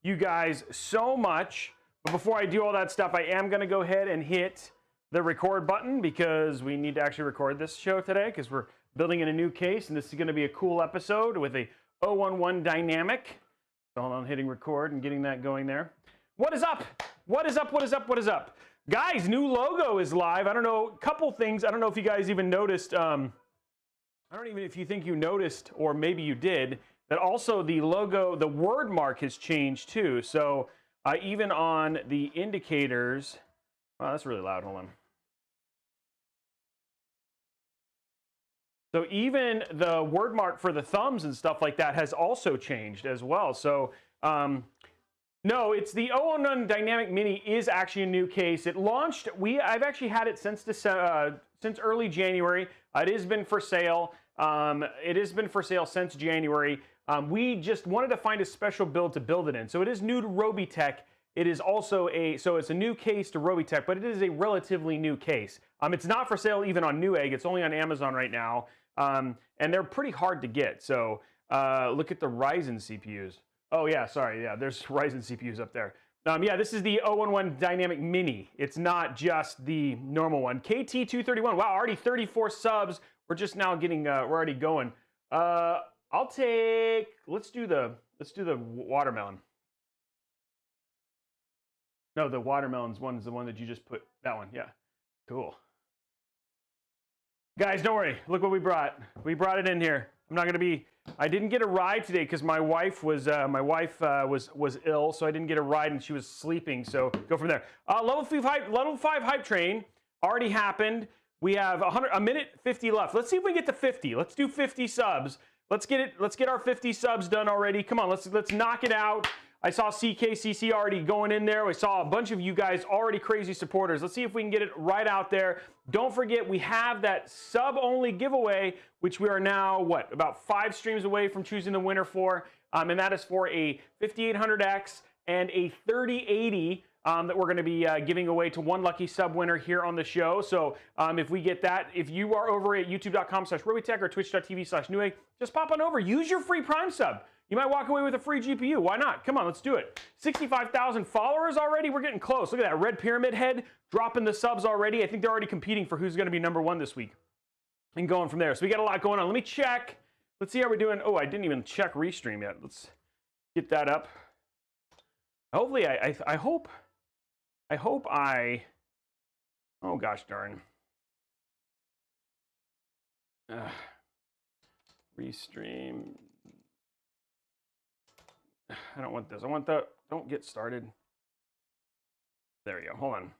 you guys so much. But before I do all that stuff, I am going to go ahead and hit the record button because we need to actually record this show today because we're building in a new case, and this is going to be a cool episode with a o11 dynamic. So hold on, hitting record and getting that going there. What is up? What is up? What is up? What is up? Guys, new logo is live. I don't know, a couple things. I don't know if you guys even noticed. I don't even if you think you noticed, or maybe you did, that also the logo, the word mark has changed too. So even on the indicators, wow, that's really loud. Hold on. So even the word mark for the thumbs and stuff like that has also changed as well. So no, it's the o11 Dynamic Mini is actually a new case. It launched, I've actually had it since early January. It has been for sale. It has been for sale since January. We just wanted to find a special build to build it in. So it is new to Robeytech. It is also so it's a new case to Robeytech, but it is a relatively new case. It's not for sale even on Newegg. It's only on Amazon right now. And they're pretty hard to get. So look at the Ryzen CPUs. Oh yeah, sorry, yeah, there's Ryzen CPUs up there. Yeah, this is the o11 Dynamic Mini. It's not just the normal one. KT231, wow, already 34 subs. We're just now getting, we're already going. I'll take, let's do the watermelon. No, the watermelon's one is the one that you just put, that one, yeah, cool. Guys, don't worry, look what we brought. We brought it in here. I'm not gonna be, I didn't get a ride today because my wife was ill, so I didn't get a ride and she was sleeping, so go from there. Level 5 hype train already happened. We have a minute 50 left. Let's see if we get to 50. Let's do 50 subs. Let's get our 50 subs done already. Come on, let's knock it out. I saw CKCC already going in there. We saw a bunch of you guys already crazy supporters. Let's see if we can get it right out there. Don't forget, we have that sub-only giveaway, which we are now, what, about 5 streams away from choosing the winner for. And that is for a 5800X and a 3080 that we're going to be giving away to one lucky sub winner here on the show. So if we get that, if you are over at youtube.com/Robeytech or twitch.tv/Newegg, just pop on over. Use your free Prime sub. You might walk away with a free GPU. Why not? Come on, let's do it. 65,000 followers already. We're getting close. Look at that red pyramid head dropping the subs already. I think they're already competing for who's going to be #1 this week and going from there. So we got a lot going on. Let me check. Let's see how we're doing. Oh, I didn't even check Restream yet. Let's get that up. Hopefully, I hope oh gosh darn. Restream. I don't want this. I want the, don't get started. There we go. Hold on.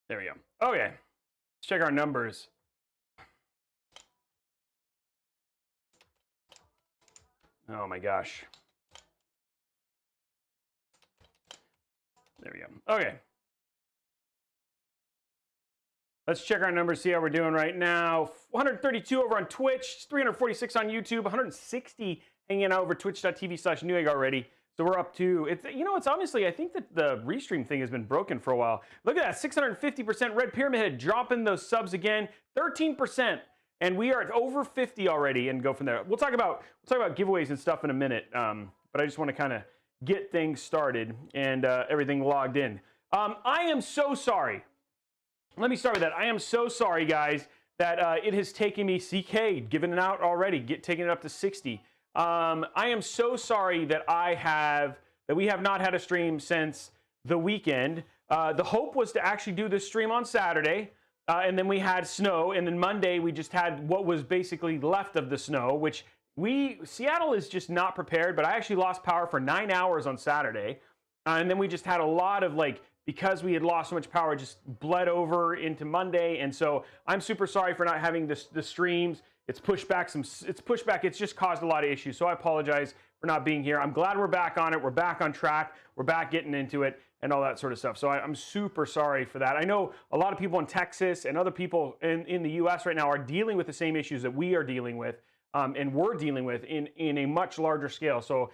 There we go. Okay. Let's check our numbers. Oh my gosh. There we go. Okay. Let's check our numbers, see how we're doing right now. 132 over on Twitch, 346 on YouTube, 160 hanging out over twitch.tv/Newegg already. So we're up to, it's, you know, it's honestly, I think that the Restream thing has been broken for a while. Look at that, 650% red pyramid head, dropping those subs again, 13%. And we are at over 50 already and go from there. We'll talk about giveaways and stuff in a minute. But I just want to kind of get things started and everything logged in. I am so sorry. Let me start with that. I am so sorry, guys, that it has taken me CK, giving it out already, taking it up to 60. I am so sorry that we have not had a stream since the weekend. The hope was to actually do this stream on Saturday, and then we had snow, and then Monday we just had what was basically left of the snow, which Seattle is just not prepared, but I actually lost power for 9 hours on Saturday, and then we just had a lot of, like, because we had lost so much power, just bled over into Monday, and so I'm super sorry for not having the streams. It's pushed back it's just caused a lot of issues, so I apologize for not being here. I'm glad we're back on it. We're back on track. We're back getting into it and all that sort of stuff. So I'm super sorry for that. I know a lot of people in Texas and other people in the US right now are dealing with the same issues that we are dealing with and we're dealing with in a much larger scale. So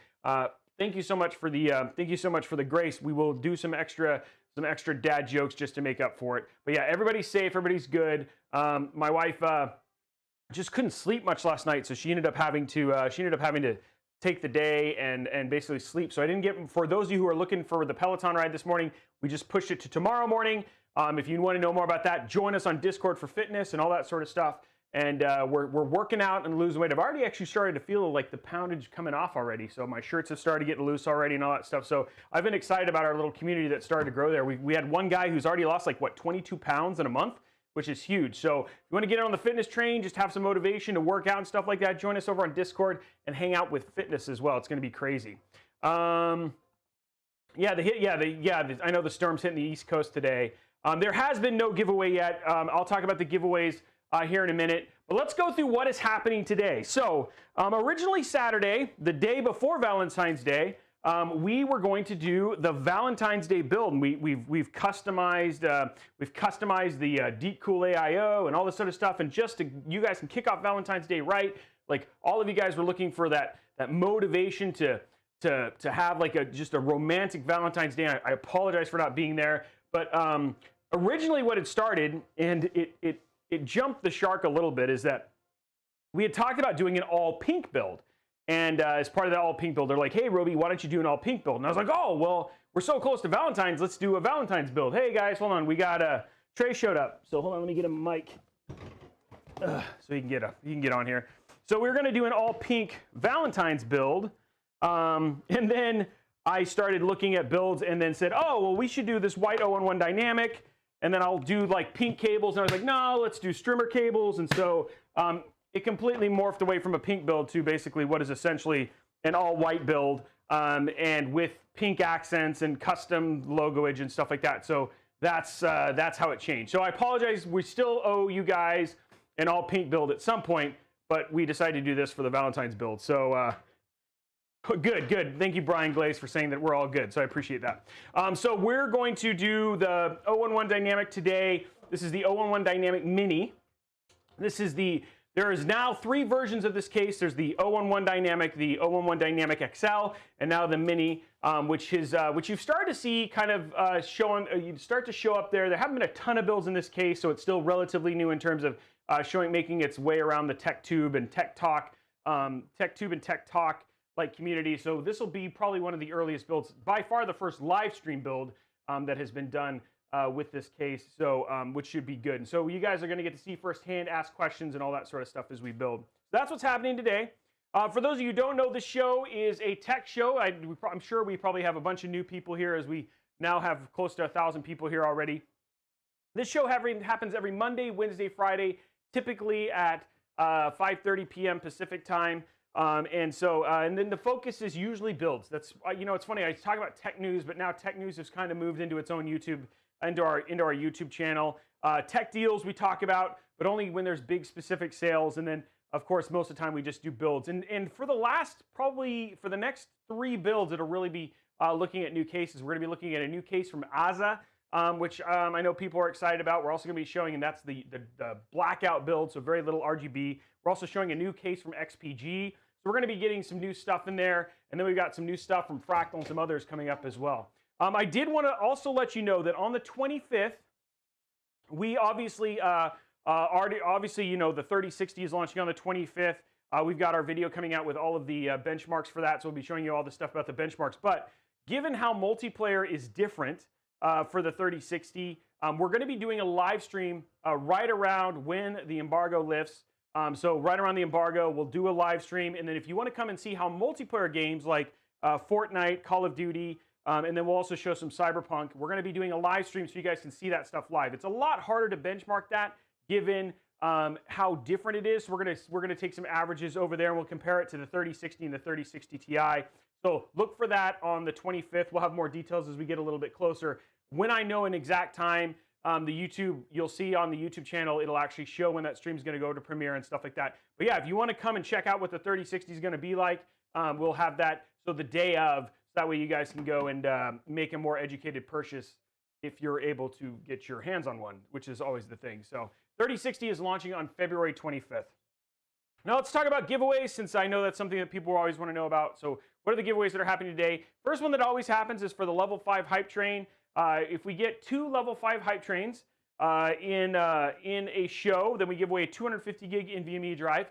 thank you so much for the grace. We will do some extra dad jokes just to make up for it. But yeah, everybody's safe, everybody's good. My wife just couldn't sleep much last night, so she ended up having to take the day and basically sleep. So I didn't get, for those of you who are looking for the Peloton ride this morning, we just pushed it to tomorrow morning. If you want to know more about that, join us on Discord for fitness and all that sort of stuff. And we're working out and losing weight. I've already actually started to feel like the poundage coming off already. So my shirts have started getting loose already and all that stuff. So I've been excited about our little community that started to grow there. We had one guy who's already lost like, what, 22 pounds in a month, which is huge. So if you want to get on the fitness train, just have some motivation to work out and stuff like that, join us over on Discord and hang out with fitness as well. It's going to be crazy. I know the storm's hitting the East Coast today. There has been no giveaway yet. I'll talk about the giveaways here in a minute, but let's go through what is happening today. So originally Saturday, the day before Valentine's Day, we were going to do the Valentine's Day build, and we've customized the Deep Cool AIO and all this sort of stuff, and just to, you guys can kick off Valentine's Day right. Like, all of you guys were looking for that motivation to have like just a romantic Valentine's Day. I apologize for not being there, but originally what had started, and it jumped the shark a little bit, is that we had talked about doing an all pink build. And as part of that all pink build, they're like, hey, Roby, why don't you do an all pink build? And I was like, oh, well, we're so close to Valentine's, let's do a Valentine's build. Hey, guys, hold on. We got Trey showed up. So hold on, let me get a mic so he can get on here. So we're going to do an all pink Valentine's build. And then I started looking at builds and then said, oh, well, we should do this white o11 dynamic. And then I'll do like pink cables. And I was like, no, let's do streamer cables. And so it completely morphed away from a pink build to basically what is essentially an all white build, and with pink accents and custom logoage and stuff like that. So that's how it changed. So I apologize. We still owe you guys an all pink build at some point, but we decided to do this for the Valentine's build. So good. Thank you, Brian Glaze, for saying that we're all good. So I appreciate that. So we're going to do the o11 Dynamic today. This is the o11 Dynamic Mini. There is now 3 versions of this case. There's the o11 Dynamic, the o11 Dynamic XL, and now the Mini, which you've started to see kind of you start to show up there. There haven't been a ton of builds in this case, so it's still relatively new in terms of making its way around the TechTube and Tech Talk like community. So this will be probably one of the earliest builds, by far the first live stream build that has been done with this case, so which should be good. And so you guys are going to get to see firsthand, ask questions and all that sort of stuff as we build. So that's what's happening today. For those of you who don't know, this show is a tech show. I'm sure we probably have a bunch of new people here, as we now have close to 1,000 people here already. This show happens every Monday, Wednesday, Friday, typically at 5:30 p.m. Pacific time. And then the focus is usually builds. That's, it's funny, I talk about tech news, but now tech news has kind of moved into its own into our YouTube channel. Tech deals we talk about, but only when there's big specific sales. And then, of course, most of the time we just do builds. And for the next 3 builds, it'll really be looking at new cases. We're going to be looking at a new case from ASUS, which I know people are excited about. We're also going to be showing, and that's the blackout build, so very little RGB. We're also showing a new case from XPG. So we're going to be getting some new stuff in there. And then we've got some new stuff from Fractal and some others coming up as well. I did want to also let you know that on the 25th, we obviously, the 3060 is launching on the 25th. We've got our video coming out with all of the benchmarks for that, so we'll be showing you all the stuff about the benchmarks. But given how multiplayer is different for the 3060, we're going to be doing a live stream right around when the embargo lifts. So right around the embargo, we'll do a live stream. And then if you want to come and see how multiplayer games like Fortnite, Call of Duty, and then we'll also show some Cyberpunk, we're going to be doing a live stream so you guys can see that stuff live. It's a lot harder to benchmark that given how different it is. So we're gonna take some averages over there and we'll compare it to the 3060 and the 3060 Ti. So look for that on the 25th. We'll have more details as we get a little bit closer. When I know an exact time, you'll see on the YouTube channel, it'll actually show when that stream's going to go to premiere and stuff like that. But yeah, if you want to come and check out what the 3060 is going to be like, we'll have that. So the day of, so that way you guys can go and make a more educated purchase if you're able to get your hands on one, which is always the thing. So 3060 is launching on February 25th. Now let's talk about giveaways, since I know that's something that people always want to know about. So what are the giveaways that are happening today? First one that always happens is for the level 5 hype train. If we get 2 level 5 hype trains in a show, then we give away a 250 gig NVMe drive.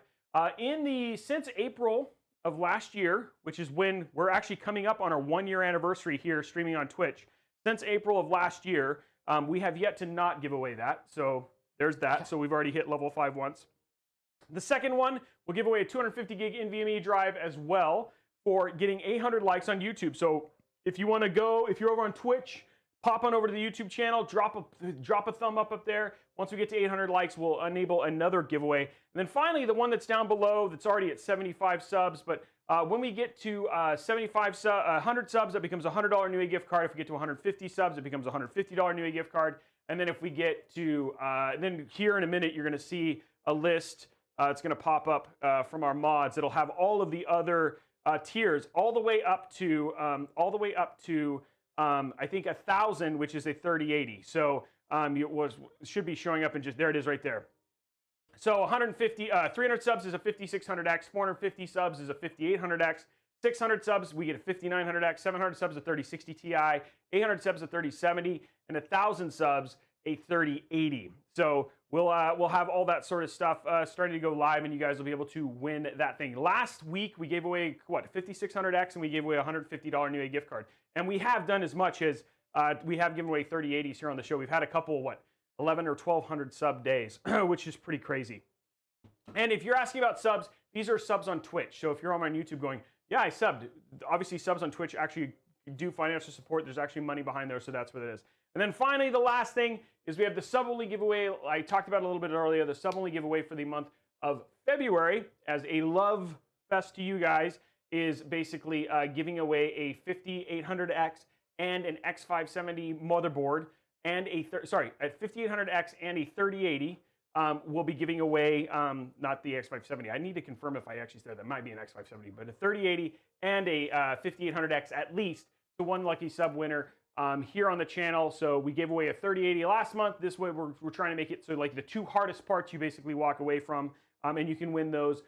Since April of last year, which is when we're actually coming up on our 1-year anniversary here streaming on Twitch, since April of last year, we have yet to not give away that. So there's that. So we've already hit level 5 once. The second one, we'll give away a 250 gig NVMe drive as well for getting 800 likes on YouTube. So if you want to go, if you're over on Twitch, pop on over to the YouTube channel, drop a thumb up there. Once we get to 800 likes, we'll enable another giveaway. And then finally, the one that's down below, that's already at 75 subs, but when we get to 100 subs, that becomes a $100 Newegg gift card. If we get to 150 subs, it becomes a $150 Newegg gift card. And then if we get to, then here in a minute, you're going to see a list. It's going to pop up from our mods. It'll have all of the other tiers, all the way up to I think 1,000, which is a 3080. So it should be showing up in just, there it is right there. So 300 subs is a 5600X, 450 subs is a 5800X, 600 subs we get a 5900X, 700 subs a 3060 Ti, 800 subs a 3070, and 1,000 subs a 3080. So we'll have all that sort of stuff starting to go live, and you guys will be able to win that thing. Last week we gave away what, 5600X, and we gave away a $150 Newegg gift card. And we have done as much as we have given away 3080s here on the show. We've had a couple, 11 or 1,200 sub days, which is pretty crazy. And if you're asking about subs, these are subs on Twitch. So if you're on my YouTube going, yeah, I subbed. Obviously, subs on Twitch actually do financial support. There's actually money behind there, so that's what it is. And then finally, the last thing is we have the sub-only giveaway. I talked about it a little bit earlier. The sub-only giveaway for the month of February, as a love fest to you guys, is basically giving away a 5800X and an X570 motherboard, and a 5800X and a 3080. We'll be giving away, not the X570. I need to confirm if I actually said that might be an X570, but a 3080 and a 5800X at least to one lucky sub winner here on the channel. So we gave away a 3080 last month. This way we're trying to make it so like the 2 hardest parts you basically walk away from, and you can win those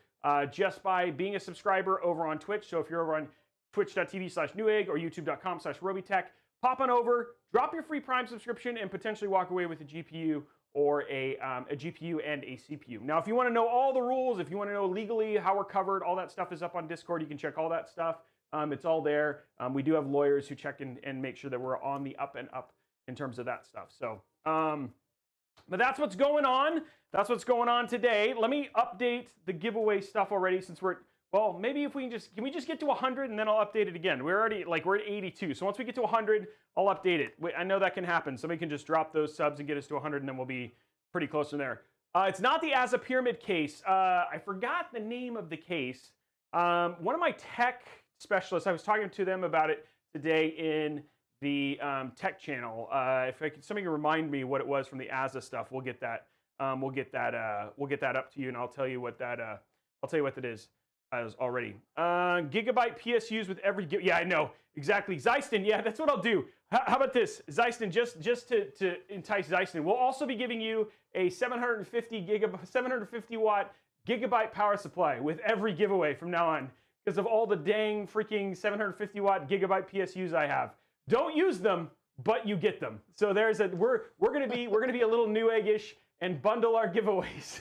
just by being a subscriber over on Twitch. So if you're over on twitch.tv/Newegg or youtube.com/Robeytech, pop on over, drop your free Prime subscription, and potentially walk away with a GPU or a GPU and a CPU. Now, if you want to know all the rules, if you want to know legally how we're covered, all that stuff is up on Discord. You can check all that stuff. It's all there. We do have lawyers who check and make sure that we're on the up and up in terms of that stuff. So, but that's what's going on. That's what's going on today. Let me update the giveaway stuff already, since we're, well, maybe if we can we just get to 100 and then I'll update it again. We're already, we're at 82. So once we get to 100, I'll update it. I know that can happen. Somebody can just drop those subs and get us to 100, and then we'll be pretty close from there. It's not the As a Pyramid case. I forgot the name of the case. One of my tech specialists, I was talking to them about it today in the tech channel. If somebody can remind me what it was from the ASUS stuff, we'll get that. We'll get that up to you, and I'll tell you what that. I'll tell you what that is as already. Gigabyte PSUs with every. Yeah, I know exactly. Zeiston. Yeah, that's what I'll do. How about this, Zeiston? Just to entice Zeiston, we'll also be giving you a 750 watt gigabyte power supply with every giveaway from now on, because of all the dang freaking 750 watt gigabyte PSUs I have. Don't use them, but you get them. So there's a we're gonna be a little Newegg-ish and bundle our giveaways.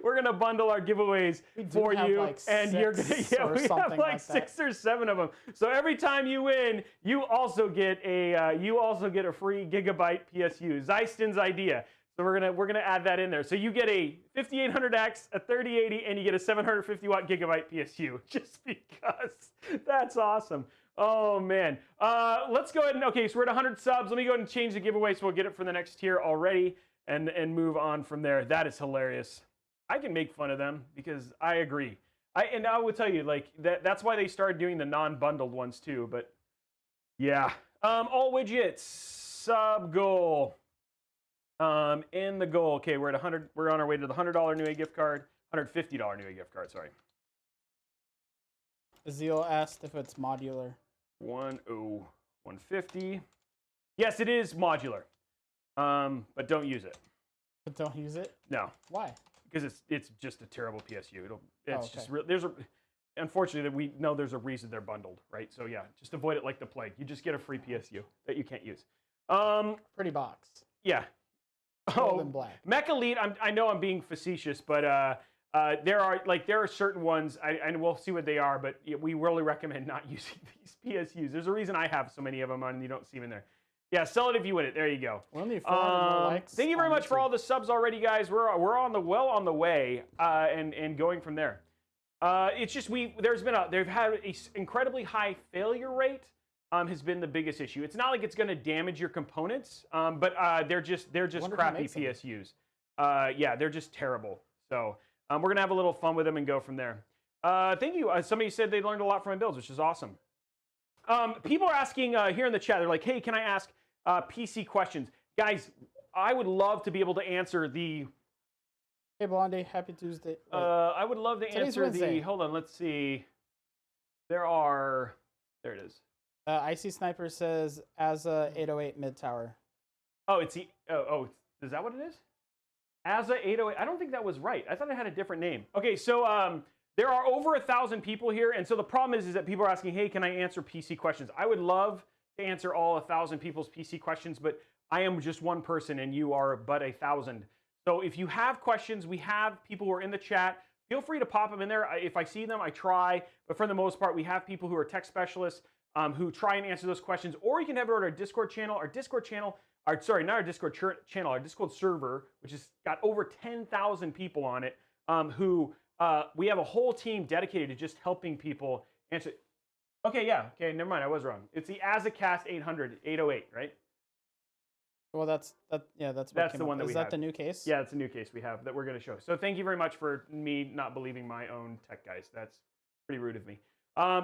We're gonna bundle our giveaways for you, like and you're gonna we have like 6 or 7 of them. So every time you win, you also get a free gigabyte PSU. Zeiston's idea. So we're gonna add that in there. So you get a 5800X, a 3080, and you get a 750 watt gigabyte PSU, just because. That's awesome. Oh man. Let's go ahead and, okay, so we're at 100 subs. Let me go ahead and change the giveaway so we'll get it for the next tier already, and move on from there. That is hilarious. I can make fun of them because I agree. And I will tell you, like, that's why they started doing the non-bundled ones too. But yeah, all widgets sub goal. In the goal. Okay, we're at 100. We're on our way to the $100 Newegg gift card, $150 Newegg gift card. Sorry. Azil asked if it's modular. 150. Yes, it is modular. But don't use it. But don't use it? No. Why? Because it's just a terrible PSU. Okay. Just unfortunately, we know there's a reason they're bundled, right? So yeah, just avoid it like the plague. You just get a free PSU that you can't use. Pretty box. Yeah. Gold and black. Mech Elite, I know I'm being facetious, but there are certain ones, and we'll see what they are, but we really recommend not using these PSUs. There's a reason I have so many of them on, and you don't see them in there. Yeah, sell it if you win it. There you go. We're only 400 more likes. Thank you very much for all the subs already, guys. We're on the way, and going from there. It's just they've had a incredibly high failure rate. Has been the biggest issue. It's not like it's going to damage your components, but they're just crappy PSUs. Yeah, they're just terrible. So we're gonna have a little fun with them and go from there. Thank you. Somebody said they learned a lot from my builds, which is awesome. People are asking here in the chat. They're like, "Hey, can I ask PC questions?" Guys, I would love to be able to answer the. Hey, Blondie, happy Tuesday. I would love to answer the. Hold on, let's see. There it is. Icy Sniper says ASA 808 mid tower. Oh, it's the. Oh, is that what it is? ASA 808. I don't think that was right. I thought it had a different name. Okay, so there are over 1,000 people here, and so the problem is that people are asking, "Hey, can I answer PC questions?" I would love to answer all 1,000 people's PC questions, but I am just one person, and you are but 1,000. So if you have questions, we have people who are in the chat. Feel free to pop them in there. If I see them, I try. But for the most part, we have people who are tech specialists who try and answer those questions. Or you can have it on our Discord channel. Our Discord channel, sorry, not our Discord channel, our Discord server, which has got over 10,000 people on it, we have a whole team dedicated to just helping people answer. Okay, yeah. Okay, never mind. I was wrong. It's the ASACast 808, right? Well, that's the one that we have. Is that the new case? Yeah, it's a new case we have that we're going to show. So thank you very much for me not believing my own tech guys. That's pretty rude of me.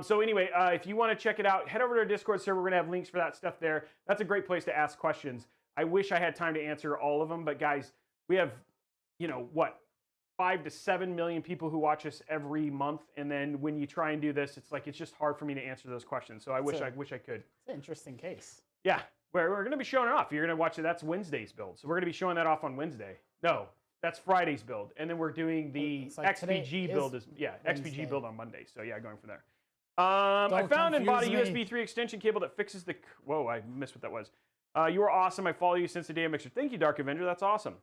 So anyway, if you want to check it out, head over to our Discord server. We're going to have links for that stuff there. That's a great place to ask questions. I wish I had time to answer all of them, but guys, we have, 5 to 7 million people who watch us every month, and then when you try and do this, it's just hard for me to answer those questions. So I wish I could. It's an interesting case. Yeah. We're going to be showing it off. You're going to watch it. That's Wednesday's build. So we're going to be showing that off on Wednesday. No, that's Friday's build. And then we're doing the XPG build. XPG build on Monday. So yeah, going from there. I found and bought a USB 3 extension cable that fixes the... Whoa, I missed what that was. You are awesome. I follow you since the day of Mixer. Thank you, Dark Avenger. That's awesome.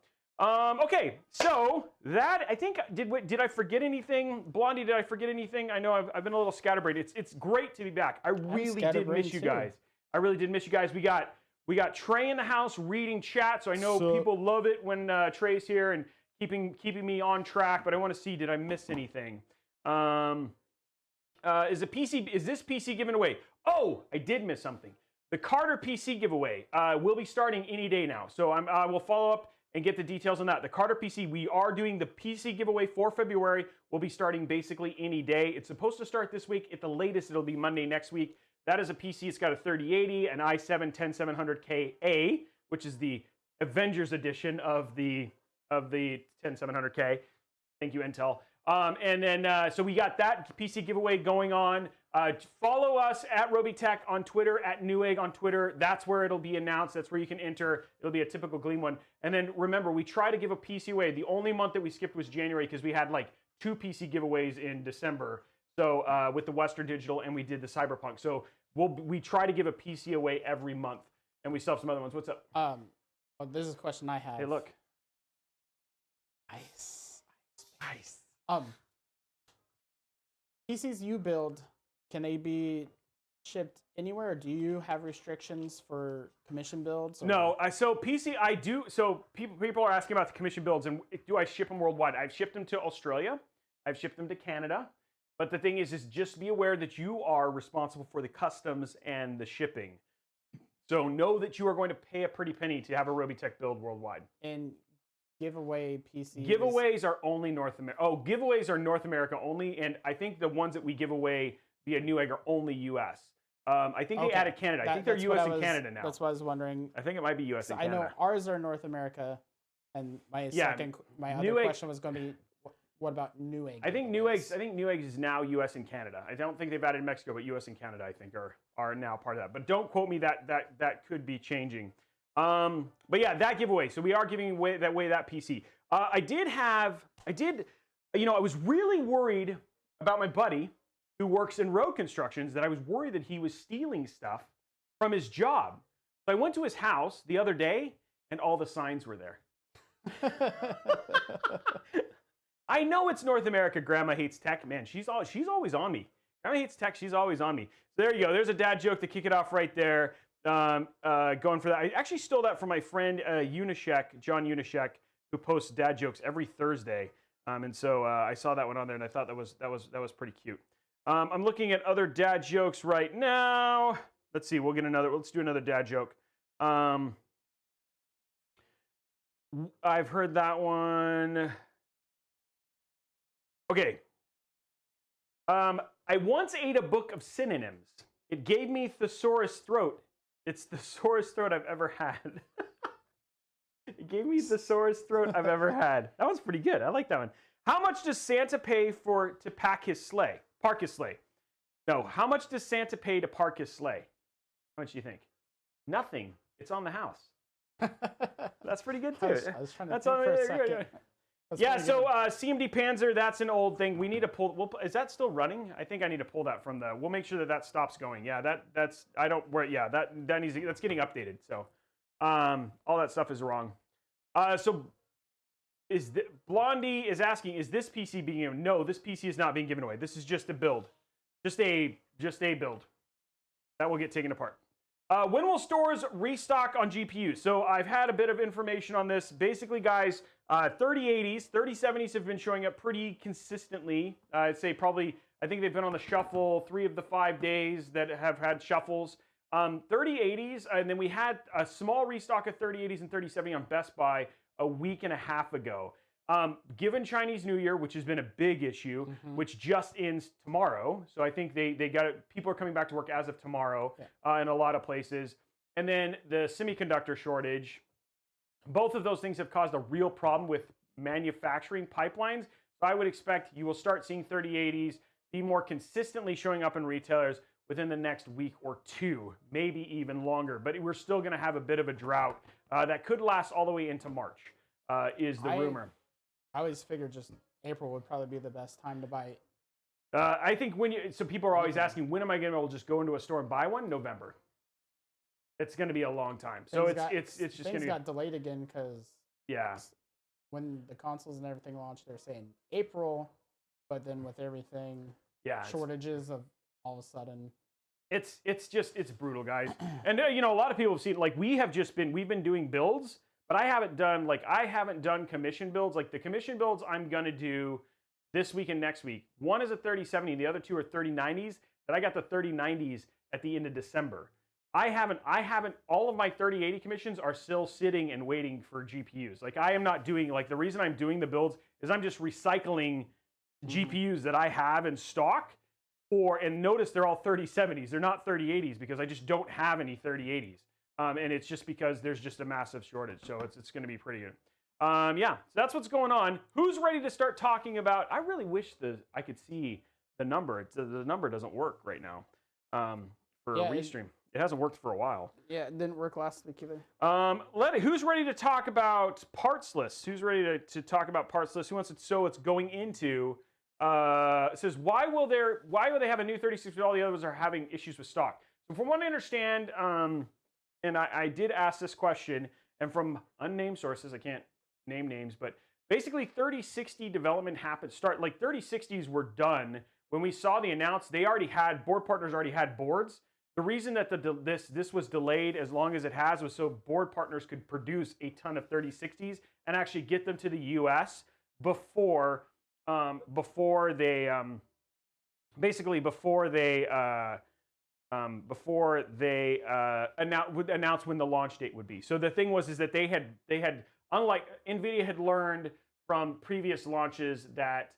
Okay, so that... I think... Did I forget anything? Blondie, did I forget anything? I know I've been a little scatterbrained. It's great to be back. I really did miss you guys. I really did miss you guys. We got Trey in the house reading chat, so I know people love it when Trey's here and keeping me on track. But I want to see, did I miss anything? Is this PC given away? Oh, I did miss something. The Carter PC giveaway will be starting any day now. So I will follow up and get the details on that. The Carter PC, we are doing the PC giveaway for February. We'll be starting basically any day. It's supposed to start this week. At the latest, it'll be Monday next week. That is a PC. It's got a 3080, an i7 10700KA, which is the Avengers edition of the 10700K. Thank you, Intel. And then, so we got that PC giveaway going on. Follow us at Robeytech on Twitter, at Newegg on Twitter. That's where it'll be announced. That's where you can enter. It'll be a typical Gleam one. And then remember, we try to give a PC away. The only month that we skipped was January because we had like 2 PC giveaways in December. So with the Western Digital, and we did the Cyberpunk. So we try to give a PC away every month, and we still have some other ones. What's up? This is a question I have. Hey, look. Nice. PCs you build, can they be shipped anywhere, or do you have restrictions for commission builds? Or? No, so PC I do. So people are asking about the commission builds, and do I ship them worldwide? I've shipped them to Australia. I've shipped them to Canada. But the thing is just be aware that you are responsible for the customs and the shipping. So know that you are going to pay a pretty penny to have a Robeytech build worldwide. And giveaway PCs? Giveaways are only North America. Oh, giveaways are North America only, and I think the ones that we give away via Newegg are only US. I think they added Canada. I think they're US and Canada now. That's what I was wondering. I think it might be US and Canada. I know ours are North America, and my other question was going to be, what about Newegg? I think Newegg is now US and Canada. I don't think they've added Mexico, but US and Canada I think are now part of that. But don't quote me that could be changing. But yeah, that giveaway. So we are giving away that PC. I was really worried about my buddy who works in road constructions, that I was worried that he was stealing stuff from his job. So I went to his house the other day, and all the signs were there. I know it's North America. Grandma hates tech. Man, she's always on me. Grandma hates tech. She's always on me. So there you go. There's a dad joke to kick it off right there. Going for that. I actually stole that from my friend John Unishek, who posts dad jokes every Thursday. And so I saw that one on there, and I thought that was pretty cute. I'm looking at other dad jokes right now. Let's see. Let's do another dad joke. I've heard that one. Okay. I once ate a book of synonyms. It gave me thesaurus throat. It's the sorest throat I've ever had. It gave me the sorest throat I've ever had. That was pretty good. I like that one. How much does Santa pay to park his sleigh? No, how much does Santa pay to park his sleigh? How much do you think? Nothing. It's on the house. That's pretty good too. I was trying to think for a second. Yeah, so CMD Panzer, that's an old thing. We need to pull. Is that still running? I think I need to pull that from the. We'll make sure that stops going. Yeah, that's. I don't. Yeah, that needs. That's getting updated. So, all that stuff is wrong. So, Blondie is asking, is this PC being given? No, this PC is not being given away. This is just a build, just a build that will get taken apart. When will stores restock on GPUs? So I've had a bit of information on this. Basically, guys, 3080s, 3070s have been showing up pretty consistently. I'd say probably, I think they've been on the shuffle 3 of the 5 days that have had shuffles. 3080s, and then we had a small restock of 3080s and 3070 on Best Buy a week and a half ago. Given Chinese New Year, which has been a big issue, which just ends tomorrow. So I think they got it. People are coming back to work as of tomorrow in a lot of places. And then the semiconductor shortage. Both of those things have caused a real problem with manufacturing pipelines. So I would expect you will start seeing 3080s be more consistently showing up in retailers within the next week or 2, maybe even longer. But we're still going to have a bit of a drought that could last all the way into March, is the rumor. I always figured just April would probably be the best time to buy it. I think so people are always asking, when am I going to be able to just go into a store and buy one? November. It's going to be a long time. So it's just going to got delayed again because when the consoles and everything launched, they're saying April, but then with everything, shortages of all of a sudden. It's brutal, guys. And a lot of people have seen, like, we've been doing builds, but I haven't done commission builds. Like the commission builds I'm gonna do this week and next week. One is a 3070, the other 2 are 3090s. That I got the 3090s at the end of December. I haven't. All of my 3080 commissions are still sitting and waiting for GPUs. Like I am not doing. Like the reason I'm doing the builds is I'm just recycling GPUs that I have in stock. And notice they're all 3070s. They're not 3080s because I just don't have any 3080s. And it's just because there's just a massive shortage. So it's going to be pretty good. So that's what's going on. Who's ready to start talking about? I really wish I could see the number. The number doesn't work right now for Restream. It hasn't worked for a while. Yeah, it didn't work last week either. Who's ready to talk about parts lists? Who's ready to talk about parts lists? Who wants it? So it's going into. It says, why will they have a new 36 but all the others are having issues with stock? So from what I understand, and I did ask this question, and from unnamed sources, I can't name names, but basically 3060 development happened. 3060s were done when we saw the announce. Board partners already had boards. The reason that this was delayed as long as it has was so board partners could produce a ton of 3060s and actually get them to the US before they announce when the launch date would be. So the thing was that they had unlike NVIDIA had learned from previous launches that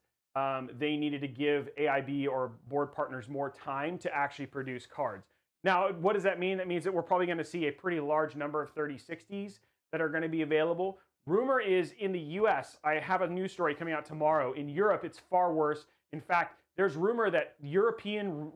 they needed to give AIB or board partners more time to actually produce cards. Now, what does that mean? That means that we're probably going to see a pretty large number of 3060s that are going to be available. Rumor is in the US, I have a news story coming out tomorrow. In Europe, it's far worse. In fact, there's rumor that European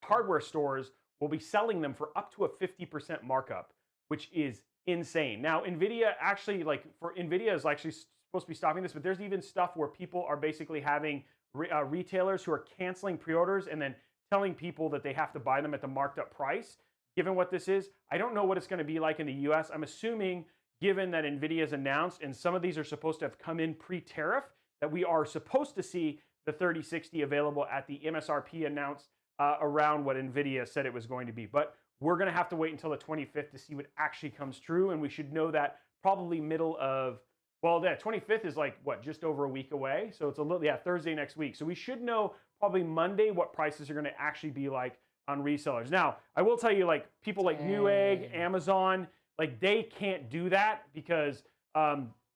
hardware stores will be selling them for up to a 50% markup, which is insane. Now, NVIDIA is actually supposed to be stopping this, but there's even stuff where people are basically having retailers who are canceling pre-orders and then telling people that they have to buy them at the marked up price. Given what this is, I don't know what it's going to be like in the US. I'm assuming, given that NVIDIA's announced, and some of these are supposed to have come in pre-tariff, that we are supposed to see the 3060 available at the MSRP announced around what NVIDIA said it was going to be. But we're going to have to wait until the 25th to see what actually comes true, and we should know that probably middle of, well, the 25th is like, what, just over a week away? So it's a little, yeah, Thursday next week. So we should know probably Monday what prices are going to actually be like on resellers. Now, I will tell you, like, people like Newegg, Amazon, like, they can't do that because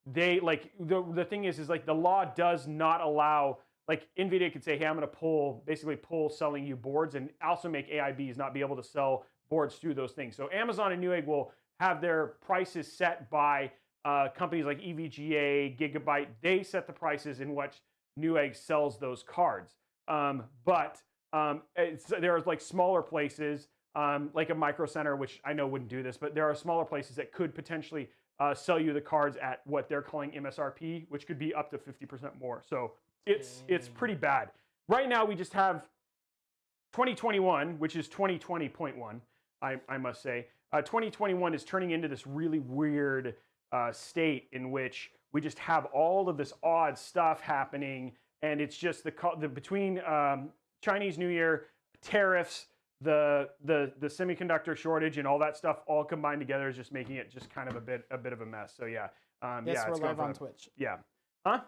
they, like, the thing is like the law does not allow, like, NVIDIA could say, hey, I'm going to basically pull selling you boards, and also make AIBs not be able to sell boards through those things. So Amazon and Newegg will have their prices set by companies like EVGA, Gigabyte. They set the prices in which Newegg sells those cards. But there are like smaller places, like a Micro Center, which I know wouldn't do this, but there are smaller places that could potentially sell you the cards at what they're calling MSRP, which could be up to 50% more. So it's pretty bad. Right now we just have 2021, which is 2020.1, I must say. 2021 is turning into this really weird state in which we just have all of this odd stuff happening, and it's just the between Chinese New Year, tariffs, the semiconductor shortage, and all that stuff all combined together is just making it just kind of a bit of a mess. So yeah, yes, we're live on Twitch. Yeah, huh?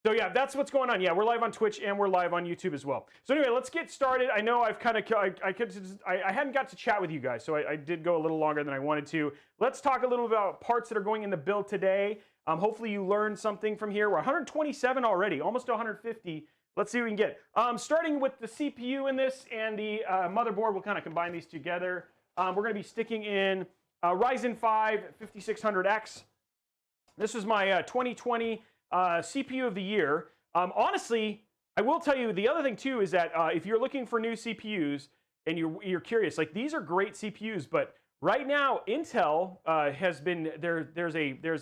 So yeah, that's what's going on. Yeah, we're live on Twitch and we're live on YouTube as well. So anyway, let's get started. I know I've kind of, I hadn't got to chat with you guys, so I did go a little longer than I wanted to. Let's talk a little about parts that are going in the build today. Hopefully you learned something from here. We're 127 already, almost to 150. Let's see what we can get. Starting with the CPU in this and the motherboard, we'll kind of combine these together. We're going to be sticking in Ryzen 5 5600X. This was my 2020 CPU of the year. Honestly, I will tell you the other thing too is that if you're looking for new CPUs and you're curious, like, these are great CPUs, but right now Intel has been there's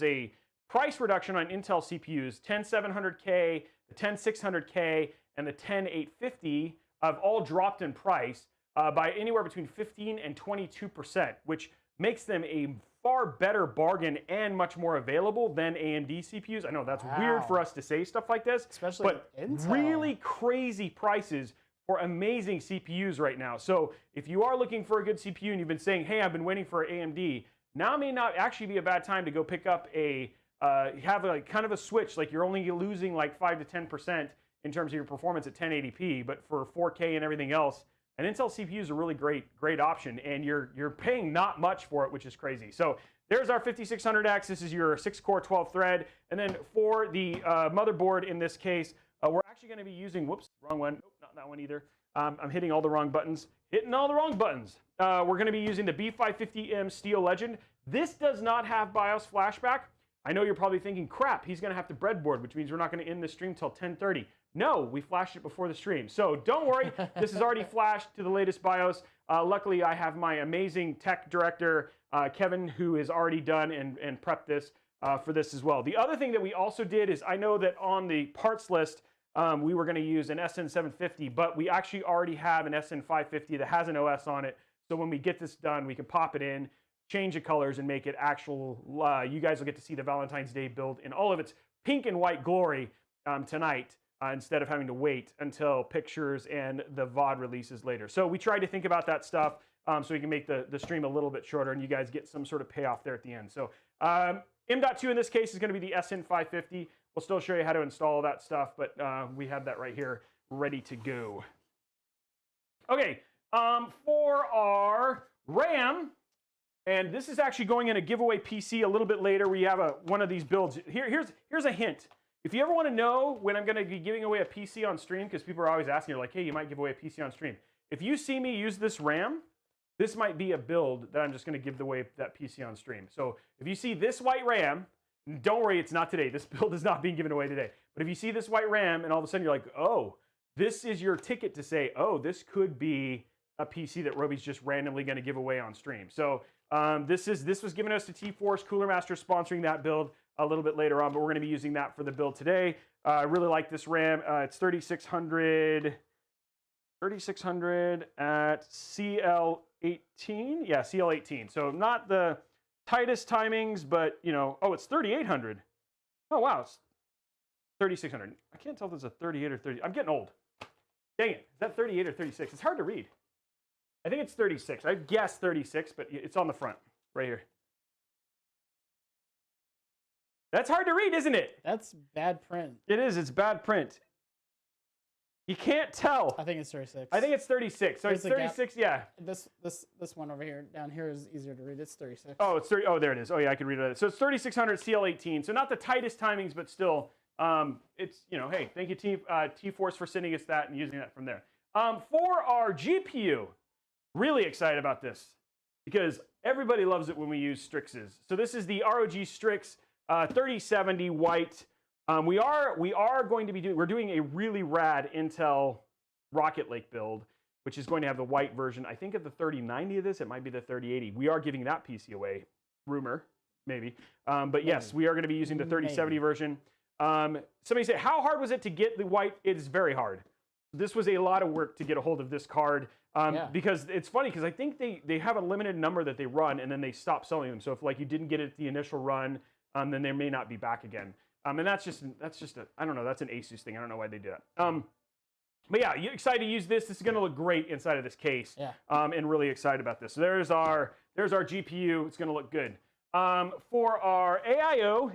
a price reduction on Intel CPUs. 10700K, the 10600K, and the 10850 have all dropped in price by anywhere between 15 and 22%, which makes them a far better bargain and much more available than AMD CPUs. I know that's weird for us to say stuff like this, especially but Intel. Really crazy prices for amazing CPUs right now. So if you are looking for a good CPU and you've been saying, hey, I've been waiting for AMD, now may not actually be a bad time to go pick up a, have a kind of a switch, like you're only losing like 5 to 10% in terms of your performance at 1080p, but for 4K and everything else, an Intel CPU is a really great option, and you're paying not much for it, which is crazy. So there's our 5600X. This is your 6-core 12-thread. And then for the motherboard in this case, we're actually going to be using, whoops, wrong one. Nope, not that one either. I'm hitting all the wrong buttons. Hitting all the wrong buttons. We're going to be using the B550M Steel Legend. This does not have BIOS flashback. I know you're probably thinking, crap, he's going to have to breadboard, which means we're not going to end the stream till 10:30. No, we flashed it before the stream. So don't worry, this is already flashed to the latest BIOS. Luckily, I have my amazing tech director, Kevin, who has already done and prepped this for this as well. The other thing that we also did is, I know that on the parts list, we were going to use an SN750, but we actually already have an SN550 that has an OS on it. So when we get this done, we can pop it in, change the colors, and make it actual. You guys will get to see the Valentine's Day build in all of its pink and white glory tonight. Instead of having to wait until pictures and the VOD releases later. So we tried to think about that stuff so we can make the stream a little bit shorter and you guys get some sort of payoff there at the end. So M.2 in this case is going to be the SN550. We'll still show you how to install that stuff, but we have that right here ready to go. Okay, for our RAM, and this is actually going in a giveaway PC a little bit later. We have one of these builds. Here's a hint. If you ever want to know when I'm going to be giving away a PC on stream, because people are always asking, you're like, hey, you might give away a PC on stream. If you see me use this RAM, this might be a build that I'm just going to give away that PC on stream. So if you see this white RAM, don't worry, it's not today. This build is not being given away today. But if you see this white RAM and all of a sudden you're like, oh, this is your ticket to say, oh, this could be a PC that Robey's just randomly going to give away on stream. So this was given us to T-Force, Cooler Master sponsoring that build a little bit later on, but we're going to be using that for the build today. I really like this RAM. It's 3600 at CL18. Yeah, CL18. So not the tightest timings, but you know, oh, it's 3800. Oh wow, it's 3600. I can't tell if it's a 38 or 30. I'm getting old. Dang it, is that 38 or 36? It's hard to read. I think it's 36. I guess 36, but it's on the front right here. That's hard to read, isn't it? That's bad print. It is. It's bad print. You can't tell. I think it's 36. I think it's 36. So it's 36. Yeah. This one over here, down here, is easier to read. It's 36. Oh, it's 30. Oh, there it is. Oh, yeah, I can read it. So it's 3600 CL18. So not the tightest timings, but still, it's, you know, hey, thank you T-Force for sending us that and using that from there. For our GPU, really excited about this because everybody loves it when we use Strixes. So this is the ROG Strix 3070 white. We are going to be doing, we're doing a really rad Intel Rocket Lake build, which is going to have the white version. I think of the 3090 of this, it might be the 3080. We are giving that PC away, rumor, maybe. But yes, we are going to be using the 3070 version. Somebody said, how hard was it to get the white? It is very hard. This was a lot of work to get a hold of this card. Because it's funny, because I think they have a limited number that they run, and then they stop selling them. So if like you didn't get it at the initial run, then they may not be back again. And that's just a, I don't know, that's an ASUS thing. I don't know why they do that. But yeah, you excited to use this. This is going to look great inside of this case. Yeah. And really excited about this. So there's our GPU. It's going to look good. For our AIO,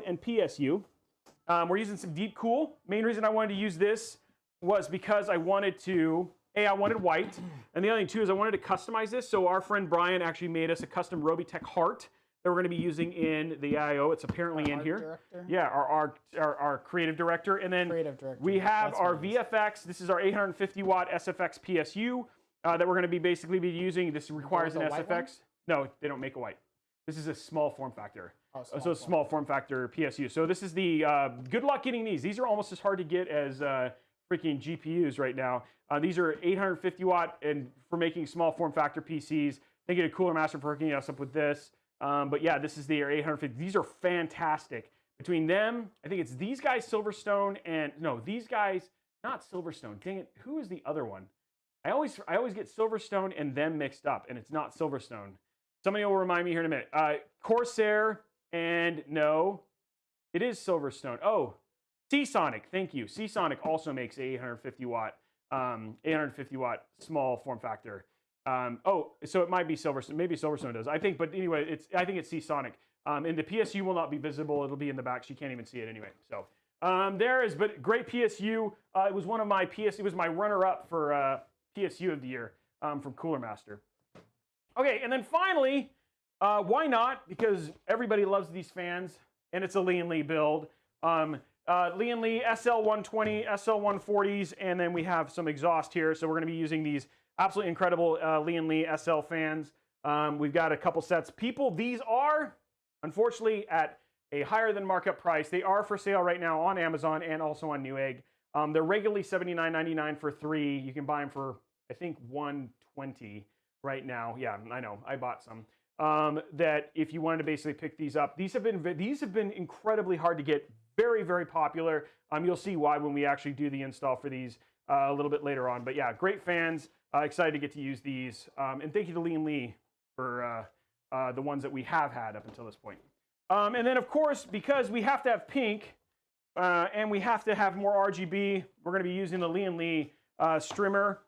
and PSU, we're using some deep cool. Main reason I wanted to use this was because I wanted white, and the other thing too is I wanted to customize this. So our friend Brian actually made us a custom Robeytech heart that we're going to be using in the AIO. It's apparently in here. Director? Yeah, our creative director. And then we have our VFX. This is our 850 watt SFX PSU that we're going to be basically using. This requires an SFX. No, they don't make a white. This is a small form factor. So a small form factor PSU. So this is the, good luck getting these. These are almost as hard to get as freaking GPUs right now. These are 850 watt and for making small form factor PCs. Thank you to Cooler Master for hooking us up with this. But yeah, this is the 850. These are fantastic. Between them, I think it's these guys, Silverstone, and no, these guys, not Silverstone. Dang it, who is the other one? I always get Silverstone and them mixed up, and it's not Silverstone. Somebody will remind me here in a minute. Corsair, and no, it is Silverstone. Oh, Seasonic, thank you. Seasonic also makes a 850 watt small form factor. Oh, so it might be Silverstone. Maybe Silverstone does. I think, but anyway, I think it's Seasonic. And the PSU will not be visible. It'll be in the back. She can't even see it anyway. So but great PSU. It was one of my it was my runner-up for PSU of the year from Cooler Master. Okay, and then finally, why not? Because everybody loves these fans, and it's a Lian Li build. Lian Li SL120, SL140s, and then we have some exhaust here. So we're going to be using these absolutely incredible Lian Li SL fans. We've got a couple sets. These are, unfortunately, at a higher than markup price. They are for sale right now on Amazon and also on Newegg. They're regularly $79.99 for 3. You can buy them for, I think, $120 right now. Yeah, I know. I bought some. That if you wanted to basically pick these up, these have been incredibly hard to get. Very, very popular. You'll see why when we actually do the install for these a little bit later on. But yeah, great fans. Excited to get to use these. And thank you to Lian Li for the ones that we have had up until this point. And then, of course, because we have to have pink and we have to have more RGB, we're going to be using the Lian Li strimmer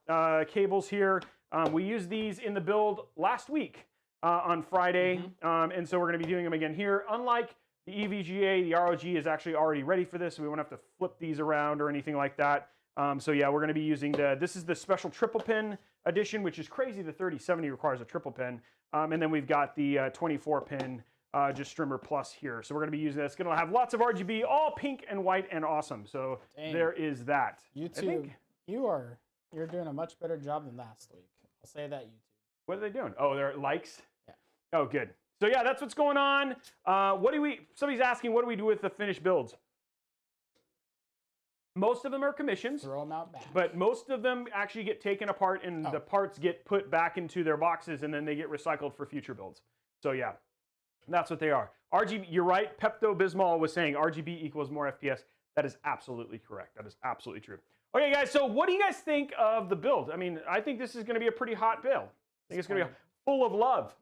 cables here. We used these in the build last week on Friday. And so we're going to be doing them again here. Unlike the EVGA, the ROG is actually already ready for this, so we won't have to flip these around or anything like that. So yeah, we're going to be using this is the special triple pin edition, which is crazy. The 3070 requires a triple pin. And then we've got the 24 pin just strimmer plus here. So we're going to be using this. It's going to have lots of RGB, all pink and white and awesome. So there is that. YouTube, you're doing a much better job than last week. I'll say that, YouTube. What are they doing? Oh, they're likes? Yeah. Oh, good. So yeah, that's what's going on. Somebody's asking, what do we do with the finished builds? Most of them are commissions. Throw them out back. But most of them actually get taken apart and the parts get put back into their boxes and then they get recycled for future builds. So yeah, that's what they are. RGB, you're right. Pepto-Bismol was saying RGB equals more FPS. That is absolutely correct. That is absolutely true. Okay, guys, so what do you guys think of the build? I mean, I think this is going to be a pretty hot build. I think it's going to be full of love.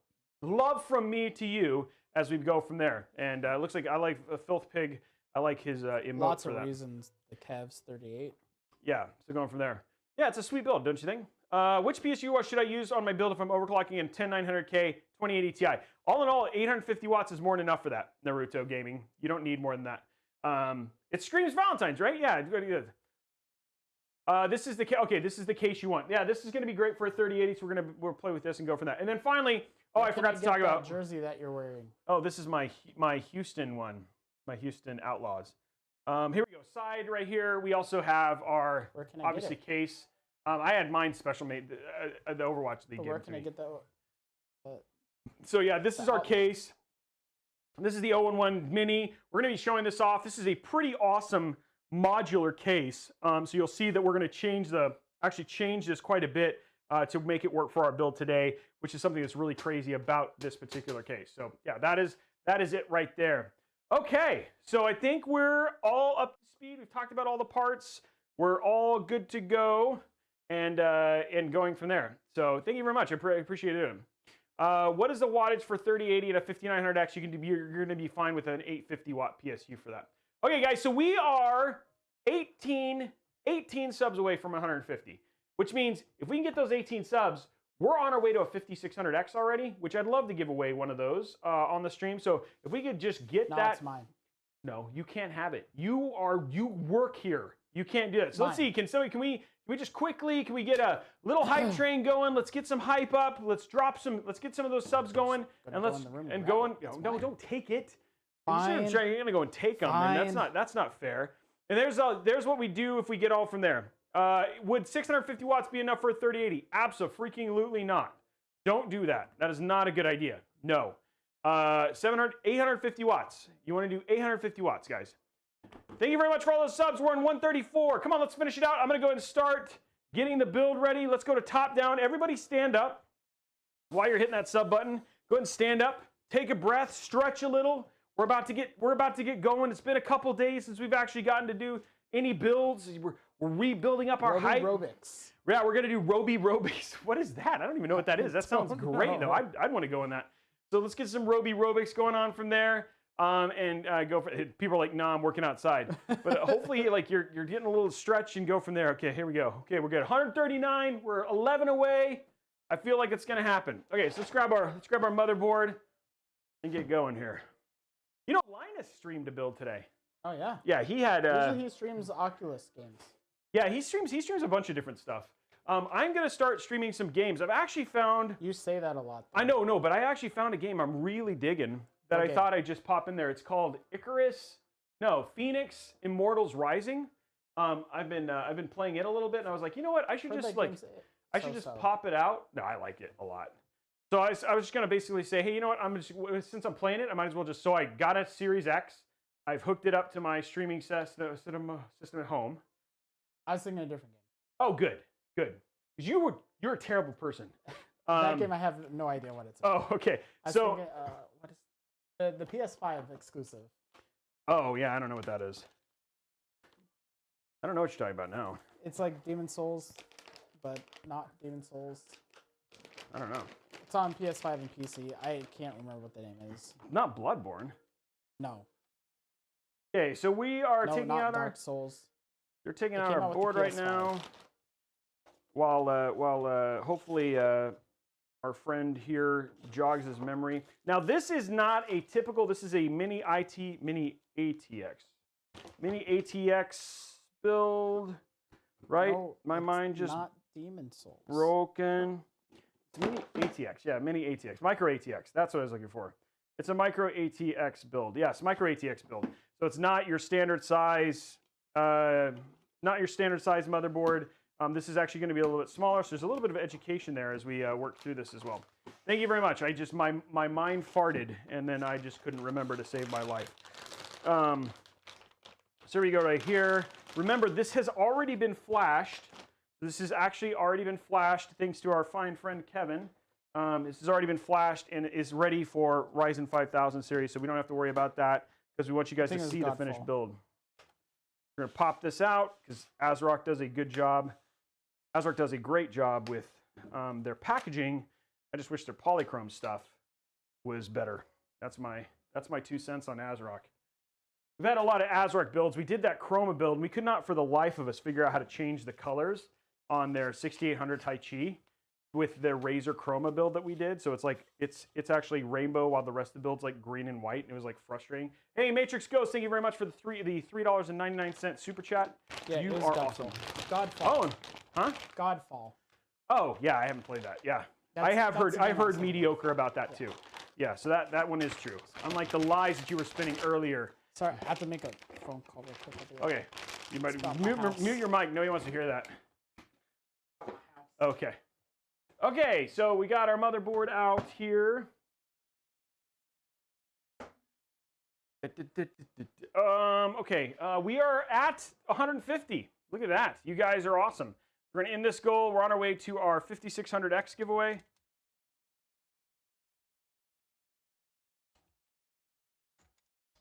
love from me to you as we go from there. And it looks like I like Filth Pig. I like his emote. Lots for of that. reasons. The Cavs 38. Yeah, so going from there. Yeah, it's a sweet build, don't you think? Which PSU should I use on my build if I'm overclocking in 10900K 2080 Ti? All in all, 850 watts is more than enough for that, Naruto Gaming. You don't need more than that. It streams Valentines, right? Yeah, it's good. This is the this is the case you want. Yeah, this is going to be great for a 3080, so we'll play with this and go from that. And then finally, I forgot to talk about jersey that you're wearing. Oh, this is my Houston one, my Houston Outlaws. Here we go. Side right here. We also have our obviously case. I had mine special made the Overwatch League. Where can I get that? So yeah, this is our case. This is the o11 Mini. We're going to be showing this off. This is a pretty awesome modular case. So you'll see that we're going to change this quite a bit to make it work for our build today, which is something that's really crazy about this particular case. So yeah, that is it right there. Okay, so I think we're all up to speed. We've talked about all the parts. We're all good to go, and going from there. So thank you very much. I appreciate it. What is the wattage for 3080 at a 5900X? You're going to be fine with an 850 watt PSU for that. Okay, guys. So we are 18 subs away from 150, which means if we can get those 18 subs, we're on our way to a 5600X already, which I'd love to give away one of those on the stream. So if we could just get that. That's mine. No, you can't have it. You work here. You can't do that. So let's see. Can we just quickly, can we get a little hype train going? Let's get some hype up. Let's get some of those subs going. And don't take it. Fine. You're gonna go and take them. And that's not fair. And there's what we do if we get all from there. Would 650 watts be enough for a 3080? Abso-freaking-lutely not. Don't do that. That is not a good idea. No. 850 watts. You want to do 850 watts, guys. Thank you very much for all those subs. We're on 134. Come on, let's finish it out. I'm going to go ahead and start getting the build ready. Let's go to top down. Everybody stand up while you're hitting that sub button. Go ahead and stand up. Take a breath. Stretch a little. We're about to get going. It's been a couple days since we've actually gotten to do any builds. We're rebuilding up our height. Robics. Yeah, we're going to do Robics. What is that? I don't even know what that is. That sounds great, though. I'd want to go in that. So let's get some Robics going on from there. And go for it. People are like, nah, I'm working outside. But hopefully, like you're getting a little stretch and go from there. Okay, here we go. Okay, we're good. 139. We're 11 away. I feel like it's gonna happen. Okay, so let's grab our motherboard and get going here. You know, Linus streamed a build today. Oh yeah. Yeah, he had. Usually he streams Oculus games. Yeah, he streams a bunch of different stuff. I'm gonna start streaming some games. I've actually found. You say that a lot. Though. I know, but I actually found a game I'm really digging. That I thought I'd just pop in there. It's called Phoenix Immortals Rising. I've been playing it a little bit, and I was like, you know what? I should just pop it out. No, I like it a lot. So I was just gonna basically say, hey, you know what? Since I'm playing it, I might as well just. So I got a Series X. I've hooked it up to my streaming system at home. I was thinking a different game. Oh, good. Because you're a terrible person. That game, I have no idea what it's about. Oh, okay. So thinking, what is the PS5 exclusive? Oh yeah, I don't know what that is. I don't know what you're talking about now. It's like Demon Souls, but not Demon Souls. I don't know. It's on PS5 and PC. I can't remember what the name is. Not Bloodborne. No. Okay, so we are taking out Dark Souls. They're taking out our board right now. While hopefully our friend here jogs his memory. Now this is not a typical. This is a mini ATX build, right? No, my mind just not Demon Souls. Broken. It's mini ATX. Yeah, mini ATX. Micro ATX. That's what I was looking for. It's a micro ATX build. Yes, micro ATX build. So it's not your standard size. Not your standard size motherboard. This is actually going to be a little bit smaller, so there's a little bit of education there as we work through this as well. Thank you very much. My mind farted, and then I just couldn't remember to save my life. So here we go right here. Remember, this has already been flashed. This has actually already been flashed thanks to our fine friend Kevin. This has already been flashed and is ready for Ryzen 5000 series, so we don't have to worry about that because we want you guys to see the finished build. We're going to pop this out because ASRock does a good job. ASRock does a great job with their packaging. I just wish their polychrome stuff was better. That's my 2 cents on ASRock. We've had a lot of ASRock builds. We did that Chroma build, and we could not for the life of us figure out how to change the colors on their 6800 Tai Chi with the Razer Chroma build that we did. So it's like, it's actually rainbow while the rest of the build's like green and white, and it was like frustrating. Hey, Matrix Ghost, thank you very much for the $3.99 super chat. Yeah, you are awesome. Godfall. Oh, huh? Godfall. Oh, yeah, I haven't played that. Yeah. I've heard mediocre about that too. Yeah, so that one is true. Unlike the lies that you were spinning earlier. Sorry, I have to make a phone call real quick. Okay. You might mute your mic. Nobody wants to hear that. Okay. Okay, so we got our motherboard out here. Okay, we are at 150. Look at that. You guys are awesome. We're going to end this goal. We're on our way to our 5600X giveaway.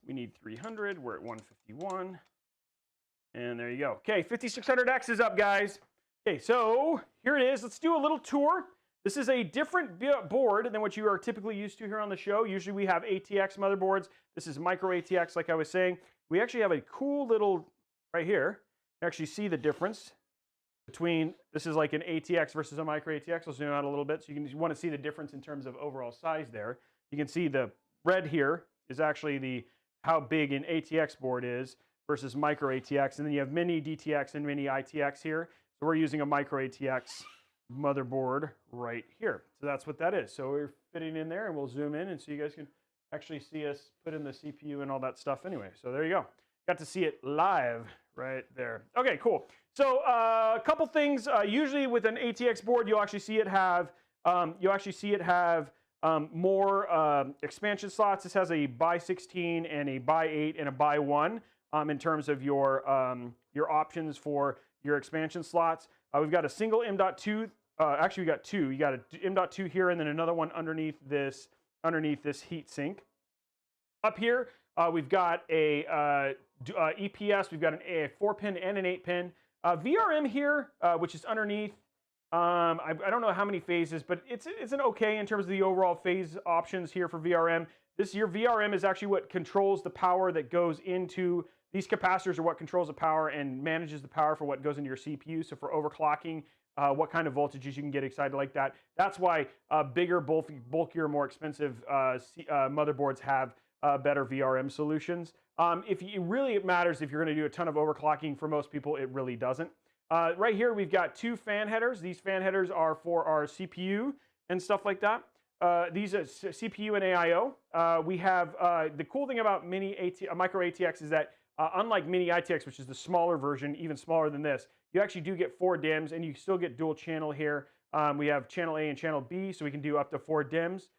We need 300. We're at 151. And there you go. Okay, 5600X is up, guys. Okay, so here it is. Let's do a little tour. This is a different board than what you are typically used to here on the show. Usually we have ATX motherboards. This is micro ATX, like I was saying. We actually have a cool little, right here. You actually see the difference between, this is like an ATX versus a micro ATX. I'll zoom out a little bit so you want to see the difference in terms of overall size there. You can see the red here is actually how big an ATX board is versus micro ATX. And then you have mini DTX and mini ITX here. So we're using a micro ATX motherboard right here. So that's what that is. So we're fitting in there, and we'll zoom in and so you guys can actually see us put in the CPU and all that stuff anyway. So there you go. Got to see it live right there. Okay, cool. So a couple things. Usually with an ATX board, you'll actually see it have more expansion slots. This has a by 16 and a by 8 and a by 1 in terms of your options for your expansion slots. We've got a single M.2. Actually, we got two. You got a M.2 here, and then another one underneath this heat sink. Up here, we've got a EPS. We've got a 4-pin and an 8-pin. VRM here, which is underneath. I don't know how many phases, but it's an okay in terms of the overall phase options here for VRM. Your VRM is actually what controls the power that goes into these capacitors, are what controls the power and manages the power for what goes into your CPU. So for overclocking, what kind of voltages you can get excited like that. That's why bigger, bulkier, more expensive motherboards have better VRM solutions. It matters if you're going to do a ton of overclocking. For most people, it really doesn't. Right here, we've got two fan headers. These fan headers are for our CPU and stuff like that. These are CPU and AIO. We have the cool thing about micro ATX is that unlike mini ITX, which is the smaller version, even smaller than this, you actually do get 4 DIMMs, and you still get dual channel here. We have channel A and channel B, so we can do up to 4 DIMMs.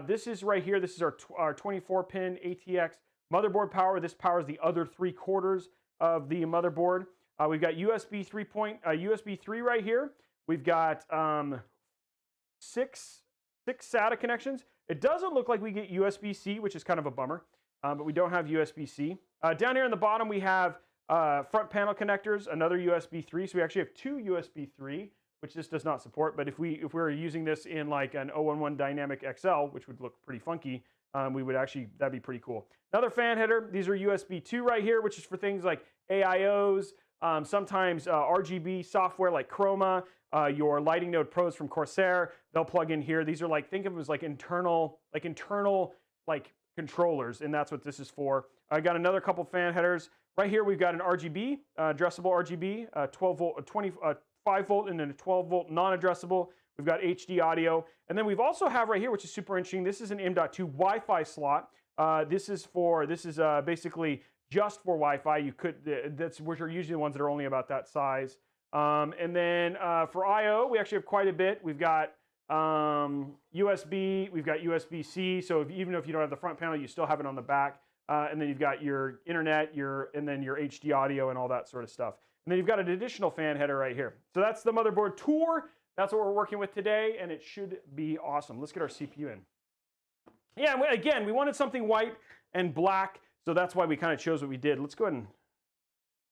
This is right here. This is our 24-pin ATX motherboard power. This powers the other 3/4 of the motherboard. We've got USB 3 right here. We've got 6 SATA connections. It doesn't look like we get USB-C, which is kind of a bummer, but we don't have USB-C. Down here in the bottom, we have front panel connectors, another USB 3. So we actually have 2 USB 3, which this does not support. But if we were using this in like an o11 Dynamic XL, which would look pretty funky, that'd be pretty cool. Another fan header. These are USB 2 right here, which is for things like AIOs, sometimes RGB software like Chroma, your Lighting Node Pros from Corsair. They'll plug in here. These are like, think of them as like internal controllers, and that's what this is for. I got another couple fan headers. Right here, we've got an RGB, addressable RGB, 12 volt, 5 volt, and then a 12 volt non-addressable. We've got HD audio. And then we've also have right here, which is super interesting, this is an M.2 Wi-Fi slot. This is basically just for Wi-Fi. Which are usually the ones that are only about that size. And then for I/O, we actually have quite a bit. We've got USB, we've got USB-C. So even if you don't have the front panel, you still have it on the back. And then you've got your internet, and then your HD audio and all that sort of stuff. And then you've got an additional fan header right here. So that's the motherboard tour. That's what we're working with today, and it should be awesome. Let's get our CPU in. Yeah, again, we wanted something white and black, so that's why we kind of chose what we did. Let's go ahead and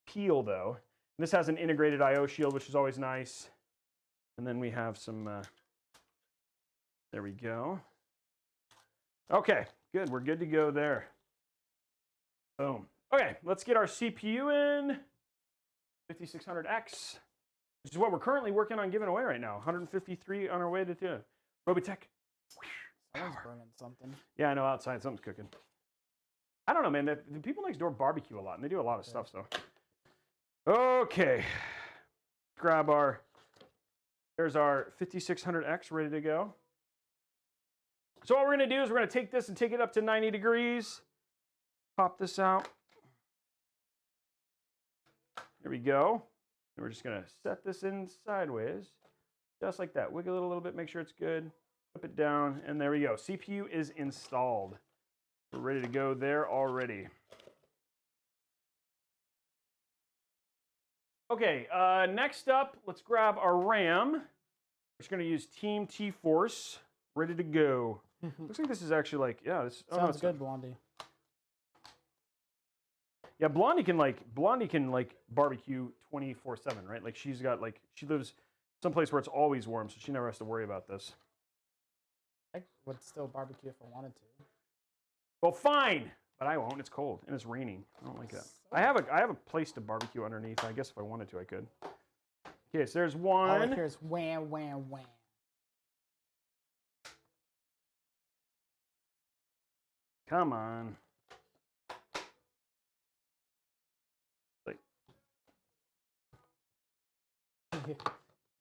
peel, though. This has an integrated I/O shield, which is always nice. And then we have some, there we go. Okay, good. We're good to go there. Boom. Okay, let's get our CPU in. 5600X, which is what we're currently working on giving away right now. 153 on our way to Robeytech. Someone's burning something. Yeah, I know, outside something's cooking. I don't know, man. The people next door barbecue a lot, and they do a lot of stuff, so. Okay. Grab there's our 5600X ready to go. So what we're going to do is we're going to take this and take it up to 90 degrees. Pop this out. There we go. And we're just going to set this in sideways, just like that. Wiggle it a little bit, make sure it's good. Flip it down, and there we go. CPU is installed. We're ready to go there already. Okay, next up, let's grab our RAM. We're just going to use Team T-Force. Ready to go. Looks like this is actually like, yeah, this sounds good, Blondie. Yeah, Blondie can like barbecue 24/7, right? Like she lives someplace where it's always warm, so she never has to worry about this. I would still barbecue if I wanted to. Well, fine, but I won't. It's cold and it's raining. I don't like that. I have a place to barbecue underneath. I guess if I wanted to, I could. Okay, so there's one. All I hear is wham, wham, wham. Come on. Like.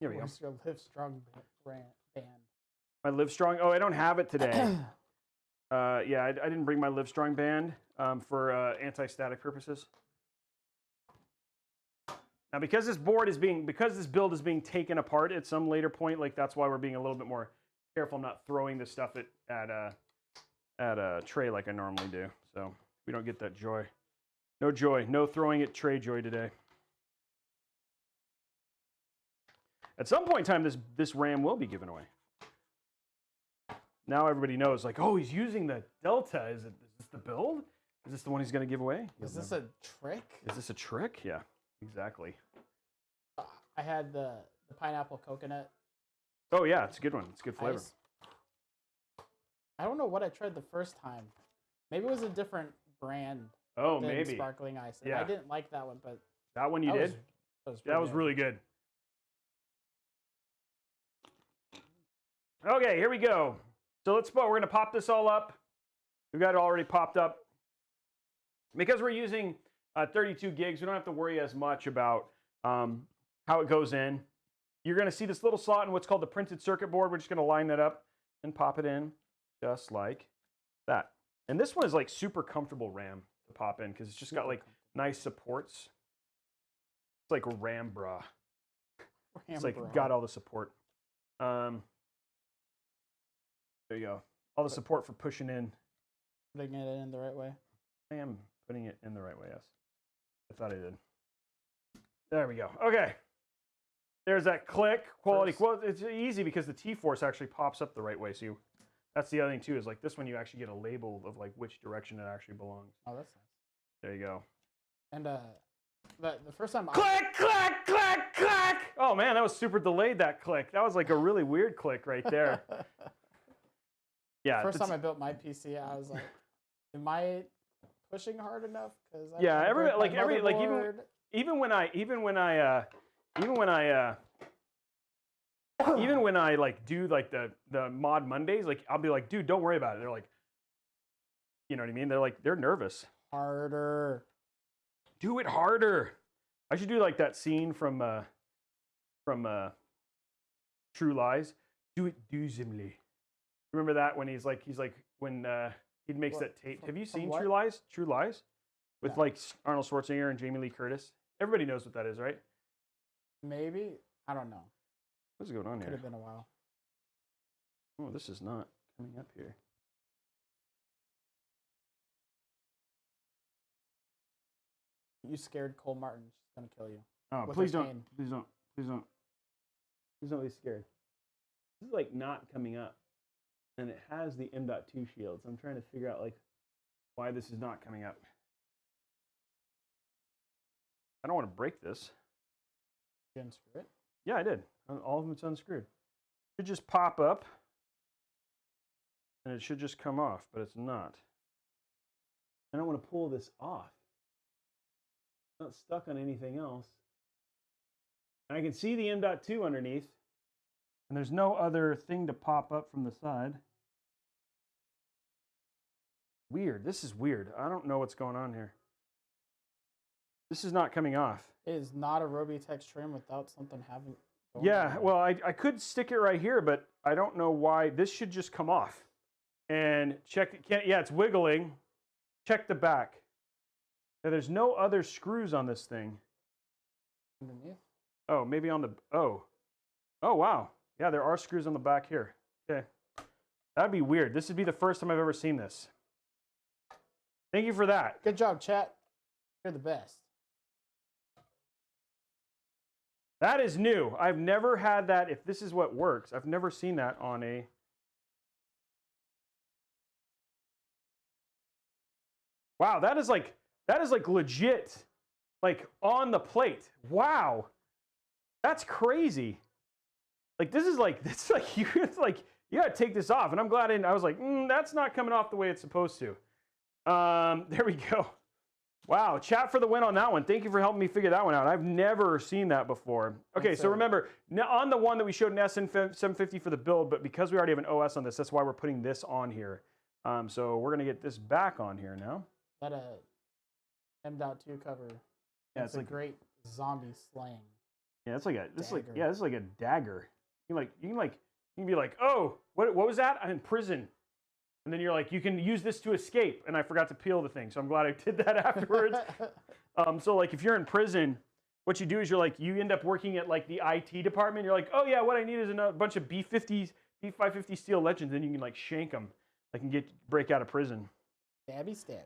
Here we go. Where's your Livestrong band? My Livestrong? Oh, I don't have it today. Yeah, I didn't bring my Livestrong band for anti-static purposes. Now, because this build is being taken apart at some later point, like that's why we're being a little bit more careful not throwing this stuff at a tray like I normally do. So we don't get that joy. No joy. No throwing at tray joy today. At some point in time, this RAM will be given away. Now everybody knows, like, oh, he's using the Delta. Is this the build? Is this the one he's going to give away? Is this a trick? Is this a trick? Yeah, exactly. I had the pineapple coconut. Oh, yeah, it's a good one. It's a good flavor. I don't know what I tried the first time. Maybe it was a different brand. Oh, maybe. Sparkling ice. Yeah. I didn't like that one, but that one you did? That was really good. Okay, here we go. So we're going to pop this all up. We've got it already popped up. Because we're using 32 gigs, we don't have to worry as much about how it goes in. You're going to see this little slot in what's called the printed circuit board. We're just going to line that up and pop it in just like that. And this one is like super comfortable RAM to pop in because it's just got like nice supports. It's like RAM bra. It's like got all the support. There you go. All the support for pushing in. Putting it in the right way. I am putting it in the right way, yes. I thought I did. There we go. Okay. There's that click. Quality. Well, it's easy because the T-Force actually pops up the right way. So that's the other thing too, is like this one you actually get a label of like which direction it actually belongs. Oh, that's nice. There you go. And the first time click, click, click, click. Oh man, that was super delayed, that click. That was like a really weird click right there. Yeah. First time I built my PC, I was like, am I pushing hard enough? Because yeah, even when I like do like the mod Mondays, like I'll be like, dude, don't worry about it. They're like, you know what I mean? They're nervous. Harder. Do it harder. I should do like that scene from True Lies. Do it doozimly. Remember that when he's like when he makes that tape. Have you seen True Lies? True Lies? With like Arnold Schwarzenegger and Jamie Lee Curtis. Everybody knows what that is, right? Maybe. I don't know. What's going on here? Could have been a while. Oh, this is not coming up here. You scared Cole Martin. She's gonna kill you. Oh, please don't. Please don't. Please don't. Please don't be scared. This is like not coming up. And it has the M.2 shield. So I'm trying to figure out like why this is not coming up. I don't want to break this. Did you unscrew it? Yeah, I did. All of them it's unscrewed. Should just pop up. And it should just come off, but it's not. I don't want to pull this off. It's not stuck on anything else. And I can see the M.2 underneath. And there's no other thing to pop up from the side. Weird. This is weird. I don't know what's going on here. This is not coming off. It is not a Robeytech trim without something having... Yeah, well, I could stick it right here, but I don't know why. This should just come off. And check, yeah, it's wiggling. Check the back. Now, there's no other screws on this thing. Underneath? Oh, maybe on the, oh, wow. Yeah, there are screws on the back here. Okay. That'd be weird. This would be the first time I've ever seen this. Thank you for that. Good job, chat. You're the best. That is new. I've never had that. If this is what works, I've never seen that on a... Wow, that is like legit, like on the plate. Wow, that's crazy. Like this is like it's like you gotta take this off. And I'm glad I was like, that's not coming off the way it's supposed to. There we go. Wow, chat for the win on that one. Thank you for helping me figure that one out. I've never seen that before. Okay, so remember, on the one that we showed an SN750 for the build, but because we already have an OS on this, that's why we're putting this on here. So we're gonna get this back on here now. That M.2 cover. Yeah, it's a great zombie slang. Yeah, it's like a this is like a dagger. You can be like, oh, what was that? I'm in prison. And then you're like, you can use this to escape. And I forgot to peel the thing, so I'm glad I did that afterwards. So like if you're in prison, what you do is you end up working at like the IT department. You're like, oh yeah, what I need is a bunch of B-50s, B-550 Steel Legends. Then you can like shank them. I can break out of prison. Stabby, stabby.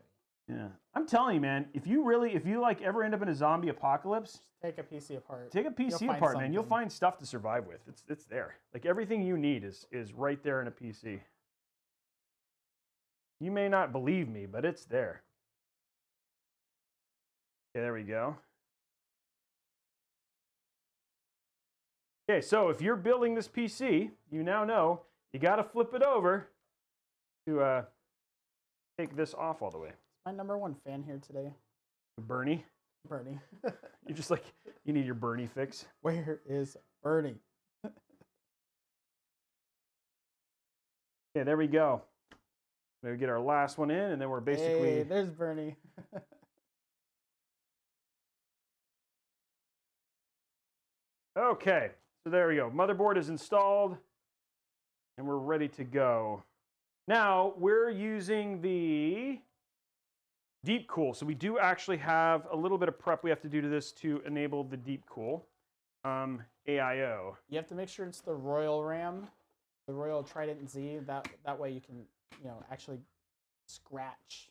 Yeah, I'm telling you, man. If you like ever end up in a zombie apocalypse, just take a PC apart. Take a PC apart, man. You'll find stuff to survive with. It's there. Like everything you need is right there in a PC. You may not believe me, but it's there. Okay, there we go. Okay, so if you're building this PC, you now know you got to flip it over to take this off all the way. My #1 fan here today. Bernie? Bernie. You're just like, you need your Bernie fix. Where is Bernie? Okay, there we go. Maybe get our last one in, and then we're basically... Hey, there's Bernie. Okay, so there we go. Motherboard is installed, and we're ready to go. Now, we're using the deep cool. So we do actually have a little bit of prep we have to do to this to enable the deep cool. AIO. You have to make sure it's the Royal RAM, the Royal Trident Z. That way you can, actually scratch.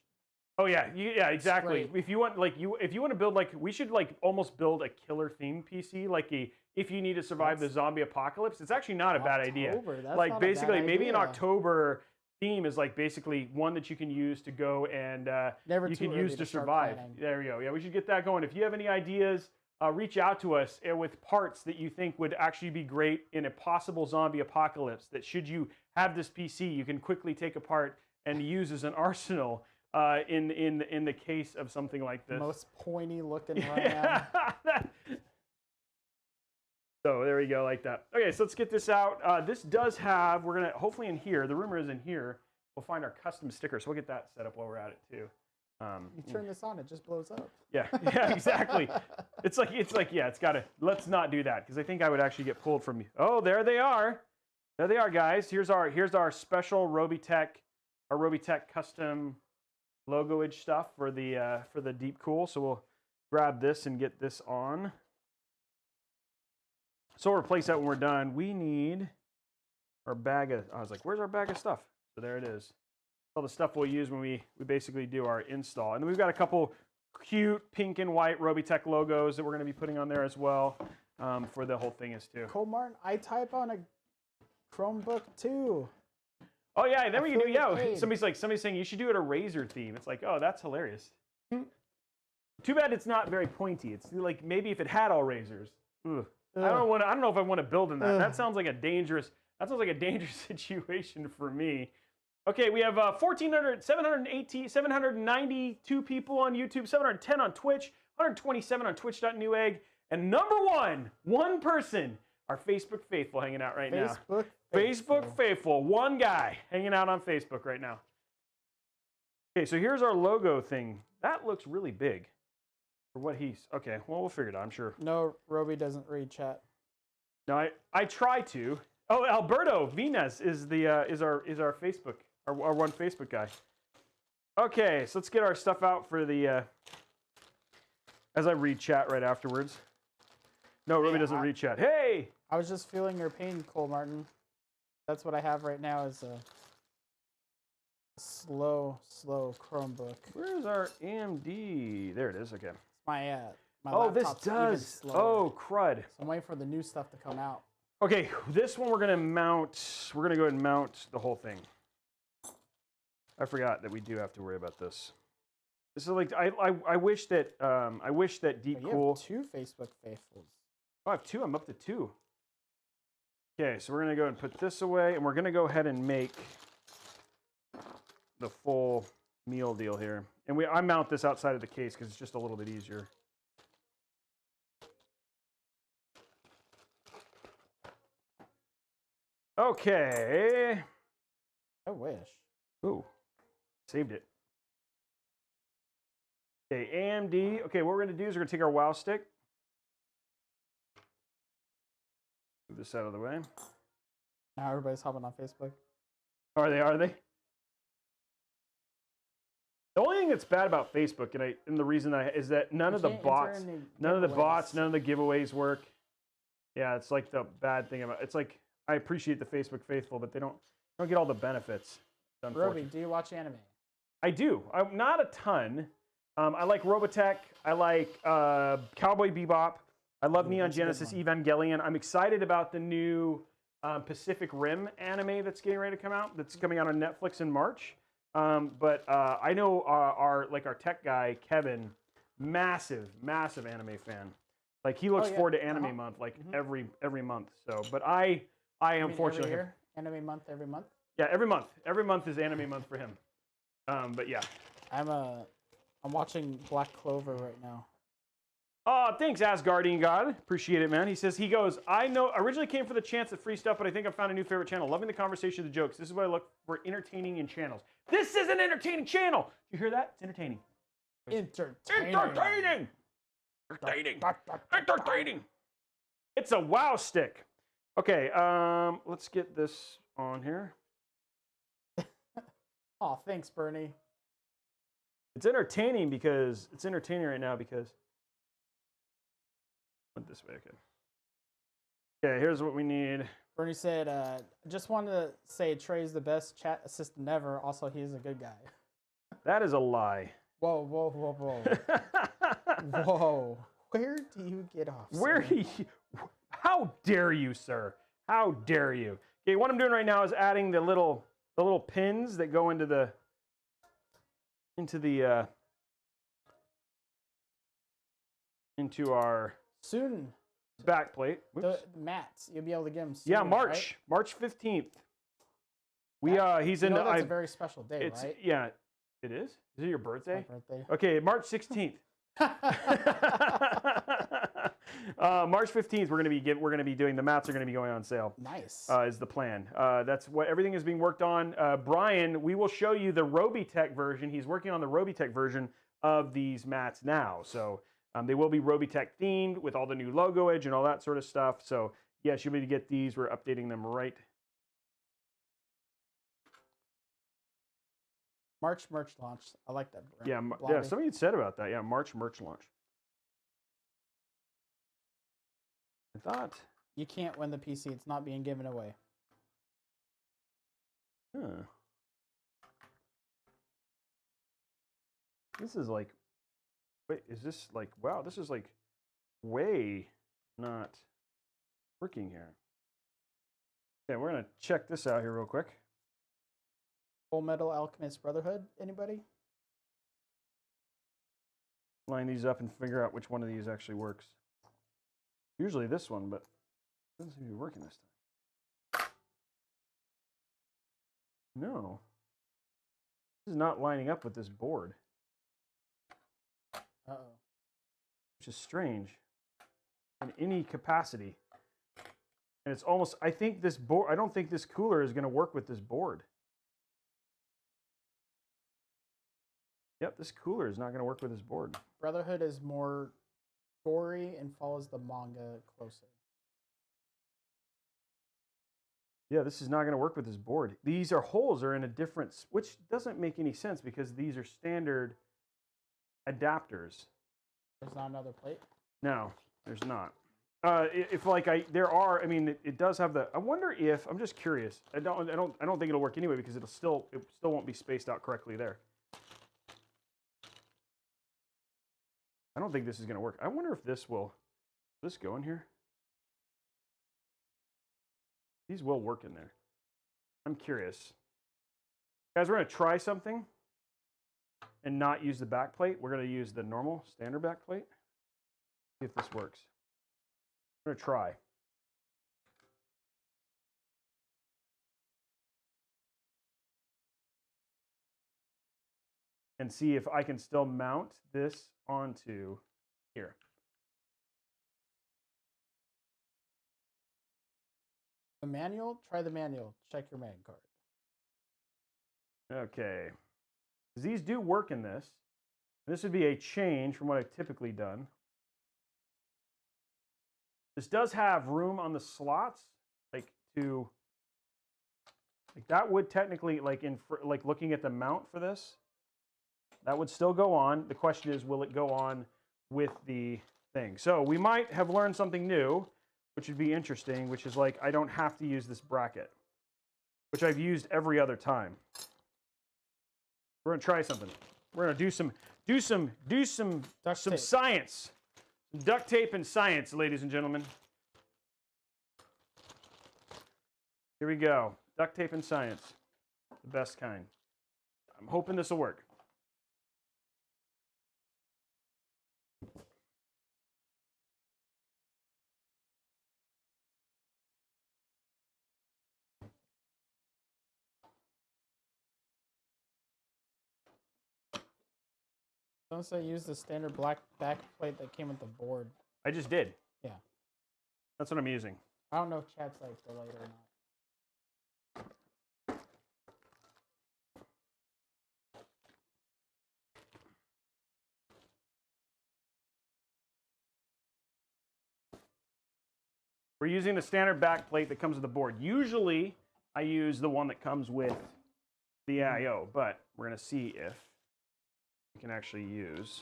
Oh yeah, yeah, exactly. If you want to build we should almost build a killer theme PC, if you need to survive the zombie apocalypse. It's actually not a bad idea. That's basically maybe an October theme is basically one that you can use to go and you can use to survive. There we go. Yeah, we should get that going. If you have any ideas, reach out to us with parts that you think would actually be great in a possible zombie apocalypse. That should you have this PC, you can quickly take apart and use as an arsenal in the case of something like this. Most pointy looking RAM. So there we go, like that. Okay, so let's get this out. This does have, we're gonna, hopefully in here, the rumor is in here, we'll find our custom sticker. So we'll get that set up while we're at it too. You turn this on, it just blows up. Yeah, yeah, exactly. It's like, yeah, it's gotta, let's not do that, because I think I would actually get pulled from you. Oh, there they are. There they are, guys. Here's our special Robeytech, our Robeytech custom logoage stuff for the deep cool. So we'll grab this and get this on. So we'll replace that when we're done. We need our bag of, I was like, where's our bag of stuff? So there it is. All the stuff we'll use when we basically do our install. And then we've got a couple cute pink and white Robeytech logos that we're going to be putting on there as well for the whole thing is too. Cole Martin, I type on a Chromebook too. Oh yeah, then we can do, yeah. Somebody's saying you should do it a Razer theme. It's like, oh, that's hilarious. Too bad it's not very pointy. It's like maybe if it had all Razers. Ugh. I don't know if I want to build in that. That sounds like a dangerous situation for me. Okay, we have 792 people on YouTube, 710 on Twitch, 127 on Twitch.Newegg, and number one person, our Facebook faithful hanging out right now. Facebook faithful, one guy hanging out on Facebook right now. Okay, so here's our logo thing. That looks really big for what he's, okay, well, we'll figure it out, I'm sure. No, Roby doesn't read chat. No, I try to. Oh, Alberto Venus is our Facebook, our one Facebook guy. Okay, so let's get our stuff out for the, as I read chat right afterwards. No, Roby doesn't read chat. Hey! I was just feeling your pain, Cole Martin. That's what I have right now is a slow Chromebook. Where's our AMD? There it is, okay. My oh, this does. Oh, crud. So I'm waiting for the new stuff to come out. Okay, this one we're going to mount. We're going to go ahead and mount the whole thing. I forgot that we do have to worry about this. This is like, I wish that Deep Cool. You have 2 Facebook faithfuls. Oh, I have 2. I'm up to 2. Okay, so we're going to go and put this away, and we're going to go ahead and make the full meal deal here. And I mount this outside of the case because it's just a little bit easier. Okay. I wish. Ooh, saved it. Okay, AMD. Okay, what we're going to do is we're going to take our WoW stick. Move this out of the way. Now everybody's hopping on Facebook. Are they? The only thing that's bad about Facebook, and the reason is that none of the giveaways work. Yeah, it's like the bad thing about it's like I appreciate the Facebook faithful, but they don't get all the benefits. Roby, do you watch anime? I do. Not a ton. I like Robeytech. I like Cowboy Bebop. I love Neon Genesis Evangelion. I'm excited about the new Pacific Rim anime that's getting ready to come out. That's coming out on Netflix in March. But I know our tech guy Kevin, massive anime fan. Like he looks forward to Anime Month every month. So, but I unfortunately every year? Anime Month every month. Yeah, every month. Every month is Anime Month for him. But yeah. I'm watching Black Clover right now. Oh, thanks, Asgardian God. Appreciate it, man. He goes, I know, originally came for the chance at free stuff, but I think I found a new favorite channel. Loving the conversation, the jokes. This is what I look for entertaining in channels. This is an entertaining channel. You hear that? It's entertaining. Entertaining. It's a WoW stick. Okay, let's get this on here. Oh, thanks, Bernie. It's entertaining right now because went this way, okay. Okay, here's what we need. Bernie said, just wanted to say Trey's the best chat assistant ever. Also, he's a good guy. That is a lie. Whoa. Whoa. Where do you get off? How dare you, sir? How dare you? Okay, what I'm doing right now is adding the little pins that go into our soon back plate. The mats, you'll be able to get them soon. Yeah, March 15th. He's in. That's a very special day, right? Yeah, it is. Is it your birthday? My birthday. Okay, March 16th. March 15th, we're gonna be doing the mats are gonna be going on sale. Nice. Is the plan. That's what everything is being worked on. Brian, we will show you the Robeytech version. He's working on the Robeytech version of these mats now. So they will be Robeytech themed with all the new logo edge and all that sort of stuff. So yes, you'll be able to get these. We're updating them right. March merch launch. I like that. Yeah, yeah. Somebody had said about that. Yeah, March merch launch. I thought you can't win the PC. It's not being given away. Huh. This is like, wait, is this like, wow, this is like way not working here. Okay, we're gonna check this out here real quick. Full Metal Alchemist Brotherhood, anybody? Line these up and figure out which one of these actually works. Usually this one, but it doesn't seem to be working this time. No. This is not lining up with this board. Uh-oh. Which is strange in any capacity. And it's almost, I think this board, I don't think this cooler is going to work with this board. Yep, this cooler is not going to work with this board. Brotherhood is more gory and follows the manga closer. Yeah, this is not going to work with this board. These holes are in a different, which doesn't make any sense because these are standard adapters. There's not another plate? No, there's not. If like there are, I mean, it does have the. I wonder if, I'm just curious. I don't think it'll work anyway because it still won't be spaced out correctly there. I don't think this is going to work. I wonder if this will go in here. These will work in there. I'm curious. Guys, we're going to try something and not use the back plate. We're going to use the normal standard back plate. See if this works. I'm going to try. And see if I can still mount this onto here. The manual? Try the manual. Check your mag card. Okay. These do work in this. This would be a change from what I've typically done. This does have room on the slots, like that would technically, like looking at the mount for this, that would still go on. The question is, will it go on with the thing? So we might have learned something new, which would be interesting, which is like I don't have to use this bracket, which I've used every other time. We're gonna try something. We're gonna do some science. Duct tape and science, ladies and gentlemen. Here we go. Duct tape and science. The best kind. I'm hoping this will work. Don't say use the standard black back plate that came with the board. I just did. Yeah. That's what I'm using. I don't know if chat's like delayed or not. We're using the standard back plate that comes with the board. Usually, I use the one that comes with the AIO, but we're going to see if we can actually use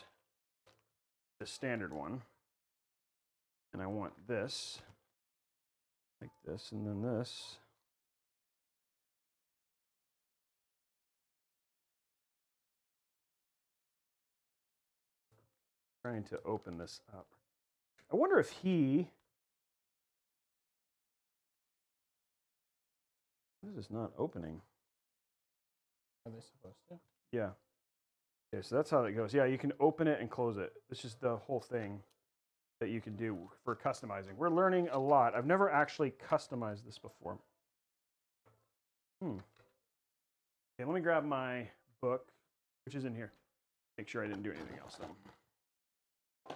the standard one. And I want this, like this, and then this. Trying to open this up. I wonder if this is not opening. Are they supposed to? Yeah. Okay, so that's how that goes. Yeah, you can open it and close it. It's just the whole thing that you can do for customizing. We're learning a lot. I've never actually customized this before. Okay, let me grab my book, which is in here. Make sure I didn't do anything else though.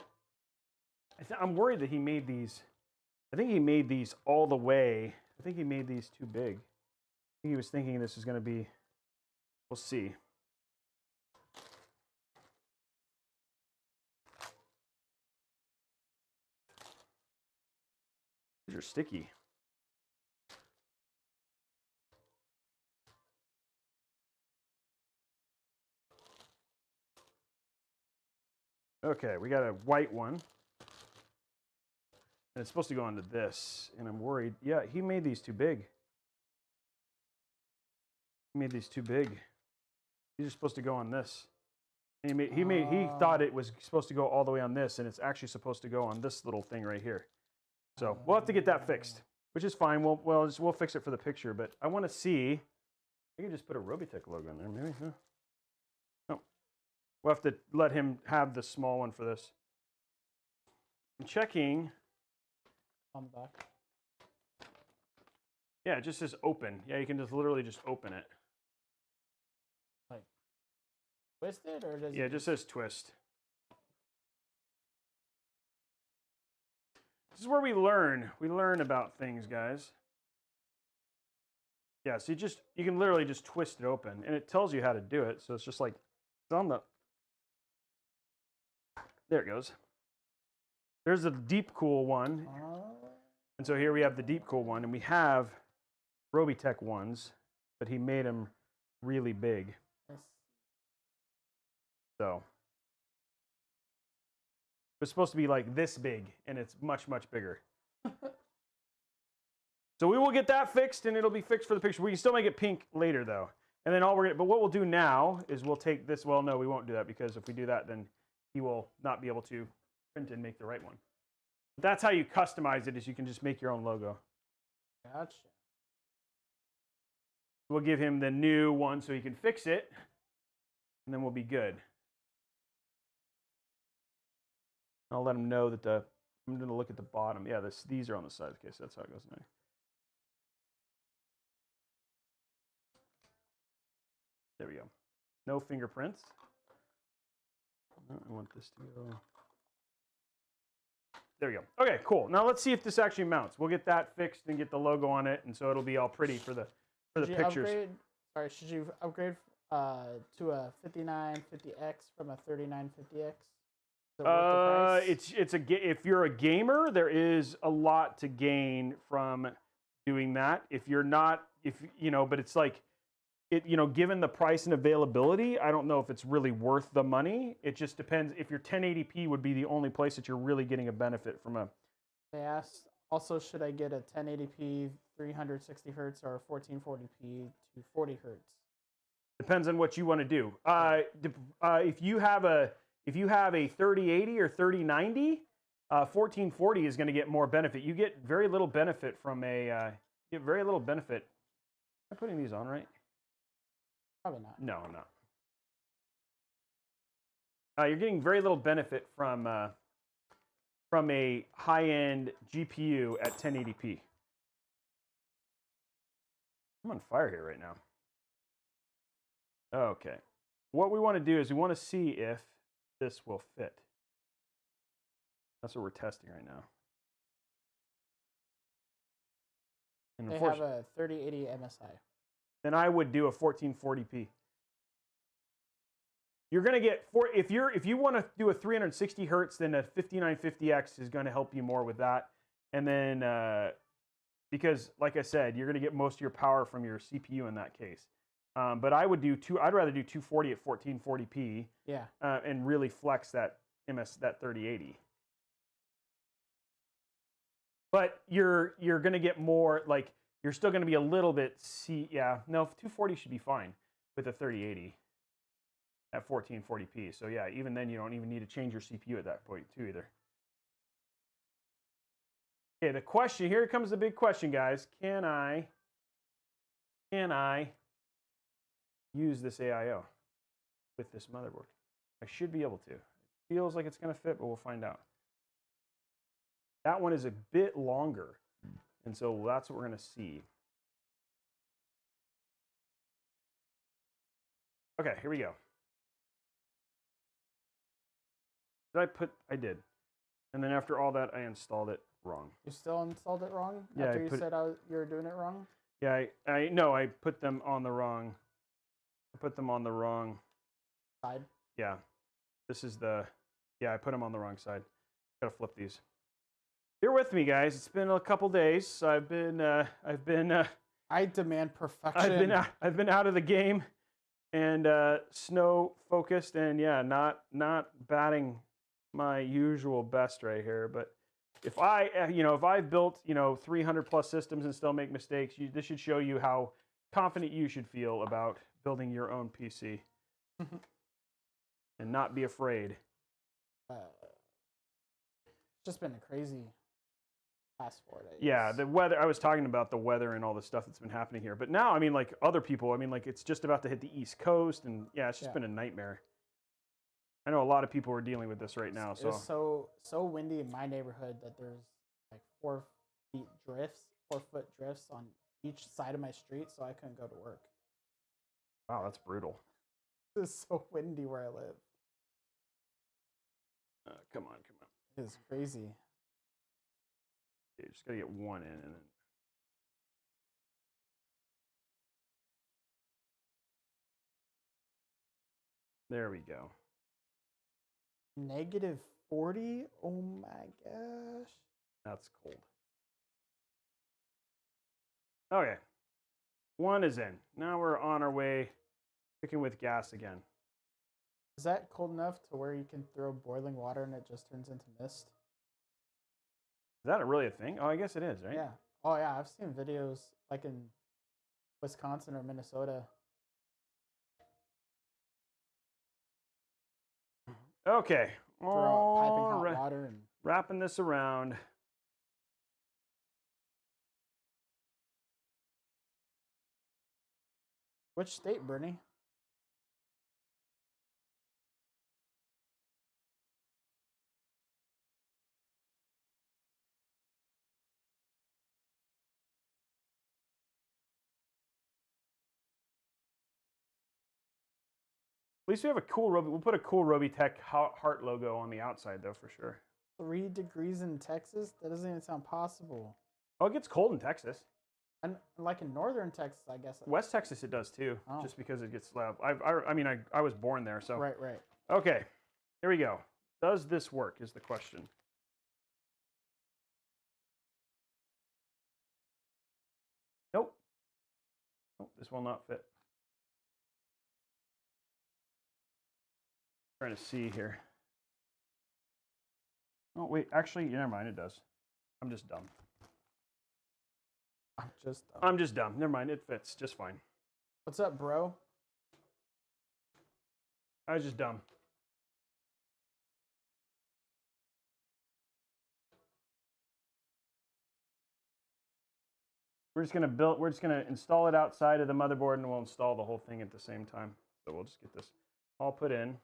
I'm worried that he made these. I think he made these all the way. I think he made these too big. I think he was thinking this is going to be. We'll see. These are sticky. Okay, we got a white one. And it's supposed to go onto this, and I'm worried. Yeah, he made these too big. He made these too big. These are supposed to go on this. And he thought it was supposed to go all the way on this, and it's actually supposed to go on this little thing right here. So we'll have to get that fixed, which is fine. We'll fix it for the picture, but I want to see. I can just put a Robeytech logo in there, maybe. No. No. We'll have to let him have the small one for this. I'm checking. On the back. Yeah, it just says open. Yeah, you can just literally just open it. Like twist it, or does it just says twist. This is where we learn. We learn about things, guys. Yeah, so you can literally just twist it open, and it tells you how to do it. So it's just like it's on the. There it goes. There's a deep cool one, and so here we have the deep cool one, and we have Robeytech ones, but he made them really big. So it's supposed to be like this big, and it's much, much bigger. So we will get that fixed, and it'll be fixed for the picture. We can still make it pink later, though. And then but what we'll do now is we'll take this. Well, no, we won't do that, because if we do that, then he will not be able to print and make the right one. But that's how you customize it, is you can just make your own logo. Gotcha. We'll give him the new one so he can fix it, and then we'll be good. I'll let him know that I'm going to look at the bottom. Yeah, these are on the side. Okay, so that's how it goes now. There we go. No fingerprints. I want this to go. There we go. Okay, cool. Now let's see if this actually mounts. We'll get that fixed and get the logo on it, and so it'll be all pretty for the pictures. Should you upgrade to a 5950X from a 3950X? If you're a gamer, there is a lot to gain from doing that. If you're not, but it's like, given the price and availability, I don't know if it's really worth the money. It just depends. If your 1080p would be the only place that you're really getting a benefit from a. They asked also, should I get a 1080p 360 hertz or a 1440p 240 hertz? Depends on what you want to do. If you have a 3080 or 3090, 1440 is going to get more benefit. You get very little benefit from a. You get very little benefit. Am I putting these on right? Probably not. No, I'm not. You're getting very little benefit from a high-end GPU at 1080p. I'm on fire here right now. Okay. What we want to do is we want to see if this will fit. That's what we're testing right now. And they have a 3080 MSI. Then I would do a 1440p. You're going to get if you want to do a 360 hertz, then a 5950X is going to help you more with that. And then because, like I said, you're going to get most of your power from your CPU in that case. But I would do I'd rather do 240 at 1440p. Yeah. And really flex that 3080. But you're going to get more, like, you're still going to be a little bit no, 240 should be fine with a 3080 at 1440p. So yeah, even then you don't even need to change your CPU at that point too either. Okay, the question, here comes the big question, guys. Can I use this AIO with this motherboard? I should be able to. It feels like it's going to fit, but we'll find out. That one is a bit longer, and so that's what we're going to see. Okay, here we go. I did. And then after all that, I installed it wrong. You still installed it wrong? Yeah, after you said you were doing it wrong? Yeah, I put them on the wrong. I put them on the wrong side. Yeah, this is I put them on the wrong side. Gotta flip these. Bear with me, guys. It's been a couple days. I've been. I demand perfection. I've been out of the game, and snow focused, and yeah, not batting my usual best right here. But if I've built 300 plus systems and still make mistakes, this should show you how confident you should feel about building your own PC, and not be afraid. It's just been a crazy past 4 days. Yeah, the weather. I was talking about the weather and all the stuff that's been happening here. But now, I mean, like other people, I mean, like it's just about to hit the East Coast, and yeah, it's just been a nightmare. I know a lot of people are dealing with this right now. It's so windy in my neighborhood that there's like 4 foot drifts on each side of my street, so I couldn't go to work. Wow, that's brutal. It's so windy where I live. Come on. It's crazy. You just gotta get one in and then. There we go. -40? Oh my gosh. That's cold. Okay. One is in. Now we're on our way, cooking with gas again. Is that cold enough to where you can throw boiling water and it just turns into mist? Is that really a thing? Oh, I guess it is, right? Yeah. Oh yeah, I've seen videos like in Wisconsin or Minnesota. Okay. Throw piping hot water and wrapping this around. Which state, Bernie? At least we have a cool we'll put a cool Robeytech heart logo on the outside though, for sure. 3 degrees in Texas? That doesn't even sound possible. Oh, it gets cold in Texas. And like in northern Texas, I guess. West Texas it does too, just because it gets loud. I mean, I was born there, so. Right. Okay, here we go. Does this work is the question. Nope. Nope, this will not fit. Trying to see here. Oh, wait, actually, never mind, it does. I'm just dumb. I'm just dumb. Never mind, it fits just fine. What's up, bro? I was just dumb. We're just gonna install it outside of the motherboard and we'll install the whole thing at the same time. So we'll just get this all put in,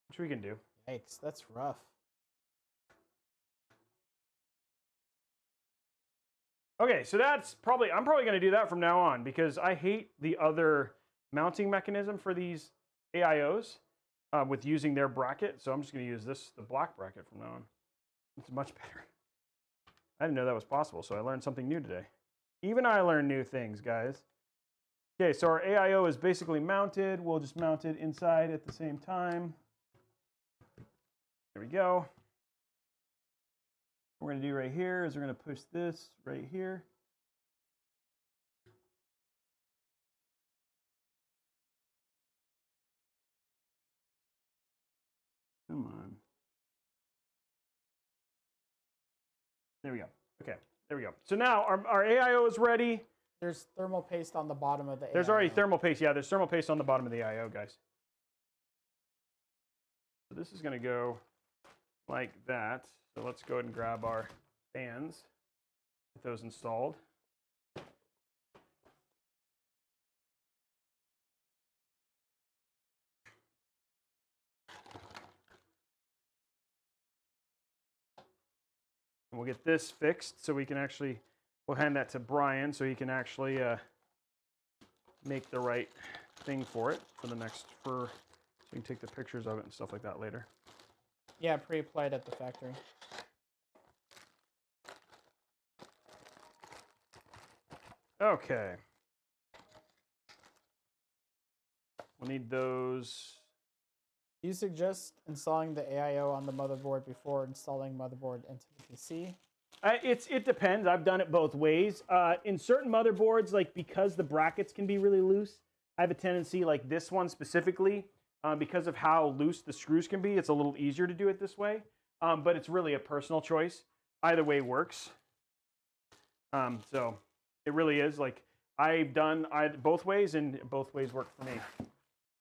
which we can do. Yikes, that's rough. Okay, so I'm probably going to do that from now on because I hate the other mounting mechanism for these AIOs with using their bracket. So I'm just going to use the black bracket from now on. It's much better. I didn't know that was possible, so I learned something new today. Even I learn new things, guys. Okay, so our AIO is basically mounted. We'll just mount it inside at the same time. There we go. What we're going to do right here is we're going to push this right here. Come on. There we go. Okay, there we go. So now our AIO is ready. There's thermal paste on the bottom of the AIO. There's already thermal paste. Yeah, there's thermal paste on the bottom of the AIO, guys. So this is going to go like that. So let's go ahead and grab our fans, get those installed. And we'll get this fixed so we can actually, we'll hand that to Brian so he can actually make the right thing for it for the next, so we can take the pictures of it and stuff like that later. Yeah, pre-applied at the factory. Okay. We'll need those. Do you suggest installing the AIO on the motherboard before installing motherboard into the PC? It depends. I've done it both ways. In certain motherboards, like because the brackets can be really loose, I have a tendency, like this one specifically, because of how loose the screws can be, it's a little easier to do it this way. But it's really a personal choice. Either way works. So it really is. Like I've done both ways, and both ways work for me.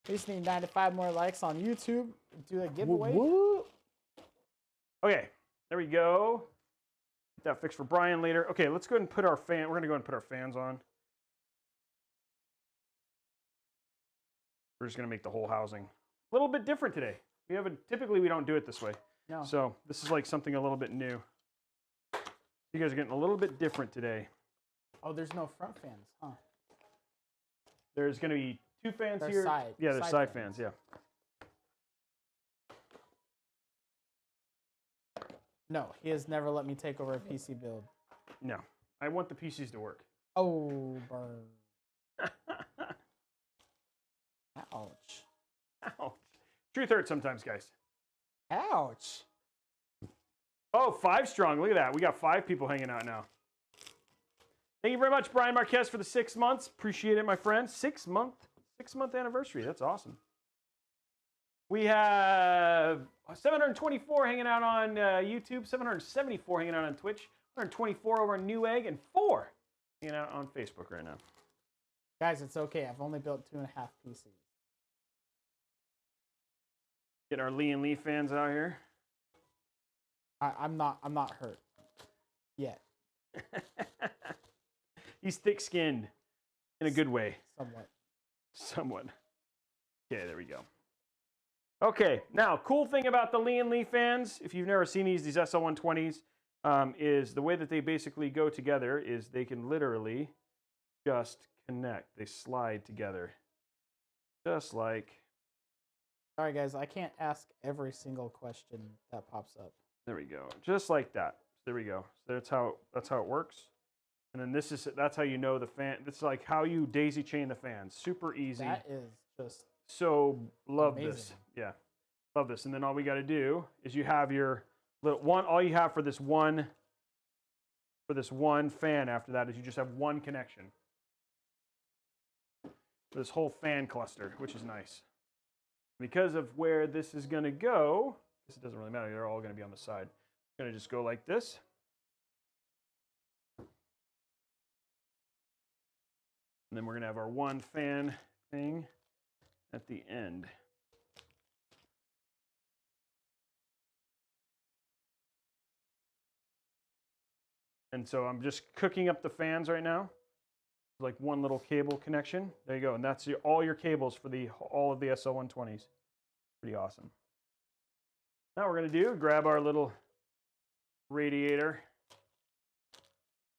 We just need 95 more likes on YouTube. Do a giveaway. Woo. Okay, there we go. Get that fixed for Brian later. Okay, let's go ahead and put our fan. We're gonna go ahead and put our fans on. We're just gonna make the whole housing a little bit different today. Typically we don't do it this way. No. So this is like something a little bit new. You guys are getting a little bit different today. Oh, there's no front fans, huh? There's gonna be 2 fans they're here. Side, yeah, they're side fans. Yeah. No, he has never let me take over a PC build. No, I want the PCs to work. Oh, burn. Ouch. Ouch. Truth hurts sometimes, guys. Ouch. Oh, 5 strong. Look at that. We got 5 people hanging out now. Thank you very much, Brian Marquez, for the 6 months. Appreciate it, my friend. 6-month anniversary. That's awesome. We have 724 hanging out on YouTube, 774 hanging out on Twitch, 124 over on Newegg, and 4 hanging out on Facebook right now. Guys, it's okay. I've only built 2.5 PCs. Getting our Lian Li fans out here. I'm not hurt yet. He's thick-skinned in a good way. Somewhat. Okay, there we go. Okay, now, cool thing about the Lian Li fans, if you've never seen these SL120s, is the way that they basically go together is they can literally just connect. They slide together. Just like... Sorry, guys, I can't ask every single question that pops up. There we go. Just like that. There we go. So that's how it works. And then that's how you know the fan. It's like how you daisy chain the fans. Super easy. That is just so love amazing. this. Yeah. Love this. And then all we got to do is you have your little one. All you have for this one fan after that is you just have one connection. For this whole fan cluster, which is nice. Because of where this is going to go, it doesn't really matter. They're all going to be on the side. It's going to just go like this. And then we're going to have our one fan thing at the end. And so I'm just cooking up the fans right now. Like one little cable connection. There you go. And that's all your cables for all of the SL120s. Pretty awesome. Now we're going to grab our little radiator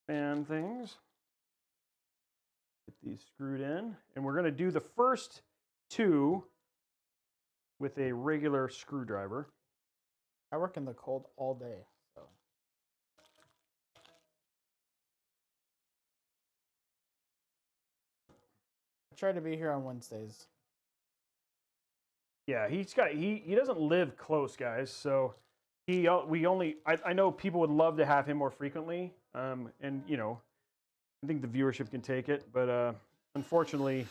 fan things. Get these screwed in. And we're going to do the first 2 with a regular screwdriver. I work in the cold all day. So. I try to be here on Wednesdays. Yeah, he doesn't live close, guys. So I know people would love to have him more frequently. And you know, I think the viewership can take it, but unfortunately,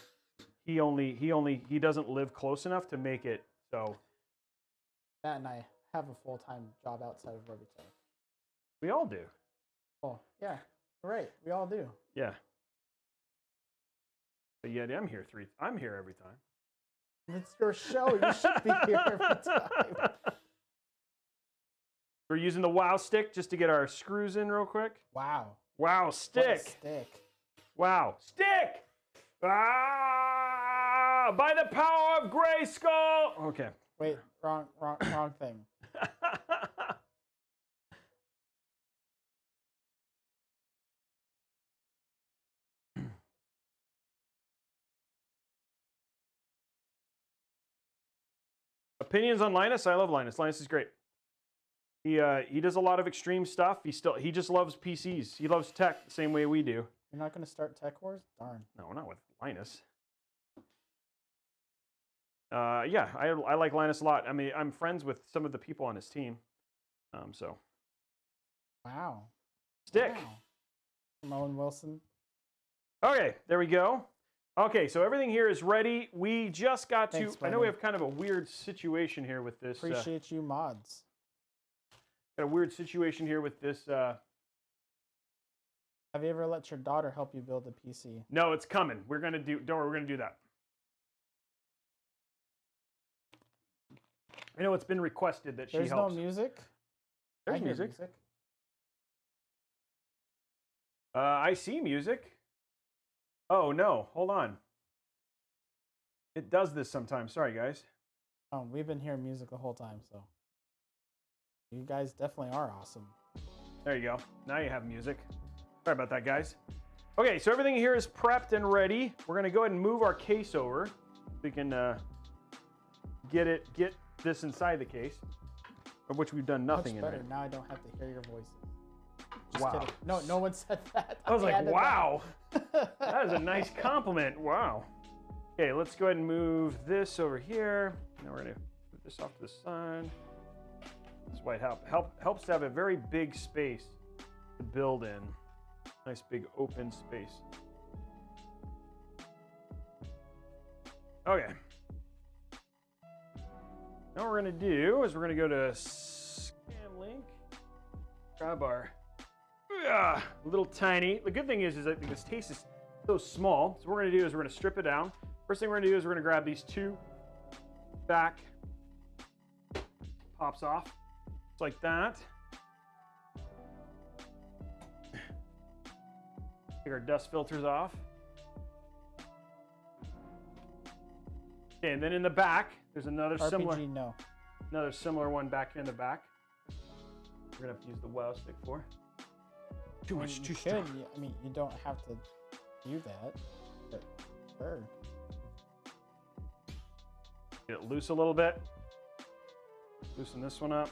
he doesn't live close enough to make it. So Matt and I have a full-time job outside of Robeytech. We all do. Oh yeah, right. We all do. Yeah. But yeah, I'm here every time. It's your show. You should be here every time. We're using the WOW stick just to get our screws in real quick. Wow. WOW stick. Stick. WOW stick. Ah! By the power of Grayskull. Okay. Wait, wrong thing. Opinions on Linus? I love Linus. Linus is great. He does a lot of extreme stuff. He just loves PCs. He loves tech the same way we do. You're not going to start Tech Wars? Darn. No, not with Linus. Yeah, I like Linus a lot. I mean, I'm friends with some of the people on his team. So. Wow. Stick. Wow. Owen Wilson. Okay, there we go. Okay, so everything here is ready. We just got Thanks, I know we have kind of a weird situation here with this. Appreciate you mods. Got a weird situation here with this. Have you ever let your daughter help you build a PC? No, it's coming. We're gonna do. Don't worry, we're gonna do that. I know it's been requested that she helps. There's no music. There's music. I see music. Oh no! Hold on. It does this sometimes. Sorry, guys. Oh, we've been hearing music the whole time, so you guys definitely are awesome. There you go. Now you have music. Sorry about that, guys. Okay, so everything here is prepped and ready. We're gonna go ahead and move our case over. We can get this inside the case, of which we've done nothing Much better. in it. Now I don't have to hear your voices. Just Wow. kidding. No one said that. I was like, wow. That is a nice compliment. Wow. Okay, let's go ahead and move this over here. Now we're gonna move this off to the side. This white helps to have a very big space to build in. Nice big open space. Okay. Now what we're gonna do is we're gonna go to Scan Link, grab our little tiny. The good thing is I think this case is so small. So what we're gonna do is we're gonna strip it down. First thing we're gonna do is we're gonna grab these two back pops off, just like that. Take our dust filters off. Okay, and then in the back, there's another similar one back here in the back. We're gonna have to use the wow stick for. Too strong. I mean, you don't have to do that, but sure. Get it loose a little bit. Loosen this one up.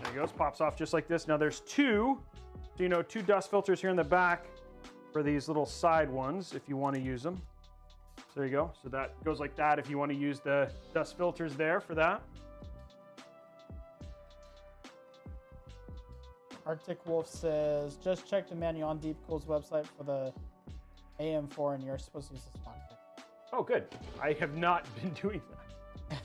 There it goes, pops off just like this. Now there's two, so you know, two dust filters here in the back for these little side ones if you want to use them. So there you go. So that goes like that if you want to use the dust filters there for that. Arctic Wolf says, just check the manual on Deepcool's website for the AM4 and you're supposed to use this one. Oh, good. I have not been doing that.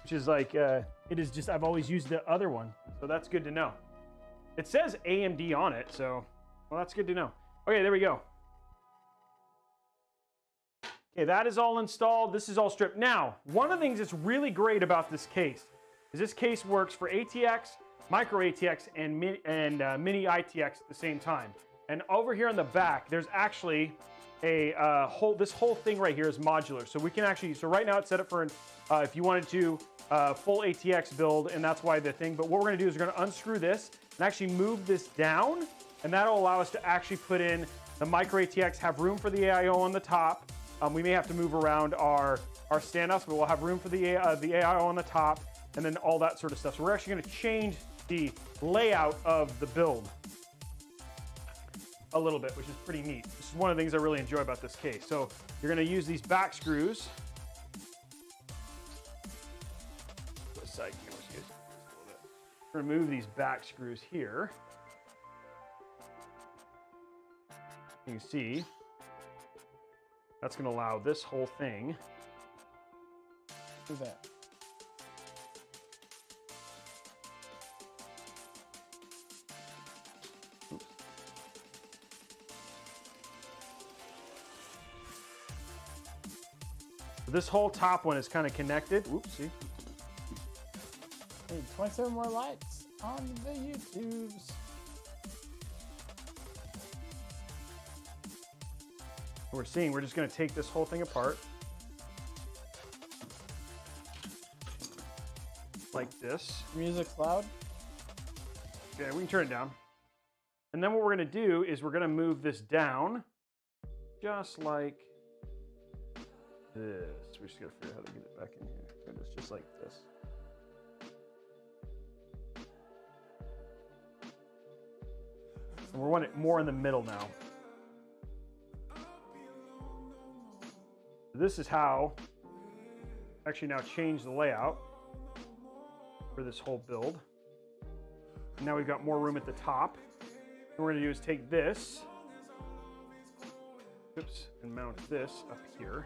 Which is like, it is just, I've always used the other one. So that's good to know. It says AMD on it, so, well, that's good to know. Okay, there we go. Okay, that is all installed. This is all stripped. Now, one of the things that's really great about this case is this case works for ATX, micro ATX, and mini ITX at the same time. And over here on the back, there's actually a this whole thing right here is modular. So we can actually, so right now it's set up for, if you wanted to, full ATX build, and that's why the thing, but what we're gonna do is we're gonna unscrew this and actually move this down, and that'll allow us to actually put in the micro ATX, have room for the AIO on the top. We may have to move around our standoffs, but we'll have room for the AIO on the top, and then all that sort of stuff. So we're actually gonna change the layout of the build a little bit, which is pretty neat. This is one of the things I really enjoy about this case. So you're gonna use these back screws. Remove these back screws here. You can see that's gonna allow this whole thing. Do that. This whole top one is kind of connected. Oops, see? Hey, 27 more likes on the YouTubes. We're seeing, we're just going to take this whole thing apart. Like this. Music's loud. Okay, we can turn it down. And then what we're going to do is we're going to move this down just like this. We just got to figure out how to get it back in here. It's just like this. And we want it more in the middle now. This is how I actually now change the layout for this whole build. And now we've got more room at the top. What we're going to do is take this, oops, and mount this up here.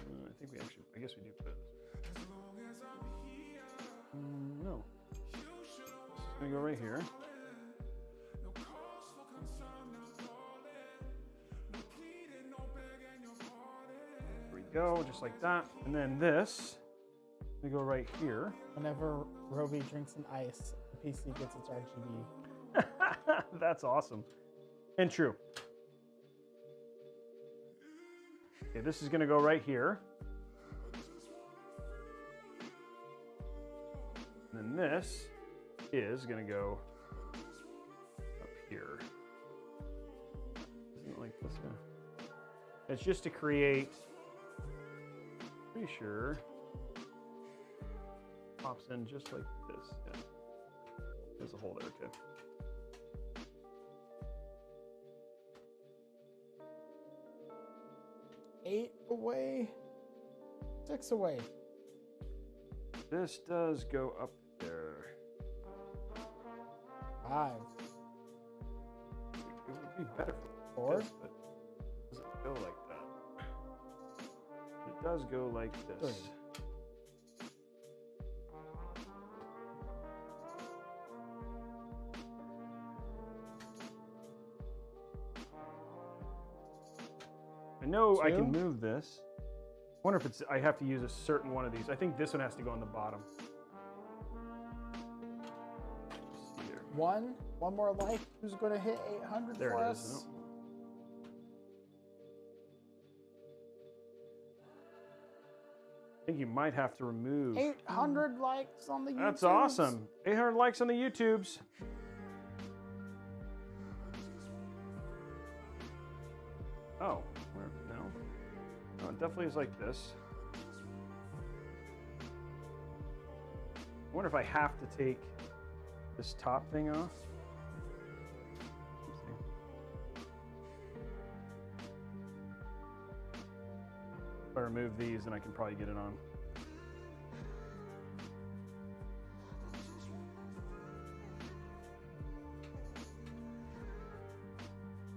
I think we actually, I guess we do put it this way. No. It's going to go right here. There we go, just like that. And then this, we go right here. Whenever Roby drinks an ice, the PC gets its RGB. That's awesome. And true. Okay, this is going to go right here. And then this is going to go up here. Isn't it like this? It's just to create, pretty sure, pops in just like this. Yeah. There's a hole there, okay. 8 away, 6 away. This does go up there. 5. It would be better for 4. this, but it doesn't go like that. It does go like this. 3. I know 2. I can move this. I wonder if I have to use a certain one of these. I think this one has to go on the bottom. 1 more like. Who's going to hit 800 there for it us? Is. I think you might have to remove 800 likes on the YouTubes. That's awesome. 800 likes on the YouTubes. Oh, no. No, it definitely is like this. I wonder if I have to take this top thing off. If I remove these, then I can probably get it on.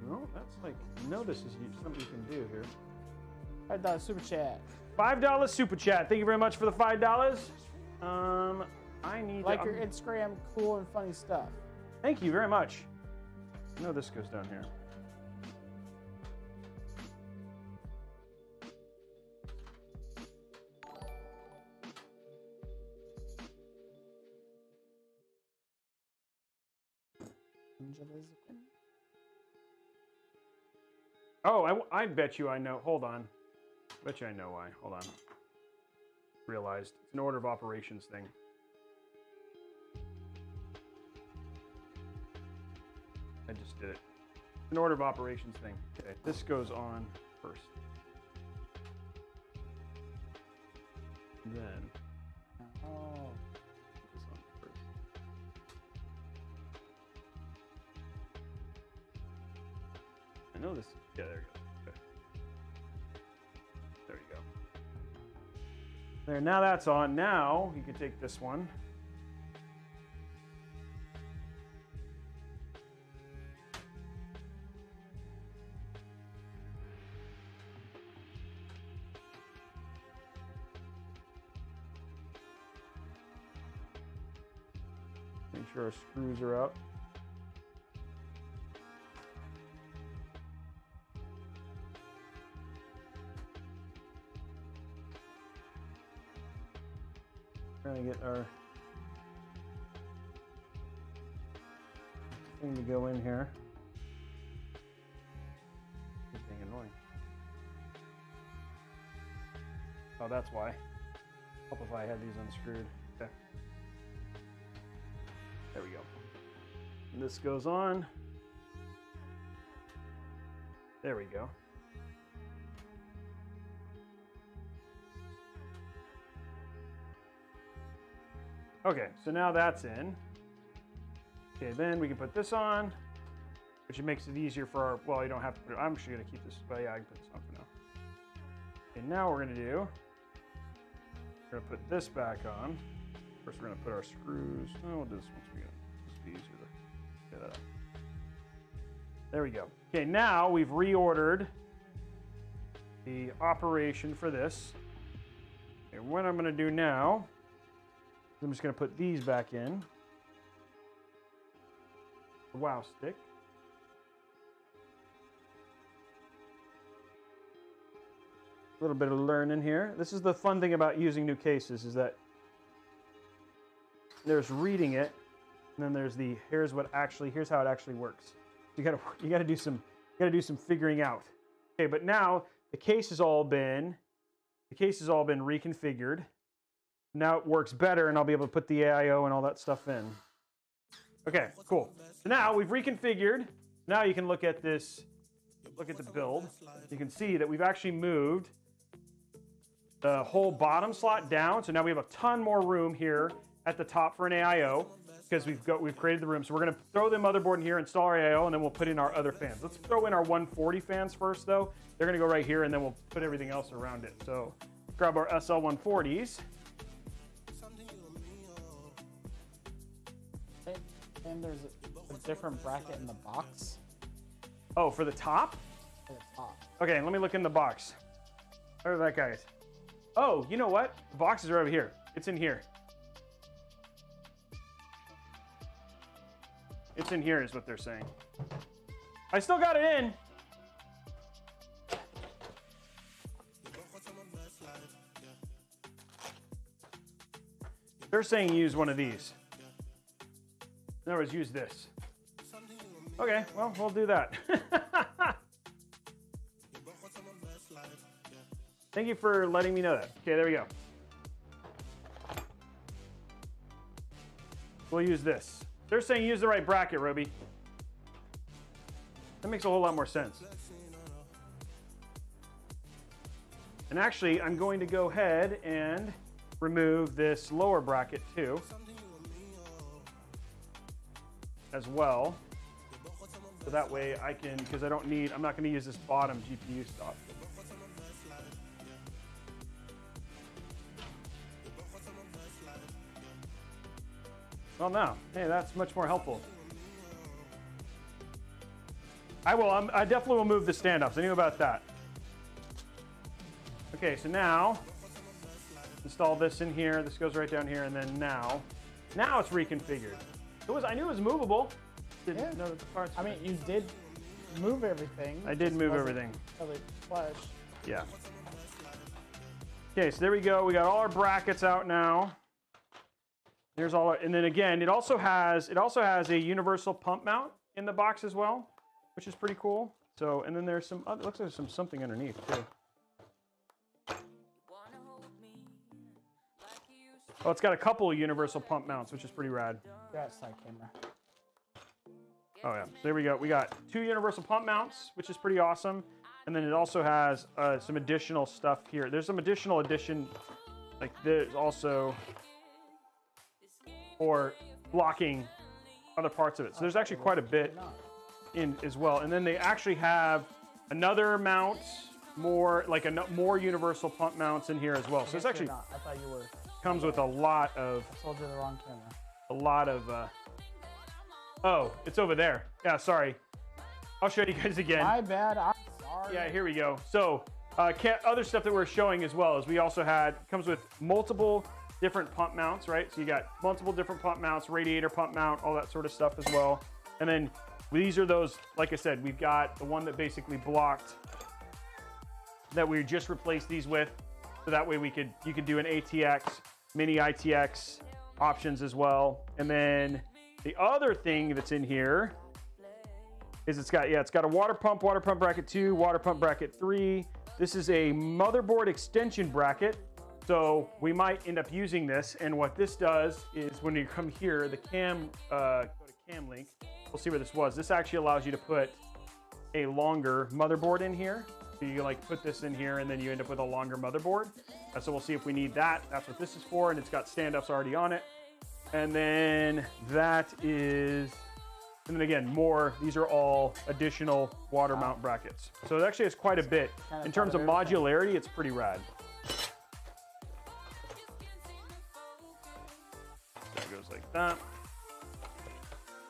No, that's like, no, this is something you can do here. $5 super chat. $5 super chat. Thank you very much for the $5. I need like your Instagram, cool and funny stuff. Thank you very much. I know this goes down here. Oh, I bet you I know. Hold on. Bet you I know why. Hold on. Realized. It's an order of operations thing. I just did it. It's an order of operations thing. Okay, this goes on first. Then. Oh. This on first. I know this. Yeah, there you go. Okay. There you go. There, now that's on. Now you can take this one. Make sure our screws are up. Trying to get our thing to go in here. It's being annoying. Oh, that's why. Hope if I had these unscrewed. Okay. There we go. And this goes on. There we go. Okay, so now that's in. Okay, then we can put this on, which makes it easier for our, well, you don't have to put it, I'm actually gonna keep this, but yeah, I can put this on for now. Okay, now we're gonna put this back on. First, we're gonna put our screws. Oh, we'll do this once we get it. This will be easier to get that out. There we go. Okay, now we've reordered the operation for this. Okay, what I'm gonna do now, I'm just gonna put these back in. The wow stick. A little bit of learning here. This is the fun thing about using new cases, is that there's reading it, and then there's the here's how it actually works. You gotta do some figuring out. Okay, but now the case has all been reconfigured. Now it works better, and I'll be able to put the AIO and all that stuff in. Okay, cool. So now we've reconfigured. Now you can look at this look at the build, you can see that we've actually moved the whole bottom slot down. So now we have a ton more room here at the top for an AIO because we've created the room. So we're going to throw the motherboard in here, install our AIO, and then we'll put in our other fans. Let's throw in our 140 fans first, though. They're going to go right here, and then we'll put everything else around it. So grab our SL140s. And there's a different bracket in the box. Oh, for the top? For the top. Okay, let me look in the box. Where's that, guys? Oh, you know what? The boxes are over here. It's in here. It's in here is what they're saying. I still got it in. They're saying use one of these. In other words, use this. Okay, well, we'll do that. Thank you for letting me know that. Okay, there we go. We'll use this. They're saying use the right bracket, Roby. That makes a whole lot more sense. And actually, I'm going to go ahead and remove this lower bracket too, as well. So that way I can, because I'm not going to use this bottom GPU stuff. Well, now, hey, that's much more helpful. I definitely will move the standoffs. I knew about that. Okay, so now, install this in here. This goes right down here, and then now it's reconfigured. I knew it was movable. Yeah. Know that the parts. I mean, you did move everything. I did move everything. Really flush. Yeah. Okay, so there we go. We got all our brackets out now. There's all, and then again, it also has a universal pump mount in the box as well, which is pretty cool. So, and then there's some, it looks like there's something underneath too. Oh, it's got a couple of universal pump mounts, which is pretty rad. Yeah, side camera. Oh yeah, so there we go. We got 2 universal pump mounts, which is pretty awesome. And then it also has some additional stuff here. There's some additional like there's also for blocking other parts of it. So there's actually quite a bit in as well. And then they actually have another mount, more universal pump mounts in here as well. So it's actually, I thought you were. Comes with a lot of. I sold you the wrong camera. A lot of. Oh, it's over there. Yeah, sorry. I'll show you guys again. My bad. I'm sorry. Yeah, here we go. So other stuff that we're showing as well is we also comes with multiple different pump mounts, right? So you got multiple different pump mounts, radiator pump mount, all that sort of stuff as well. And then these are those, like I said, we've got the one that basically blocked that we just replaced these with. So that way you could do an ATX, mini ITX options as well. And then the other thing that's in here is it's got a water pump bracket 2, water pump bracket 3. This is a motherboard extension bracket. So we might end up using this, and what this does is when you come here, the go to cam link, we'll see where this was. This actually allows you to put a longer motherboard in here. So you like put this in here, and then you end up with a longer motherboard. So we'll see if we need that. That's what this is for, and it's got standoffs already on it. And then and then again, these are all additional water mount brackets. So it actually has quite a bit. In terms of modularity, it's pretty rad. It goes like that.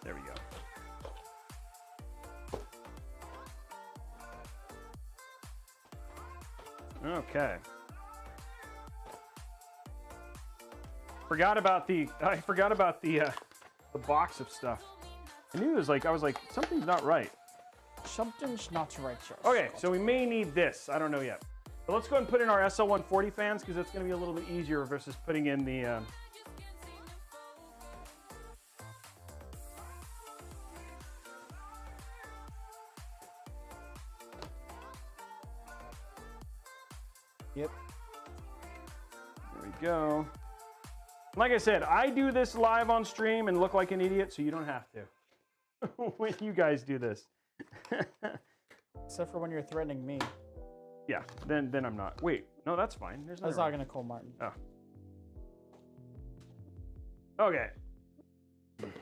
There we go. Okay. I forgot about the box of stuff. I knew I was like, something's not right. Something's not right, sir. Okay, so we may need this. I don't know yet. But let's go ahead and put in our SL140 fans because that's going to be a little bit easier versus putting in the. Yep. There we go. Like I said, I do this live on stream and look like an idiot, so you don't have to. When you guys do this. Except for when you're threatening me. Yeah, then I'm not. Wait, no, that's fine. There's I was talking to Cole Martin. Oh. Okay. Okay,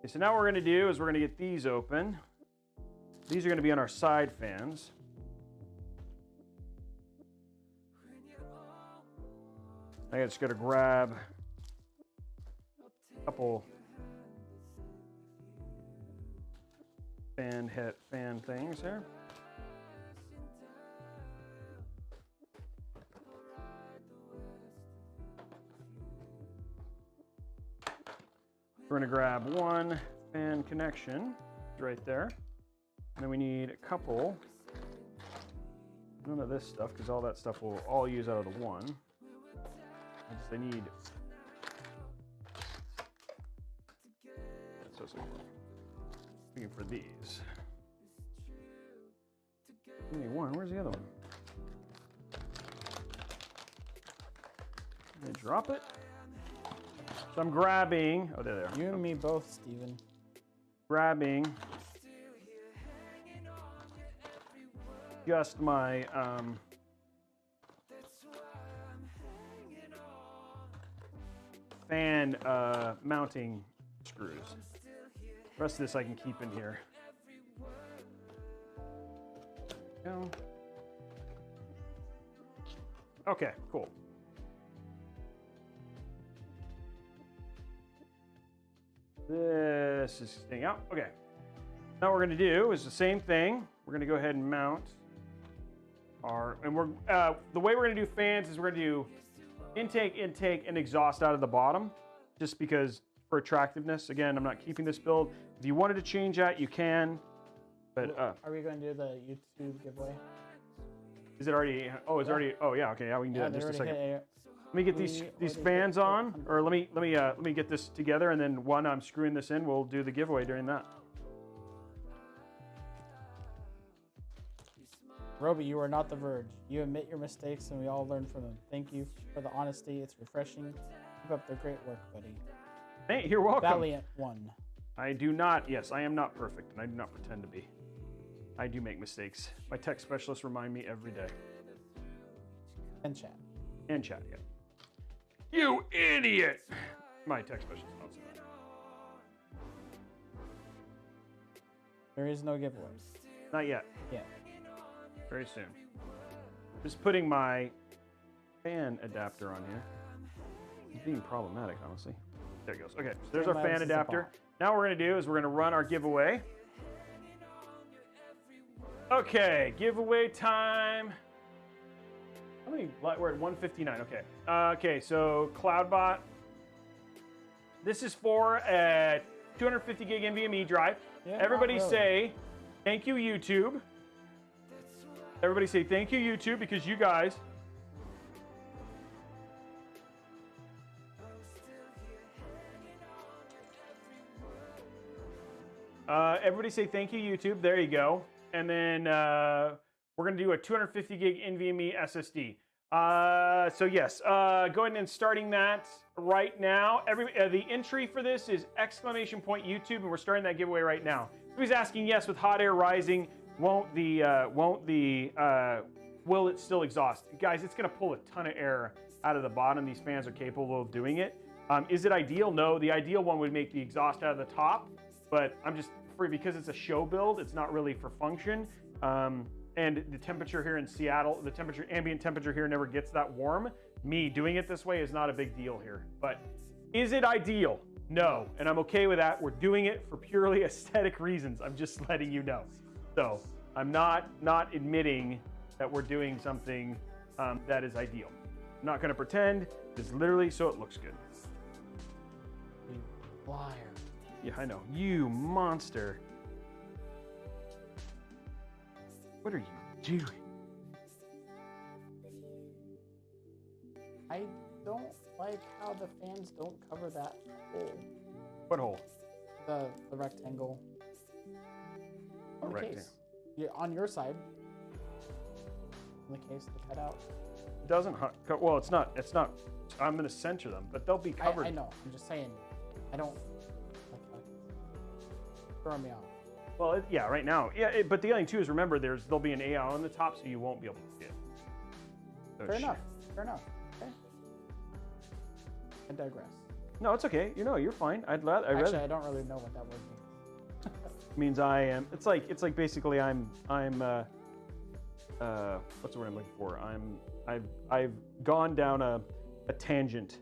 so now what we're gonna do is we're gonna get these open. These are gonna be on our side fans. I just gotta grab a couple fan things here. We're gonna grab one fan connection right there. And then we need a couple, none of this stuff, because all that stuff will all use out of the one. I need, so looking for these. Give me one, where's the other one? Let me drop it. So I'm grabbing, oh, there they are. You and me both, Steven. Grabbing just my fan mounting screws. The rest of this I can keep in here. Go. Okay, cool. This is staying out. Okay. Now what we're going to do is the same thing. We're going to go ahead and mount our, and we're, the way we're going to do fans is we're going to do intake, and exhaust out of the bottom, just because for attractiveness. Again, I'm not keeping this build. If you wanted to change that, you can. But are we going to do the YouTube giveaway? Is it already? Oh, it's already. Oh, yeah. Okay, yeah, we can do that in just a second. Let me get these fans on, or let me get this together, and then when I'm screwing this in, we'll do the giveaway during that. Roby, you are not the Verge. You admit your mistakes, and we all learn from them. Thank you for the honesty. It's refreshing. Keep up the great work, buddy. Hey, you're welcome. Valiant one. I do not. Yes, I am not perfect, and I do not pretend to be. I do make mistakes. My tech specialists remind me every day. And chat. And chat, yeah. You idiot! My tech specialist don't say that. There is no giveaway. Not yet. Yeah. Very soon. Just putting my fan adapter on here. It's being problematic, honestly. There it goes. Okay, so there's our fan adapter. Now what we're gonna do is we're gonna run our giveaway. Okay, giveaway time. How many? We're at 159. Okay. Okay, so CloudBot. This is for a 250 gig NVMe drive. Yeah, everybody say thank you, YouTube. Everybody say thank you, YouTube, because you guys. Everybody say thank you, YouTube. There you go. And then we're going to do a 250 gig NVMe SSD. So yes, go ahead and starting that right now. The entry for this is !YouTube, and we're starting that giveaway right now. Somebody's asking, yes, with hot air rising, will it still exhaust? Guys, it's going to pull a ton of air out of the bottom. These fans are capable of doing it. Is it ideal? No, the ideal one would make the exhaust out of the top, but I'm just because it's a show build, it's not really for function. And the temperature here in Seattle, the ambient temperature here never gets that warm. Me doing it this way is not a big deal here. But is it ideal? No, and I'm okay with that. We're doing it for purely aesthetic reasons. I'm just letting you know. So I'm not admitting that we're doing something that is ideal. I'm not gonna pretend. It's literally so it looks good. You liar. Yeah, I know. You monster. What are you doing? I don't like how the fans don't cover that hole. What hole? The rectangle. On the case. Yeah, on your side. In the case, the cutout. It doesn't. Well, it's not. It's not. I'm gonna center them, but they'll be covered. I know. I'm just saying. I don't. Throw me off. Well, yeah, right now. Yeah, but the other thing too is remember there'll be an AIO on the top, so you won't be able to see it. So Fair enough. Fair enough. Okay. I digress. No, it's okay. You're fine. Actually, I don't really know what that word means. Means I am. It's like basically I'm what's the word I'm looking for? I've gone down a tangent.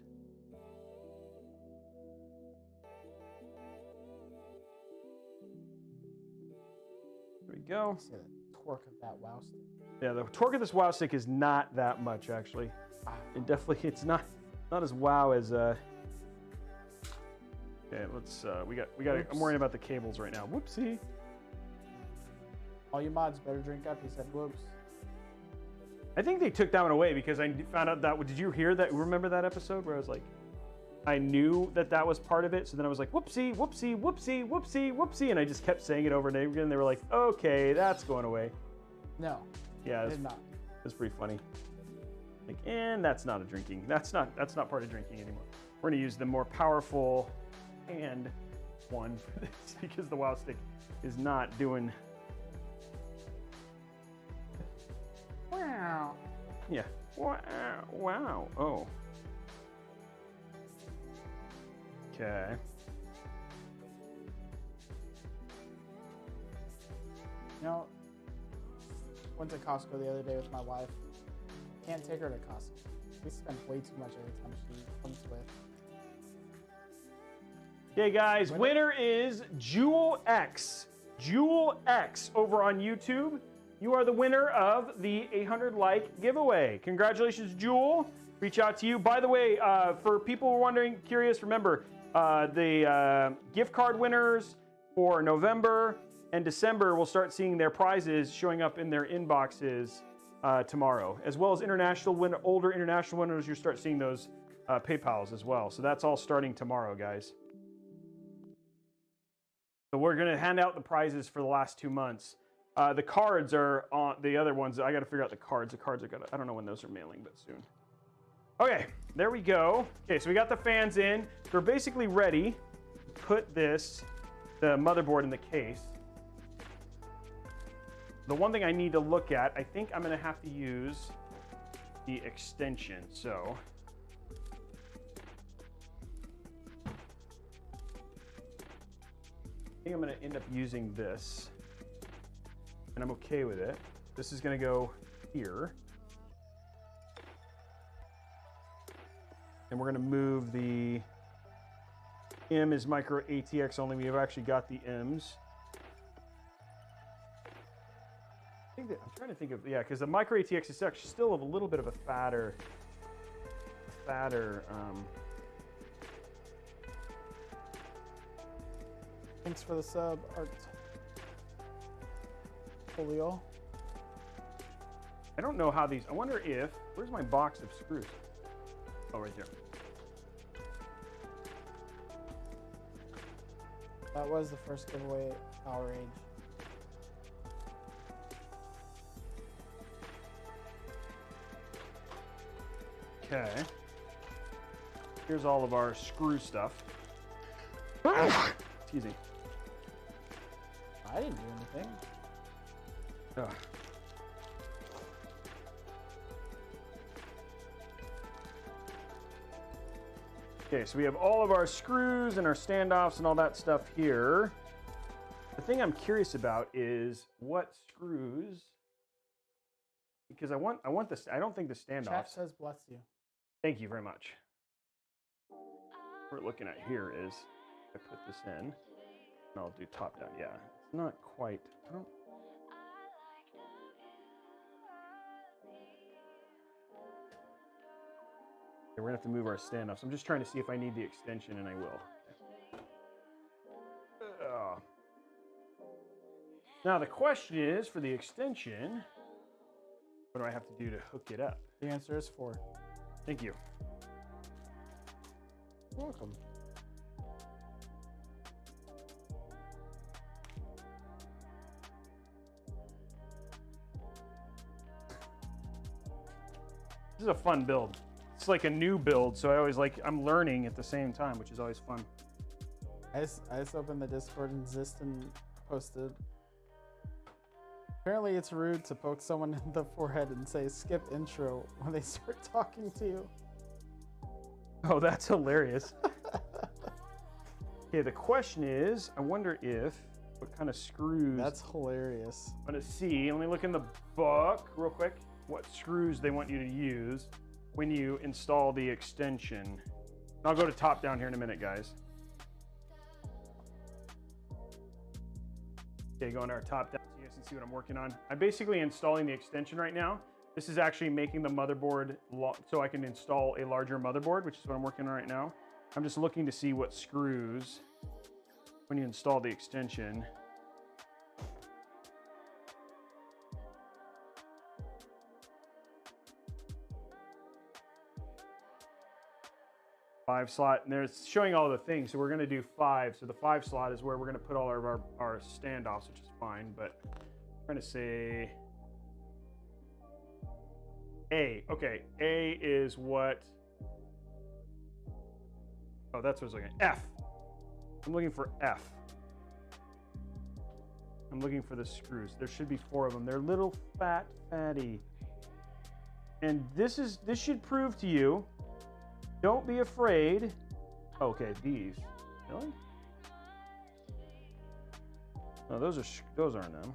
There we go. See the torque of that wow stick. Yeah, the torque of this wow stick is not that much actually. And definitely it's not as wow as Okay, let's we got I'm worrying about the cables right now. Whoopsie. All you mods better drink up, he said whoops. I think they took that one away because I found out that, did you hear that? Remember that episode where I was like, I knew that was part of it. So then I was like, whoopsie, whoopsie, whoopsie, whoopsie, whoopsie. And I just kept saying it over and over again. They were like, okay, that's going away. No. Yeah, it did not. It's pretty funny. Like, and that's not a drinking. That's not part of drinking anymore. We're gonna use the more powerful hand one for this because the wow stick is not doing. Wow. Yeah. Wow. Wow. Oh. Okay. Went to Costco the other day with my wife. Can't take her to Costco. We spend way too much every time she comes with. Okay, guys, winner is Jewel X. Jewel X over on YouTube. You are the winner of the 800 like giveaway. Congratulations, Jewel. Reach out to you. By the way, for people who are wondering, curious, remember the gift card winners for November and December will start seeing their prizes showing up in their inboxes tomorrow, as well as older international winners. You start seeing those PayPals as well. So that's all starting tomorrow, guys. So we're going to hand out the prizes for the last 2 months. The cards are on the other ones. I got to figure out the cards. The cards are I don't know when those are mailing, but soon. Okay, there we go. Okay, so we got the fans in. So we're basically ready to put the motherboard in the case. The one thing I need to look at, I think I'm going to have to use the extension. So I think I'm going to end up using this. And I'm okay with it. This is going to go here. And we're going to move the M is micro ATX only. We have actually got the M's. I'm trying to think of, yeah, because the micro ATX is actually still a little bit of a fatter. Thanks for the sub, Art. Folio. I don't know how these, I wonder if, where's my box of screws? Oh, right there. That was the first giveaway our age. Okay. Here's all of our screw stuff. Excuse me. I didn't do anything. Ugh. Okay, so we have all of our screws and our standoffs and all that stuff here. The thing I'm curious about is what screws, because I want this. I don't think the standoffs. Chat says bless you. Thank you very much. What we're looking at here is I put this in and I'll do top down. Yeah, it's not quite. I don't. We're gonna have to move our standoffs. I'm just trying to see if I need the extension, and I will. Now the question is, for the extension, what do I have to do to hook it up? The answer is 4. Thank you. You're welcome. This is a fun build. It's like a new build, so I always I'm learning at the same time, which is always fun. I just opened the Discord and Zist and posted. Apparently it's rude to poke someone in the forehead and say skip intro when they start talking to you. Oh, that's hilarious. Okay, the question is, I wonder what kind of screws. That's hilarious. I'm gonna see, let me look in the book real quick, what screws they want you to use when you install the extension. I'll go to top down here in a minute, guys. Okay, going to our top down so you guys can see what I'm working on. I'm basically installing the extension right now. This is actually making the motherboard so I can install a larger motherboard, which is what I'm working on right now. I'm just looking to see what screws when you install the extension. Five slot, and there's showing all the things. So we're going to do 5. So the 5 slot is where we're going to put all of our standoffs, which is fine. But I'm trying to say A. Okay, A is what? Oh, that's what I was looking at. F. I'm looking for F. I'm looking for the screws. There should be 4 of them. They're little fatty. And this should prove to you. Don't be afraid. Okay, these. Really? No, those aren't them.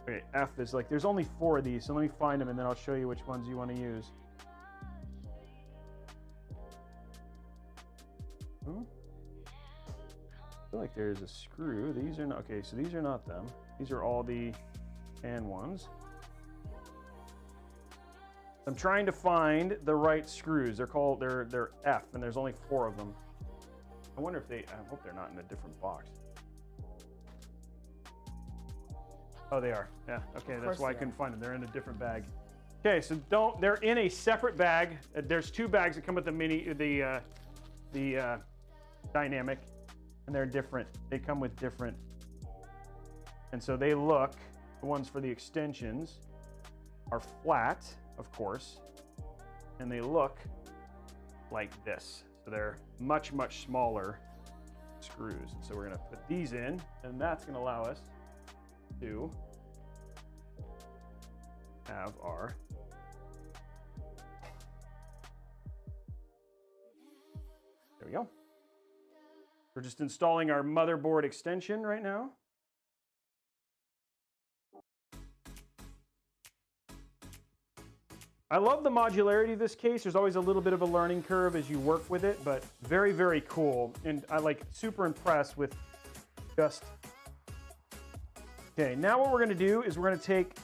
Okay, F is like, there's only 4 of these, so let me find them and then I'll show you which ones you want to use. I feel like there's a screw. These are not, okay, so these are not them. These are all the fan ones. I'm trying to find the right screws. They're F, and there's only 4 of them. I wonder if I hope they're not in a different box. Oh, they are. Yeah, okay, that's why I couldn't find them. They're in a different bag. Okay, so they're in a separate bag. There's 2 bags that come with the dynamic, and they're different. They come with different. And so the ones for the extensions are flat, of course, and they look like this. So they're much, much smaller screws. And so we're gonna put these in, and that's gonna allow us to have our there we go. We're just installing our motherboard extension right now. I love the modularity of this case. There's always a little bit of a learning curve as you work with it, but very, very cool. And I super impressed with just. Okay, now what we're gonna do is we're gonna take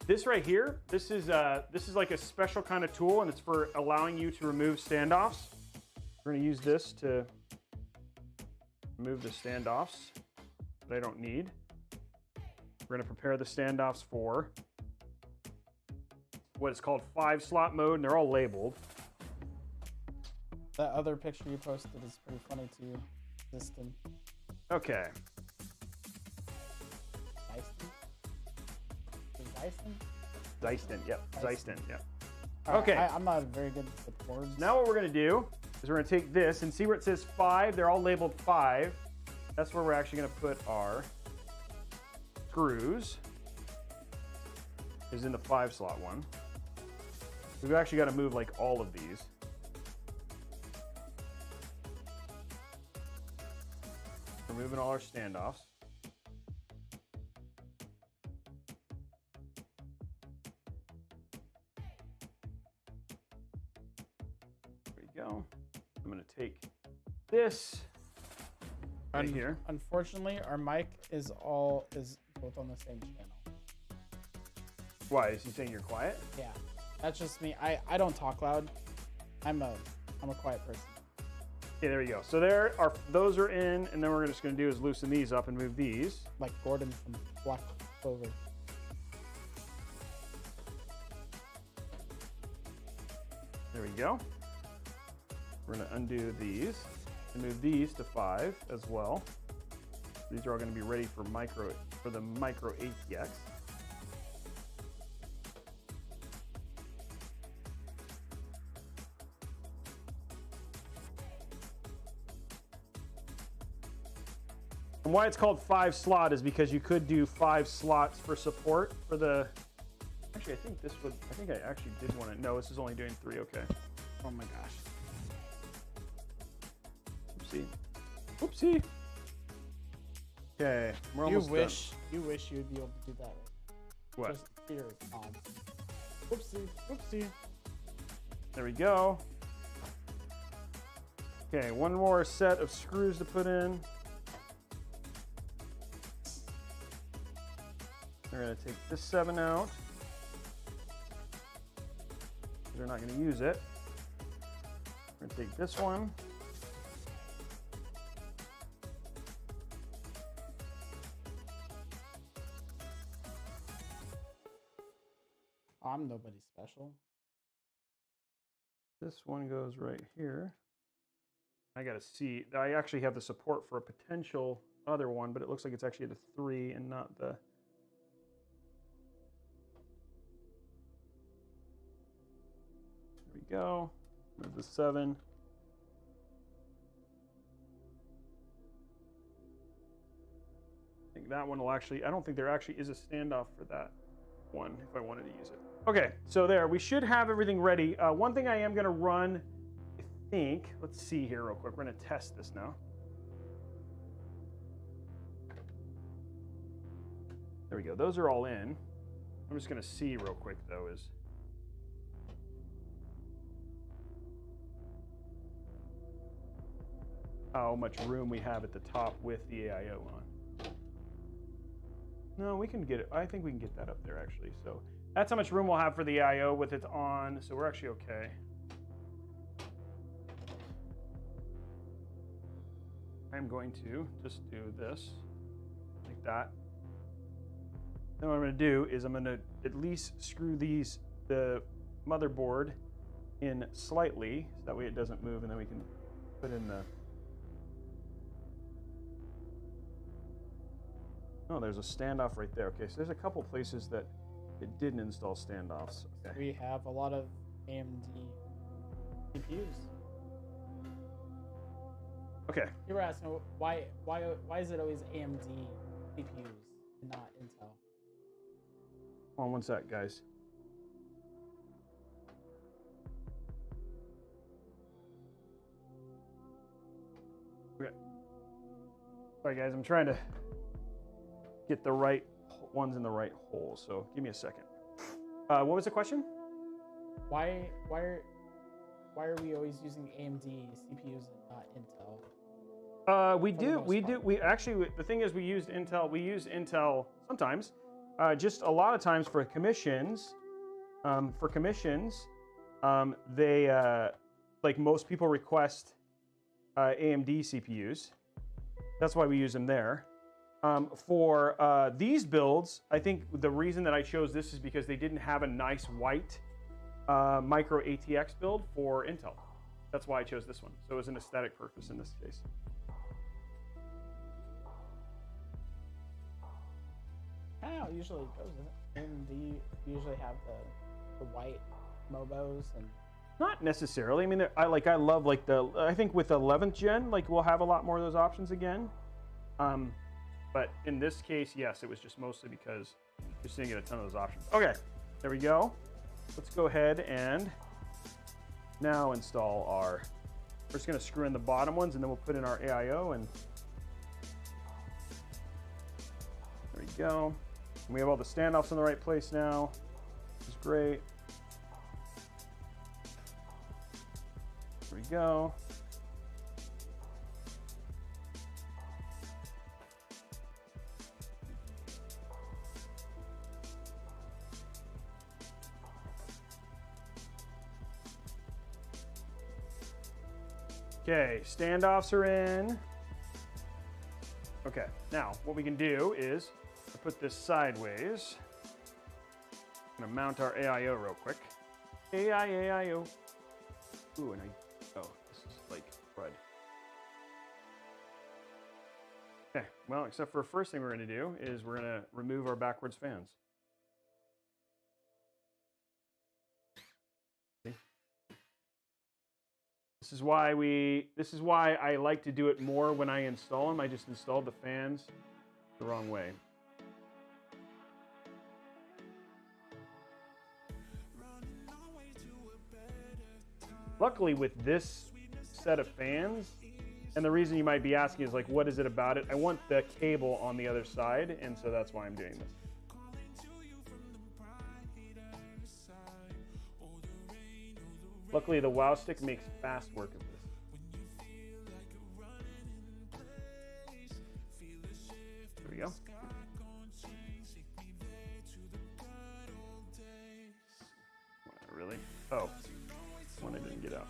this right here. This is like a special kind of tool, and it's for allowing you to remove standoffs. We're gonna use this to remove the standoffs that I don't need. We're gonna prepare the standoffs for what is called 5 slot mode, and they're all labeled. That other picture you posted is pretty funny too. System. Okay. Zeiston, yep. Zeiston, yep. Okay. I'm not very good with words. Now what we're gonna do is we're gonna take this and see where it says 5. They're all labeled 5. That's where we're actually gonna put our screws. Is in the 5 slot one. We've actually got to move like all of these. We're moving all our standoffs. There we go. I'm going to take this right here. Unfortunately, our mic is both on the same channel. Why? Is he saying you're quiet? Yeah, that's just me. I don't talk loud. I'm a quiet person. Okay, there we go. So those are in, and then we're just going to do is loosen these up and move these. Like Gordon from Black Clover. There we go. We're going to undo these and move these to 5 as well. These are all going to be ready for the micro ATX. And why it's called 5 slot is because you could do 5 slots for support for the. Actually, I think this would. I think I actually did want to. No, this is only doing 3. Okay. Oh my gosh. Oopsie. Oopsie. Okay, we're almost done. You wish you'd be able to do that. What? Just here, on. Oopsie. Oopsie. There we go. Okay, one more set of screws to put in. We're going to take this 7 out. They're not going to use it. We're going to take this one. I'm nobody special. This one goes right here. I got to see. I actually have the support for a potential other one, but it looks like it's actually at a 3 and not the. There we go. There's the 7. I think that one will actually. I don't think there actually is a standoff for that one if I wanted to use it. Okay, so there, we should have everything ready. One thing I am going to run, I think, let's see here real quick. We're going to test this now. There we go. Those are all in. I'm just going to see real quick, though, is how much room we have at the top with the AIO on. No, we can get it. I think we can get that up there, actually. So that's how much room we'll have for the AIO with it on. So we're actually okay. I'm going to just do this like that. Then what I'm going to do is I'm going to at least screw the motherboard in slightly, so that way it doesn't move, and then we can put in the. Oh, there's a standoff right there. Okay, so there's a couple places that it didn't install standoffs. Okay. We have a lot of AMD CPUs. Okay. You were asking why is it always AMD CPUs and not Intel? Hold on one sec, guys. Okay. Sorry, guys. I'm trying to get the right ones in the right hole. So give me a second. What was the question? Why are we always using AMD CPUs and not Intel? We actually, the thing is, we use Intel sometimes. Just a lot of times for commissions. They like most people request AMD CPUs. That's why we use them there. For these builds, I think the reason that I chose this is because they didn't have a nice white micro ATX build for Intel. That's why I chose this one. So it was an aesthetic purpose in this case. How it usually goes, isn't it? AMD usually have the white Mobos and. Not necessarily. I mean, I love like I think with 11th gen, like we'll have a lot more of those options again. But in this case, yes, it was just mostly because you're seeing get a ton of those options. Okay, there we go. Let's go ahead and now install our. We're just going to screw in the bottom ones, and then we'll put in our AIO, and there we go. And we have all the standoffs in the right place now, which is great. There we go. Okay, standoffs are in. Okay, now what we can do is put this sideways. I'm gonna mount our AIO real quick. AIO. Ooh, and this is like crud. Okay, well, except for first thing we're gonna do is we're gonna remove our backwards fans. This is why I like to do it more when I install them. I just installed the fans the wrong way. Luckily with this set of fans, and the reason you might be asking is like, what is it about it? I want the cable on the other side, and so that's why I'm doing this. Luckily the WoW stick makes fast work of this. There we go. Really? Oh, one I didn't get out.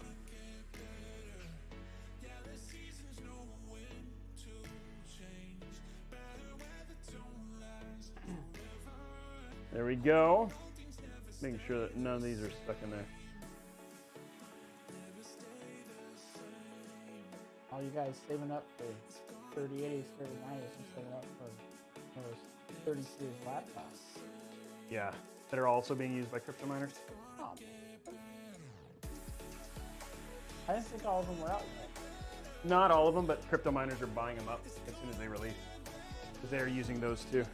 There we go. Making sure that none of these are stuck in there. All you guys saving up for 3080s, 3090s, and saving up for those 30 series laptops. Yeah, that are also being used by crypto miners. Oh. I didn't think all of them were out yet. Not all of them, but crypto miners are buying them up as soon as they release. Because they are using those too.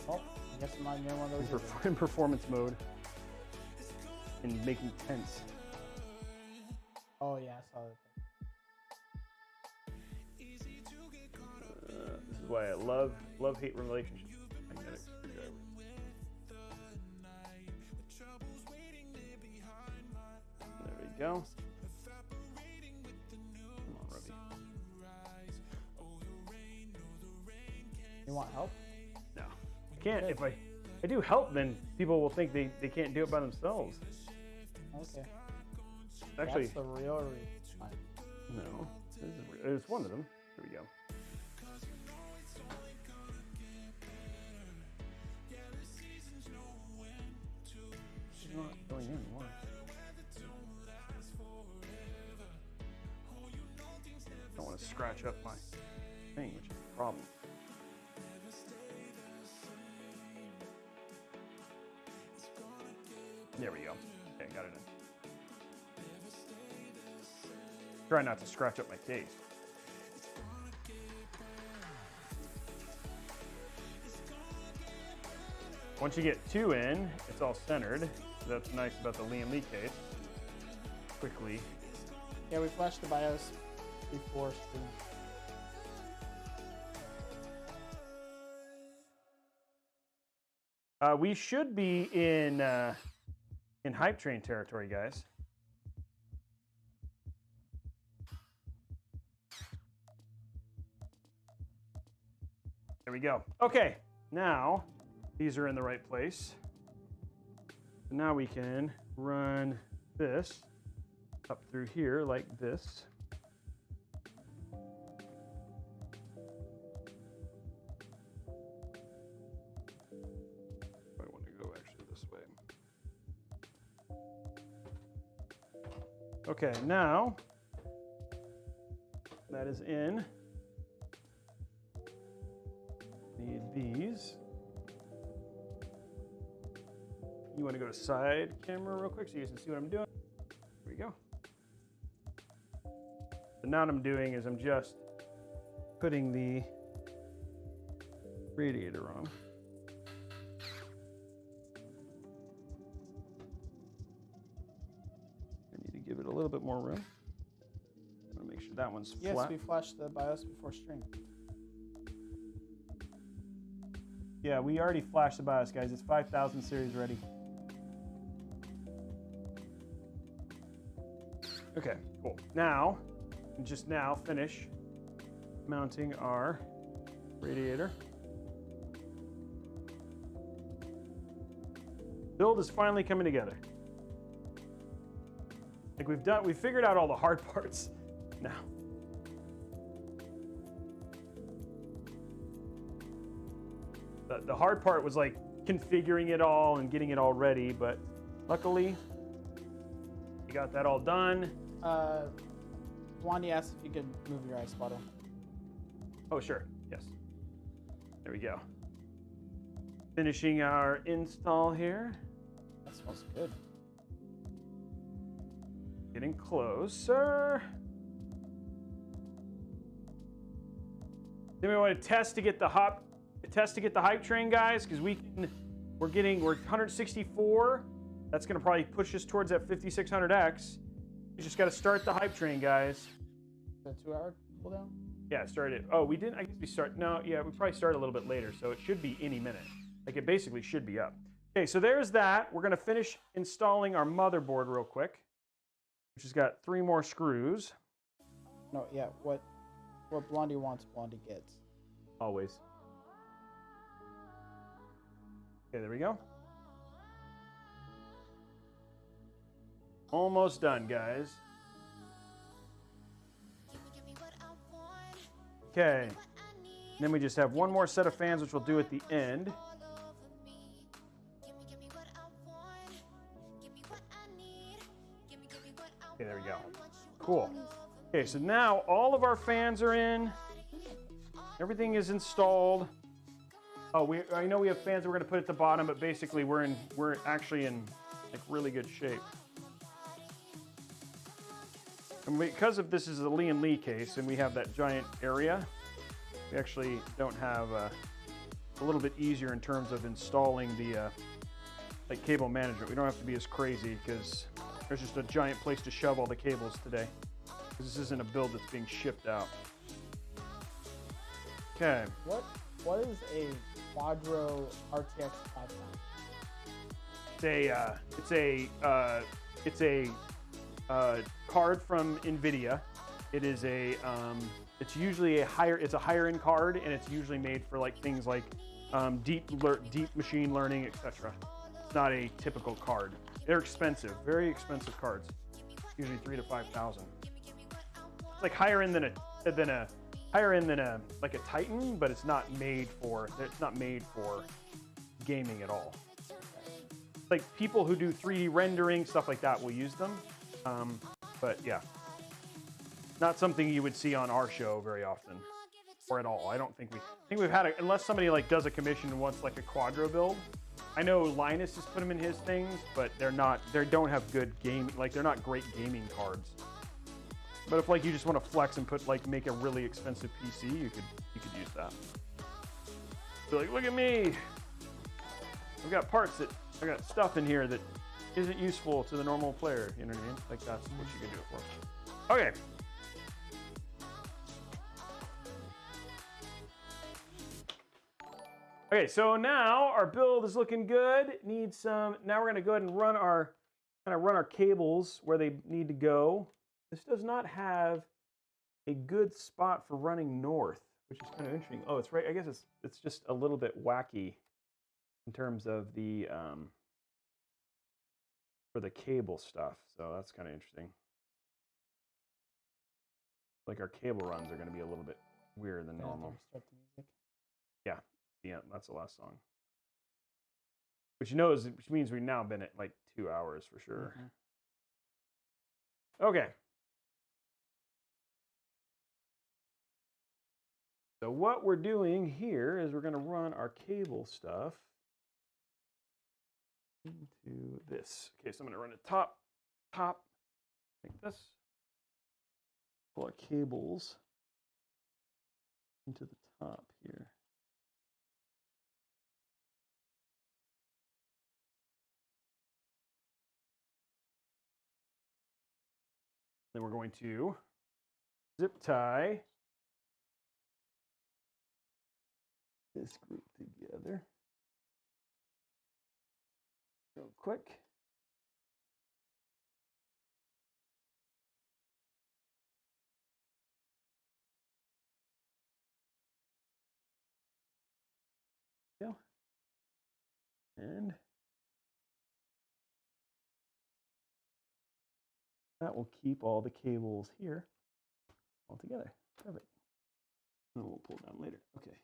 Oh, I guess I'm not near one of those. In performance mode. And making tents. Oh yeah, I saw that. This is why I love-hate relationships. Magnetic screwdriver. There we go. Come on, Robbie. You want help? No. I can't. If I do help, then people will think they can't do it by themselves. Okay. Actually, that's the real reason. No. It's one of them. Here we go. Not going in. Why? I don't want to scratch up my thing, which is a problem. There we go. Okay, got it in. Try not to scratch up my case. Once you get two in, it's all centered. That's nice about the Lian Li case. Quickly. Yeah, we flashed the BIOS before stream. We should be in hype train territory, guys. There we go. Okay, now these are in the right place. Now we can run this up through here like this. I want to go actually this way. Okay, now that is in. Need these. You want to go to side camera real quick so you guys can see what I'm doing? Here we go. So now what I'm doing is I'm just putting the radiator on. I need to give it a little bit more room. I want to make sure that one's flat. Yes, we flashed the BIOS before stream. Yeah, we already flashed the BIOS, guys. It's 5000 series ready. Okay, cool. Now, just now finish mounting our radiator. Build is finally coming together. Like we've figured out all the hard parts now. The hard part was like configuring it all and getting it all ready, but luckily we got that all done. Blondie asked if you could move your ice bottle. Oh, sure. Yes. There we go. Finishing our install here. That smells good. Getting closer. Then we want to test to get the hype train, guys, because we're 164. That's going to probably push us towards that 5600X. You just got to start the hype train, guys. The 2-hour cooldown? Yeah, started. Oh, we didn't. I guess we start. No, yeah, we probably started a little bit later, so it should be any minute. Like it basically should be up. Okay, so there's that. We're going to finish installing our motherboard real quick, which has got 3 more screws. No, yeah. What Blondie wants, Blondie gets. Always. Okay, there we go. Almost done, guys. Okay. And then we just have one more set of fans, which we'll do at the end. Okay, there we go. Cool. Okay, so now all of our fans are in. Everything is installed. Oh, I know we have fans that we're going to put at the bottom, but basically we're actually in like really good shape. And because of this is a Lian Li case and we have that giant area, we actually don't have a little bit easier in terms of installing the like cable management. We don't have to be as crazy because there's just a giant place to shove all the cables today. Because this isn't a build that's being shipped out. Okay. What is a Quadro RTX 5000? It's a card from NVIDIA. It is it's usually a higher end card, and it's usually made for like things like deep machine learning, etc. It's not a typical card. They're expensive, very expensive cards. Usually 3,000 to 5,000. It's like higher end than a like a Titan, but it's not made for gaming at all. Like people who do 3D rendering, stuff like that will use them. But yeah, not something you would see on our show very often, or at all. I think we've had it, unless somebody like does a commission and wants like a Quadro build. I know Linus has put them in his things, but they don't have good gaming, like they're not great gaming cards. But if like you just want to flex and make a really expensive PC, you could use that. So like, look at me. I've got I got stuff in here that isn't useful to the normal player. You know what I mean? Like that's what you can do it for. Okay. Okay, so now our build is looking good. Needs some. Now we're gonna go ahead and run our cables where they need to go. This does not have a good spot for running north, which is kind of interesting. Oh, it's right. I guess it's just a little bit wacky in terms of the for the cable stuff. So that's kind of interesting. Like our cable runs are going to be a little bit weirder than normal. Yeah, that's the last song. Which means we've now been at like 2 hours for sure. Mm-hmm. Okay. So what we're doing here is we're going to run our cable stuff into this. Okay, so I'm going to run it top, like this. Pull our cables into the top here. Then we're going to zip tie this group together real quick. Go. And that will keep all the cables here all together. Perfect. And we'll pull down later. Okay.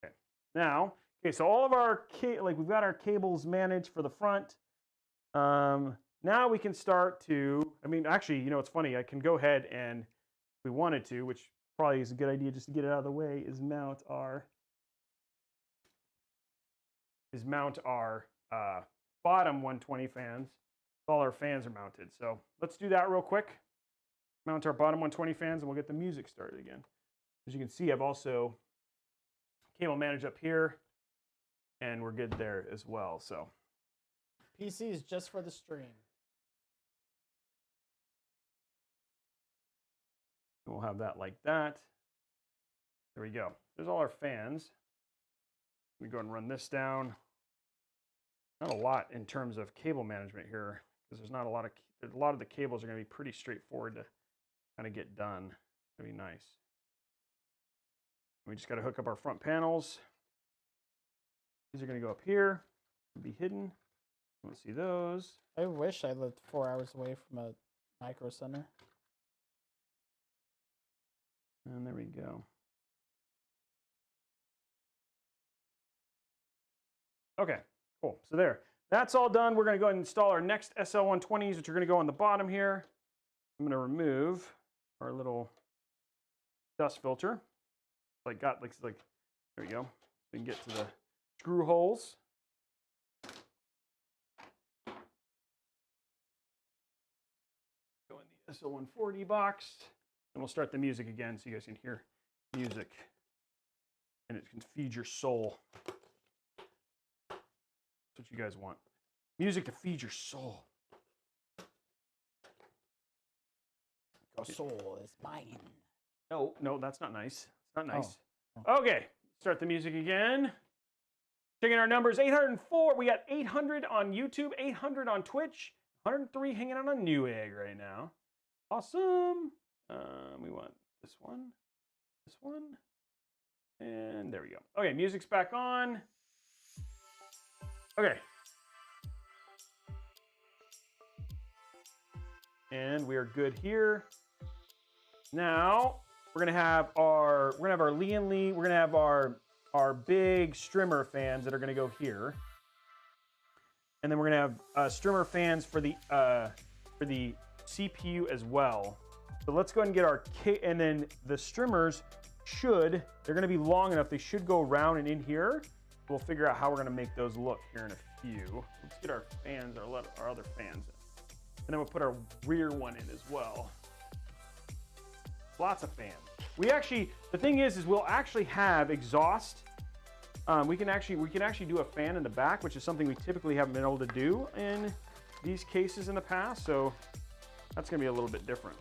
Okay. Now, so all of our we've got our cables managed for the front. Now we can start to. I mean, actually, you know, it's funny. I can go ahead and, if we wanted to, which probably is a good idea just to get it out of the way, is mount our bottom 120 fans. All our fans are mounted. So let's do that real quick. Mount our bottom 120 fans and we'll get the music started again. As you can see, I've also cable managed up here and we're good there as well. So PC is just for the stream. We'll have that like that. There we go. There's all our fans. Let me go and run this down. Not a lot in terms of cable management here because there's not a lot of the cables are going to be pretty straightforward to kind of get done. It's going to be nice. We just got to hook up our front panels. These are going to go up here, be hidden. You won't see those. I wish I lived 4 hours away from a micro center. And there we go. Okay, cool. So there. That's all done. We're going to go ahead and install our next SL120s, which are going to go on the bottom here. I'm going to remove our little dust filter. Like there we go. We can get to the screw holes. Go in the SL140 box. And we'll start the music again so you guys can hear music. And it can feed your soul. That's what you guys want. Music to feed your soul. Your soul is mine. No, that's not nice. It's not nice. Oh. Okay, start the music again. Checking our numbers, 804. We got 800 on YouTube, 800 on Twitch, 103 hanging out on Newegg right now. Awesome. We want this one, and there we go. Okay, music's back on. Okay. And we are good here. Now we're gonna have our Lian Li. We're gonna have our big strimmer fans that are gonna go here, and then we're gonna have strimmer fans for the CPU as well. So let's go ahead and get our kit, and then the strimmers they're gonna be long enough. They should go around and in here. We'll figure out how we're gonna make those look here in a few. Let's get our fans, our other fans in. And then we'll put our rear one in as well. Lots of fans. The thing is we'll actually have exhaust. We can actually do a fan in the back, which is something we typically haven't been able to do in these cases in the past. So that's gonna be a little bit different.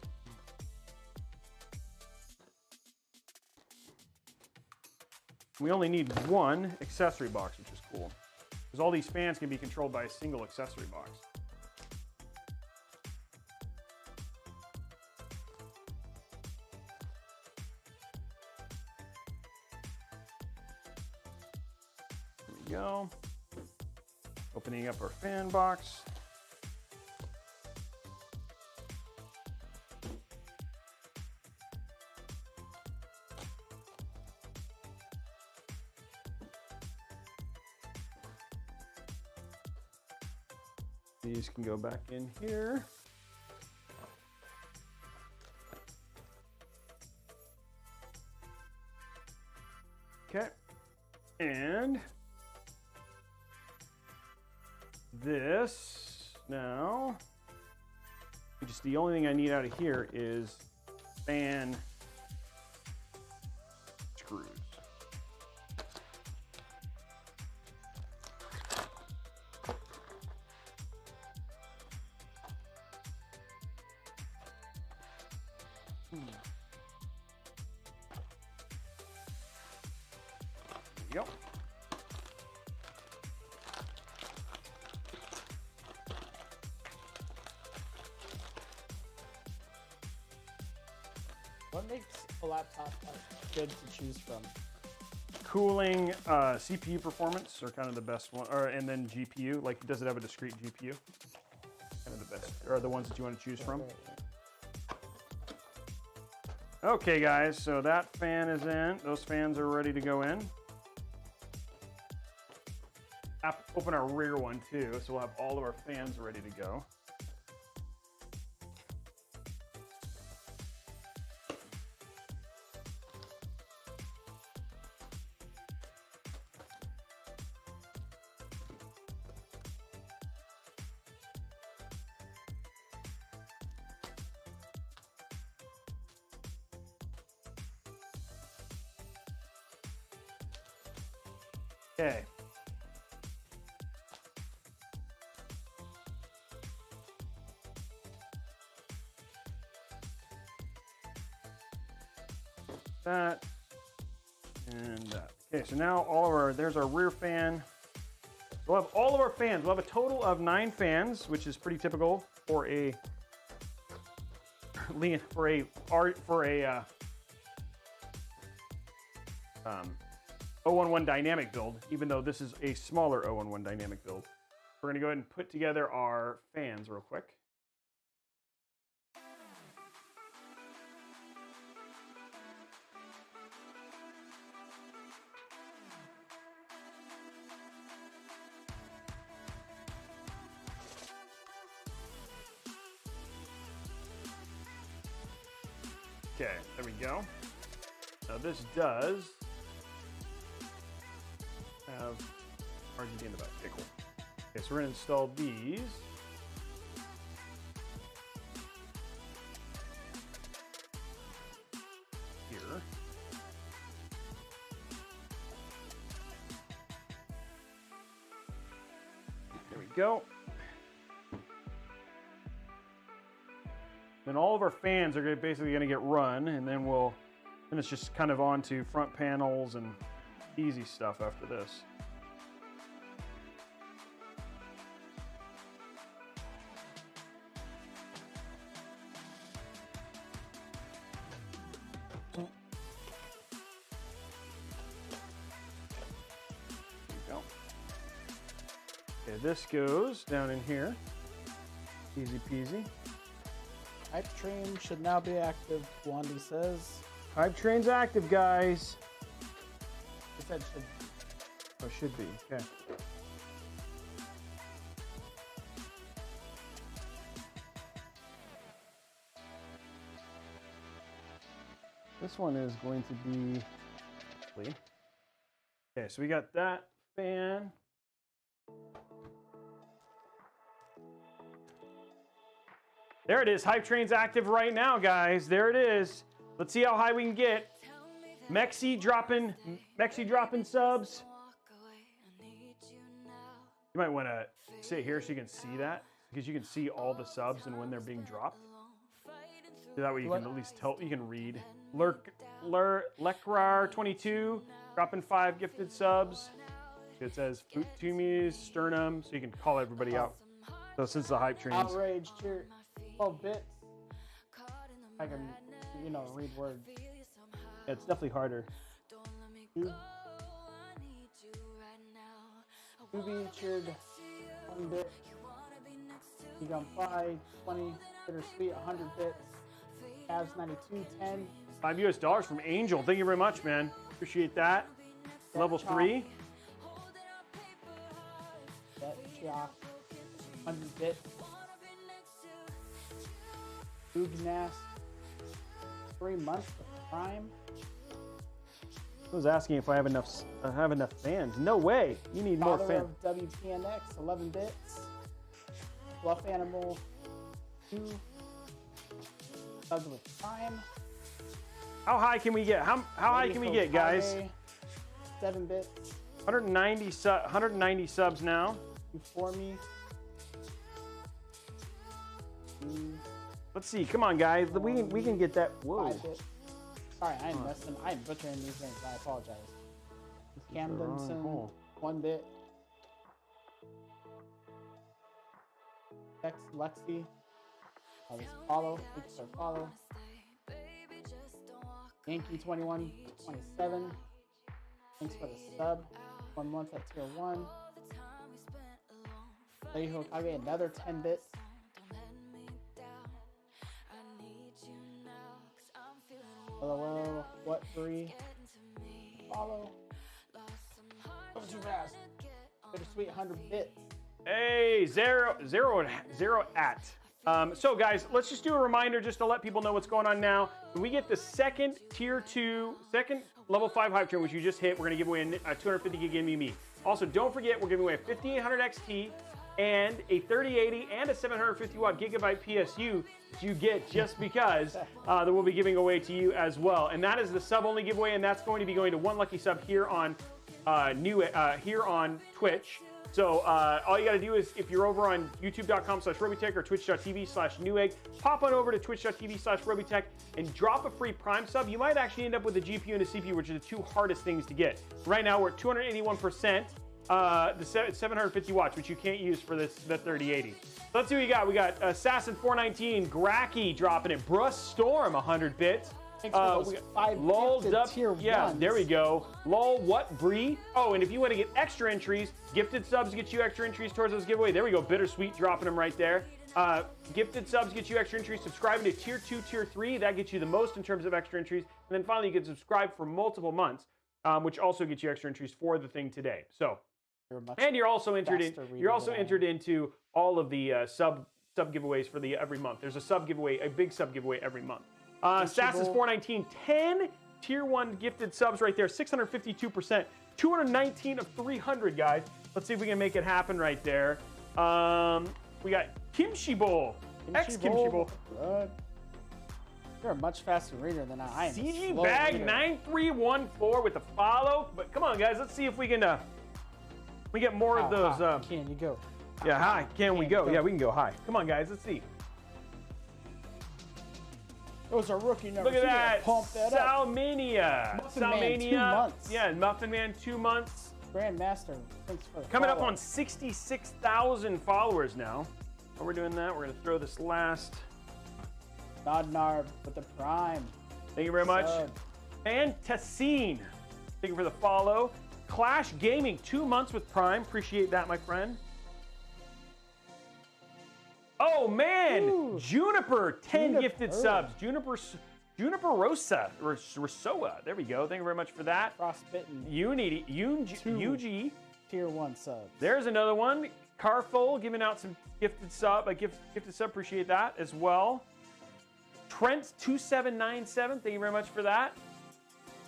We only need one accessory box, which is cool. Because all these fans can be controlled by a single accessory box. There we go. Opening up our fan box. These can go back in here. Okay. And this now, just the only thing I need out of here is fan screws. There you go. What makes a laptop good to choose from? Cooling, CPU performance are kind of the best one, and then GPU. Like, does it have a discrete GPU? Kind of the best, or the ones that you want to choose from. Okay, guys, so that fan is in. Those fans are ready to go in. Open our rear one too, so we'll have all of our fans ready to go. Okay. That and that. Okay, so now all of our, there's our rear fan. We'll have all of our fans. We'll have a total of 9 fans, which is pretty typical for a o11 dynamic build, even though this is a smaller o11 dynamic build. We're gonna go ahead and put together our fans real quick. Okay, there we go. Now this does have RGB in the back. Okay, cool. Okay, so we're gonna install these. Here. There we go. Then all of our fans are basically going to get run, and then it's just kind of on to front panels and easy stuff after this. There we go. Okay, this goes down in here. Easy peasy. Hype train should now be active, Blondie says. Hype train's active, guys. He said should. Oh, should be. Okay. This one is going to be. Okay, so we got that fan. There it is. Hype train's active right now, guys. There it is. Let's see how high we can get. Mexi dropping subs. You might want to sit here so you can see that, because you can see all the subs and when they're being dropped. So that way you can at least tell. You can read. Lekrar 22 dropping 5 gifted subs. It says Tumis, Sternum, so you can call everybody out. So since the hype train's outrage, cheer. 12 bits. I can, read words. Yeah, it's definitely harder. Ubi cheered 1 bit. Egon 5, 20, Bittersweet 100 bits. Cavs 92, 10. $5 from Angel. Thank you very much, man. Appreciate that. Level 3. Bet Chop 100 bits. Ugnas, 3 months of Prime. I was asking if I have enough fans. No way. You need more fans. WPNX, 11 bits. Fluff Animal, 2. Subs with Prime. How high can we get? How high can we get, guys? 7 bits. 190 subs now. Before me. Let's see. Come on, guys. We can get that. Whoa. 5 bits. Sorry, I'm butchering these names. I apologize. Camdenson, 1 bit. X Lexi. This Follow. Thanks for follow. Yankee 21, 27. Thanks for the sub. 1 month at tier 1. Leiho Kage, another 10 bits. LOL, what 3? Follow. That was too fast. Bittersweet 100 bits. Hey, zero at. So guys, let's just do a reminder just to let people know what's going on now. When we get the second tier 2, second level 5 hype train, which you just hit, we're gonna give away a 250 gig NVMe. Also, don't forget, we're giving away a 5800 XT and a 3080 and a 750 watt gigabyte PSU that you get just because that we'll be giving away to you as well. And that is the sub only giveaway, and that's going to be going to 1 lucky sub here on here on Twitch. So all you got to do is, if you're over on youtube.com/Robeytech or twitch.tv/Newegg, pop on over to twitch.tv/Robeytech and drop a free Prime sub. You might actually end up with a GPU and a CPU, which are the two hardest things to get. Right now, we're at 281%, the 750 watts, which you can't use for the 3080. So let's see what we got. We got Assassin 419, Gracky dropping it, Brust Storm 100 bits. We got 5 Lulled up tier yeah, ones. there we go. Lol, what Bree? Oh, and if you want to get extra entries, gifted subs get you extra entries towards those giveaways. There we go, Bittersweet dropping them right there. Gifted subs get you extra entries. Subscribing to tier 2, tier 3, that gets you the most in terms of extra entries. And then finally, you can subscribe for multiple months, which also gets you extra entries for the thing today. So, and you're also entered into all of the sub giveaways for the every month. There's a sub giveaway, a big sub giveaway every month. Sassus 419, 10 tier 1 gifted subs right there, 652%, 219 of 300, guys. Let's see if we can make it happen right there. We got Kimchi Bowl, Kimchi Bowl. You're a much faster reader than I am. CG Bag 9314 with the follow. But come on, guys, let's see if we can we get more of those. Can you go? Yeah, high. Can we go? Yeah, we can go high. Come on, guys, let's see. Those are rookie numbers. Look at that. Pump that up. Salmania. Man, 2 months. Yeah, Muffin Man, 2 months. Grandmaster. Thanks for the Coming follow. up on 66,000 followers now. While we're doing that, we're going to throw this last. Nodnarb with the Prime. Thank you very much. Fantasine. Thank you for the follow. Clash Gaming, 2 months with Prime. Appreciate that, my friend. Oh man, ooh. Juniper, 10 gifted subs. Juniper Rosa, or Rosoa. There we go. Thank you very much for that. Frostbitten. UG. Tier 1 subs. There's another one. Carful giving out some gifted sub. Gifted sub. Appreciate that as well. Trent 2797. Thank you very much for that.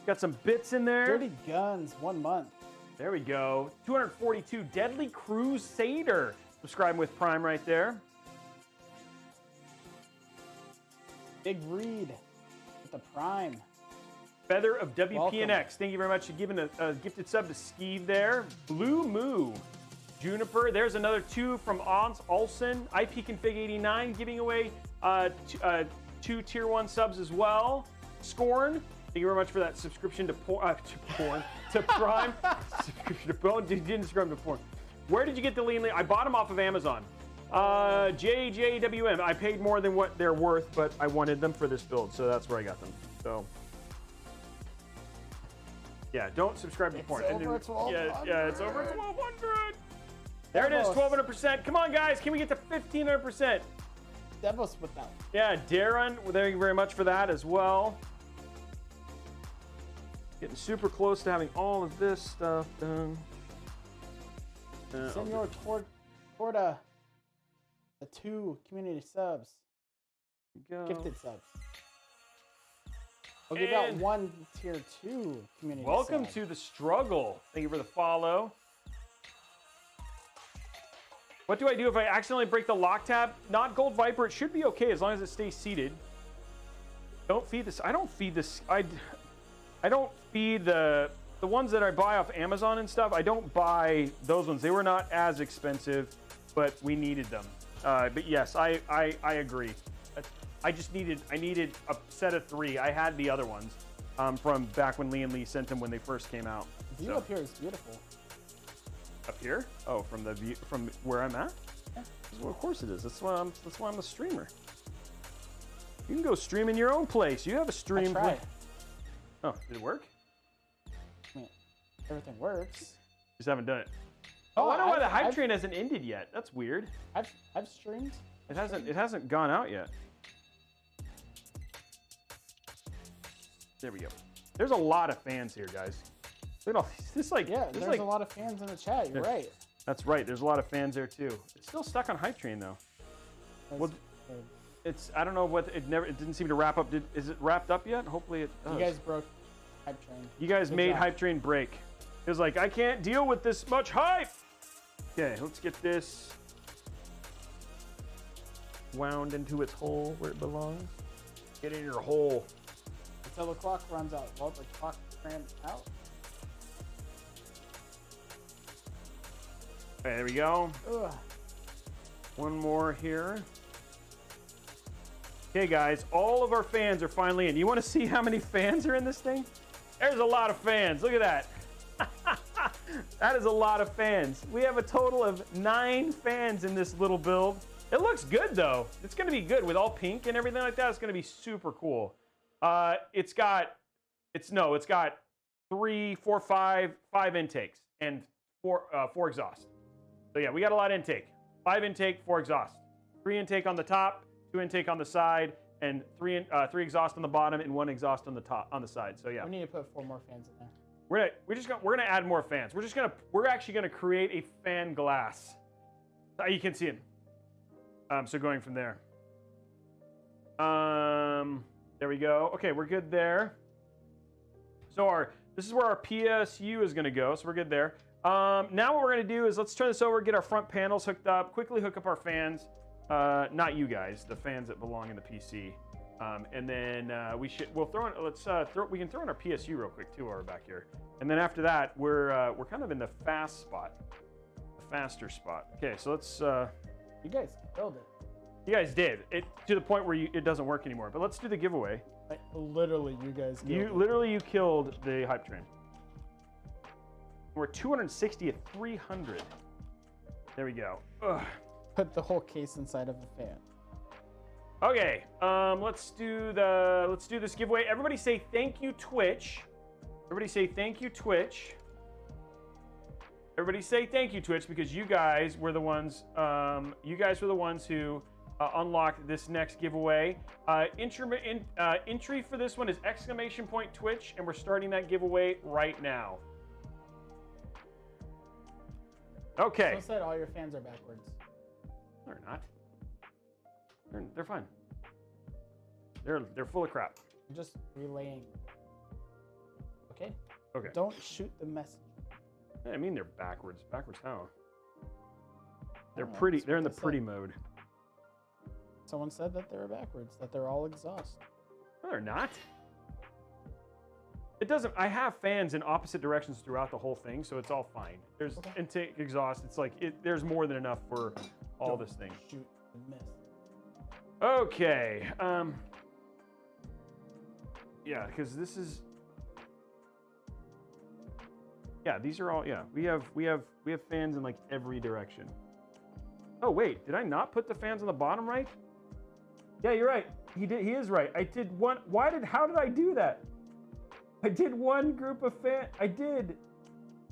Got some bits in there. Dirty Guns, 1 month. There we go. 242. Deadly Crusader. Subscribing with Prime right there. Big Reed with the Prime. Feather of WPNX. Thank you very much for giving a gifted sub to Skeeve there. Blue Moo. Juniper. There's another 2 from Olsen. IP Config 89 giving away 2 tier 1 subs as well. Scorn. Thank you very much for that subscription to Prime. Subscription to porn. Didn't subscribe to porn. Where did you get the Lian Li? I bought them off of Amazon. JJWM. I paid more than what they're worth, but I wanted them for this build, so that's where I got them. So, yeah, don't subscribe to porn. Over 1,200. Yeah, it's over 1,200. There it is, 1,200%. Come on, guys, can we get to 1,500%? Devos with that. Yeah, Darren, well, thank you very much for that as well. Getting super close to having all of this stuff done. Senor Torta. The 2 community subs. Gifted subs. We'll give out 1 tier 2 community welcome sub. to the struggle. Thank you for the follow. What do I do if I accidentally break the lock tab? Not Gold Viper. It should be okay as long as it stays seated. Don't feed this. I don't feed this. I don't feed the ones that I buy off Amazon and stuff. I don't buy those ones. They were not as expensive, but we needed them. But yes, I agree. I needed a set of 3. I had the other ones from back when Lian Li sent them when they first came out. The view up here is beautiful. Up here? Oh, from the view from where I'm at? Yeah. Well, of course it is. That's why I'm a streamer. You can go stream in your own place. You have a stream. I tried. Oh, did it work? I mean, everything works. Just haven't done it. Oh, I wonder why the hype train hasn't ended yet. That's weird. I've streamed. It hasn't gone out yet. There we go. There's a lot of fans here, guys. Look at all this, there's a lot of fans in the chat. You're right. That's right. There's a lot of fans there too. It's still stuck on hype train though. Well, I don't know what it didn't seem to wrap up. Is it wrapped up yet? Hopefully it does. You guys broke hype train. You guys made hype train break. It was like, I can't deal with this much hype. Okay, let's get this wound into its hole where it belongs. Get in your hole. Until the clock runs out. Well, the clock ran out. Okay, there we go. Ugh. One more here. Okay, guys, all of our fans are finally in. You want to see how many fans are in this thing? There's a lot of fans. Look at that. That is a lot of fans. We have a total of 9 fans in this little build. It looks good, though. It's going to be good with all pink and everything like that. It's going to be super cool. It's got 3, 4, 5 intakes and 4 exhaust. So yeah, we got a lot of intake. 5 intake, 4 exhaust. 3 intake on the top, 2 intake on the side, and 3 exhaust on the bottom and 1 exhaust on the side. So yeah. We need to put 4 more fans in there. We're gonna add more fans. We're actually gonna create a fan glass. You can see it. So going from there. There we go. Okay, we're good there. So this is where our PSU is gonna go. So we're good there. Now what we're gonna do is let's turn this over, get our front panels hooked up, quickly hook up our fans. Not you guys, the fans that belong in the PC. And then we can throw in our PSU real quick too while we're back here. And then after that, we're kind of in the fast spot, the faster spot. Okay, so let's. You guys killed it. You guys did it to the point where it doesn't work anymore. But let's do the giveaway. Like, literally, you guys. You killed the hype train. We're 260 at 300. There we go. Ugh. Put the whole case inside of the fan. Okay, let's do this giveaway. Everybody say thank you, Twitch. Everybody say thank you, Twitch. Everybody say thank you, Twitch, because you guys were the ones. Who unlocked this next giveaway. Entry for this one is !Twitch, and we're starting that giveaway right now. Okay. So said all your fans are backwards. They're not. They're fine. They're full of crap. I'm just relaying. Okay. Okay. Don't shoot the message. I mean they're backwards. Backwards how? They're pretty. They're in the pretty mode. Someone said that they're backwards. That they're all exhaust. No, they're not. It doesn't. I have fans in opposite directions throughout the whole thing, so it's all fine. There's intake, exhaust. It's like there's more than enough for all this thing. Shoot the miss. Okay. Yeah, because this is. Yeah, these are all. Yeah, we have fans in like every direction. Oh wait, did I not put the fans on the bottom right? Yeah, you're right. He is right. I did one. How did I do that? I did one group of fans. I did.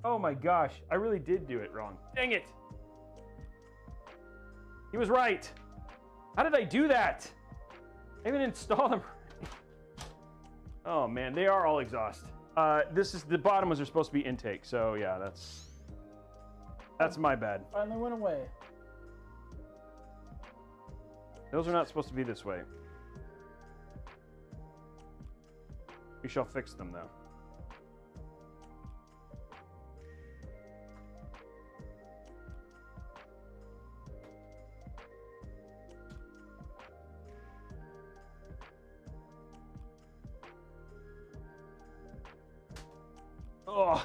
Oh my gosh, I really did do it wrong. Dang it. He was right. How did I do that? I even installed them. Oh man, they are all exhaust. The bottom ones are supposed to be intake. So yeah, that's my bad. Finally went away. Those are not supposed to be this way. We shall fix them though. Oh,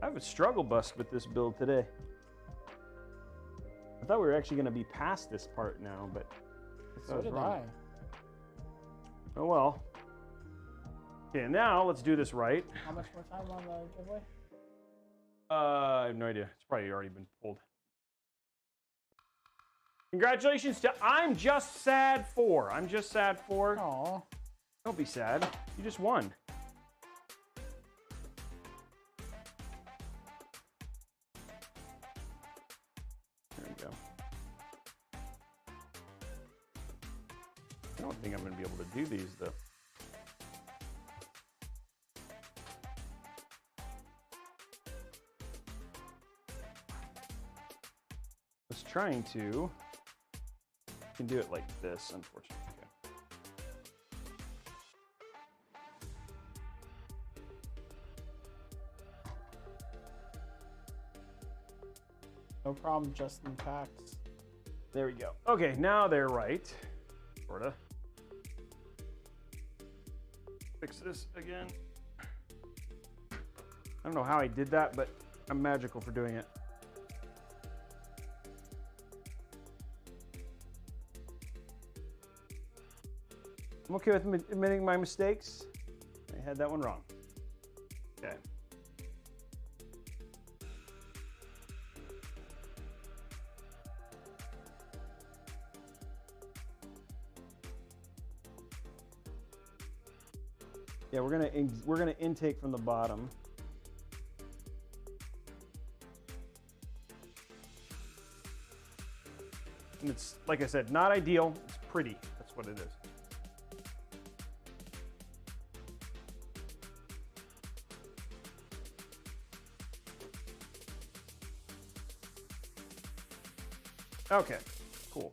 I have a struggle bus with this build today. I thought we were actually going to be past this part now, but so did I. Oh well. Okay, now let's do this right. How much more time on the giveaway? I have no idea. It's probably already been pulled. Congratulations to I'm Just Sad 4. I'm Just Sad 4. Aw. Don't be sad. You just won. There we go. I don't think I'm going to be able to do these though. Trying to. You can do it like this, unfortunately. Okay. No problem, Justin Pax. There we go. Okay, now they're right. Sorta. Fix this again. I don't know how I did that, but I'm magical for doing it. I'm okay with admitting my mistakes. I had that one wrong. Okay. Yeah, we're gonna intake from the bottom. And it's, like I said, not ideal. It's pretty. That's what it is. Okay, cool.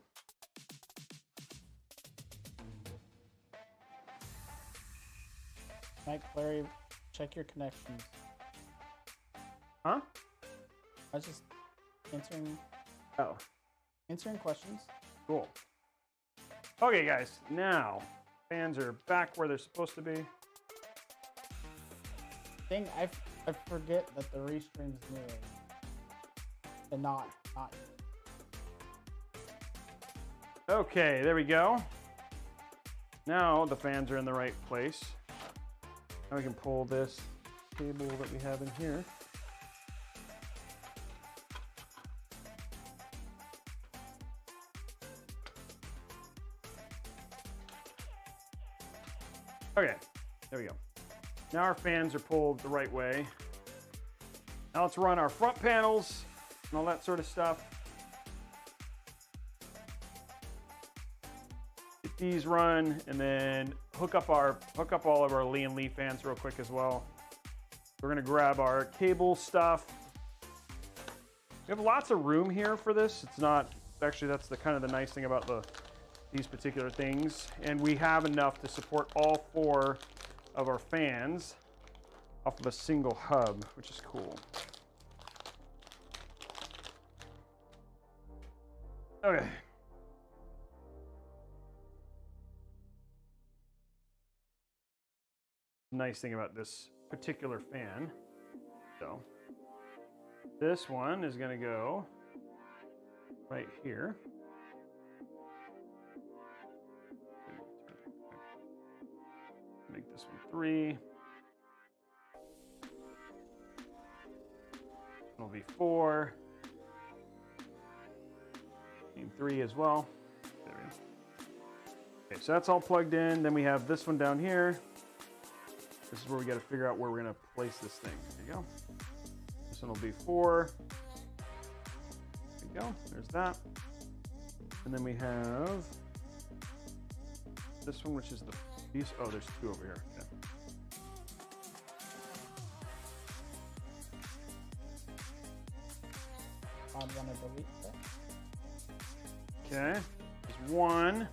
Mike, Larry, check your connections. Huh? I was just answering. Oh. Answering questions. Cool. Okay, guys. Now, fans are back where they're supposed to be. Thing I forget that the restream's Newegg, and not. Okay, there we go. Now the fans are in the right place. Now we can pull this cable that we have in here. Okay, there we go. Now our fans are pulled the right way. Now let's run our front panels and all that sort of stuff. Get these run, and then hook up all of our Lian Li fans real quick as well. We're gonna grab our cable stuff. We have lots of room here for this. It's not actually, that's the kind of the nice thing about these particular things, and we have enough to support all 4 of our fans off of a single hub, which is cool. Okay. Nice thing about this particular fan, so this one is going to go right here. Make this one 3. It'll be 4. And 3 as well. There we go. Okay, so that's all plugged in. Then we have this one down here. This is where we got to figure out where we're going to place this thing. There you go. This one will be 4. There you go. There's that. And then we have this one, which is these. Oh, there's 2 over here. Yeah. I'm gonna delete that. Okay. There's 1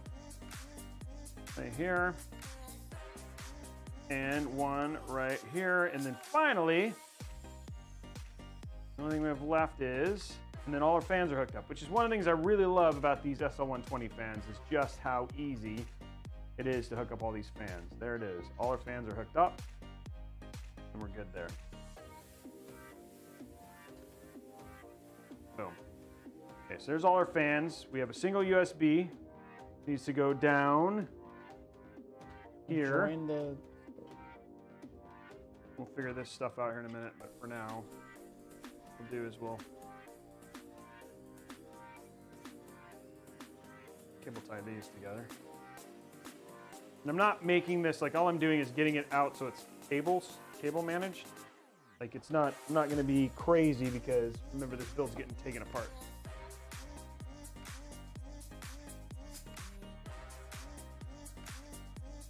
right here. And 1 right here. And then finally, the only thing we have left is, and then all our fans are hooked up, which is one of the things I really love about these SL120 fans, is just how easy it is to hook up all these fans. There it is. All our fans are hooked up, and we're good there. Boom. Okay, so there's all our fans. We have a single USB. It needs to go down here. We'll figure this stuff out here in a minute, but for now, what we'll do is we'll cable tie these together. And I'm not making this, like, all I'm doing is getting it out so it's cable managed. Like, it's not, I'm not going to be crazy because, remember, this build's getting taken apart.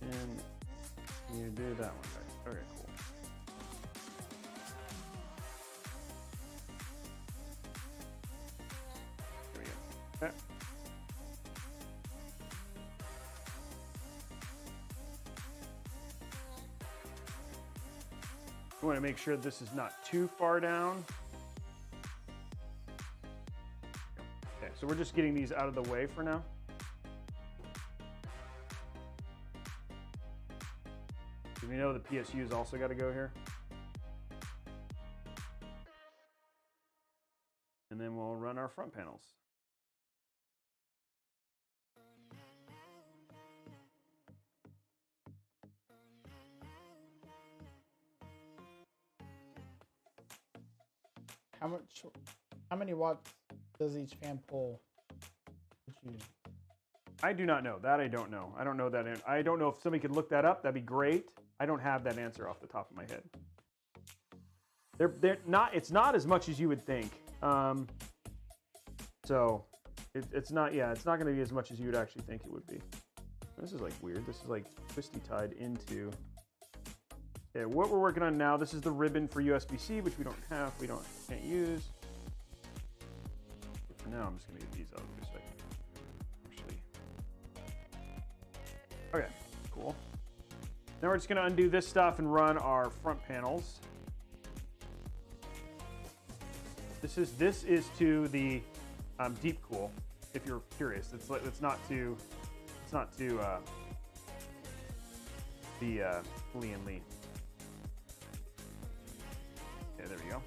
And you do that one right. Okay, cool. There we go. Okay. We want to make sure this is not too far down. Okay, so we're just getting these out of the way for now. We know the PSU's also got to go here. And then we'll run our front panels. How many watts does each fan pull? I do not know. That I don't know. I don't know that. I don't know if somebody could look that up. That'd be great. I don't have that answer off the top of my head. They're not. It's not as much as you would think. So it's not. Yeah, it's not going to be as much as you would actually think it would be. This is like weird. This is like twisty tied into. Okay, what we're working on now. This is the ribbon for USB-C, which we don't have. Can't use. For now, I'm just going to get these out of this second. Okay, cool. Now we're just going to undo this stuff and run our front panels. This is to the deep cool. If you're curious, it's not to the Lian Li. Okay, there we go.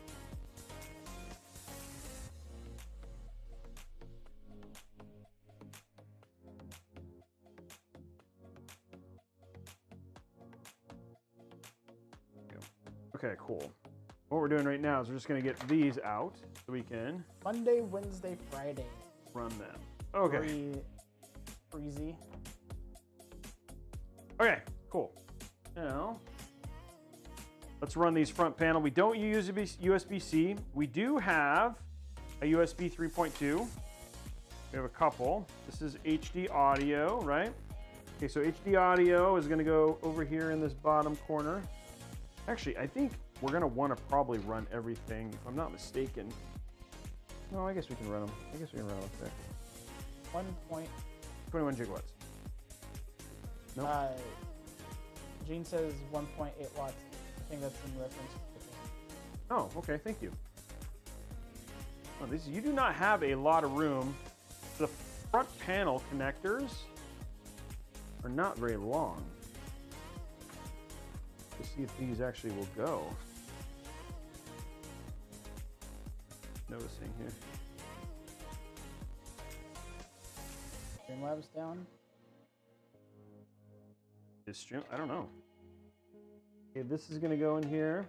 Okay, cool. What we're doing right now is we're just going to get these out so we can Monday, Wednesday, Friday. Run them. Okay. Freezy. Okay, cool. Now, let's run these front panel. We don't use USB-C. We do have a USB 3.2. We have a couple. This is HD audio, right? Okay, so HD audio is going to go over here in this bottom corner. Actually, I think we're going to want to probably run everything, if I'm not mistaken. No, I guess we can run them. I guess we can run them up there. 21 gigawatts. Nope. Gene says 1.8 watts. I think that's in reference. Oh, okay. Thank you. Oh, you do not have a lot of room. The front panel connectors are not very long. To see if these actually will go. Noticing here. Streamlabs down. Is Stream? I don't know. Okay, this is gonna go in here.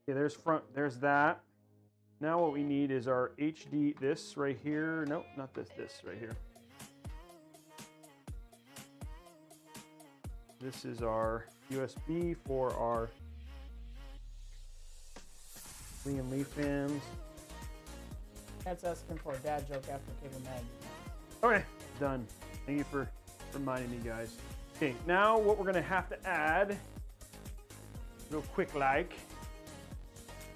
Okay, there's front. There's that. Now what we need is our HD. This right here. Nope, not this. This right here. This is our USB for our Lian Li fans. That's asking for a dad joke after Cable Mag. Okay, done. Thank you for reminding me, guys. Okay, now what we're gonna have to add, real quick like,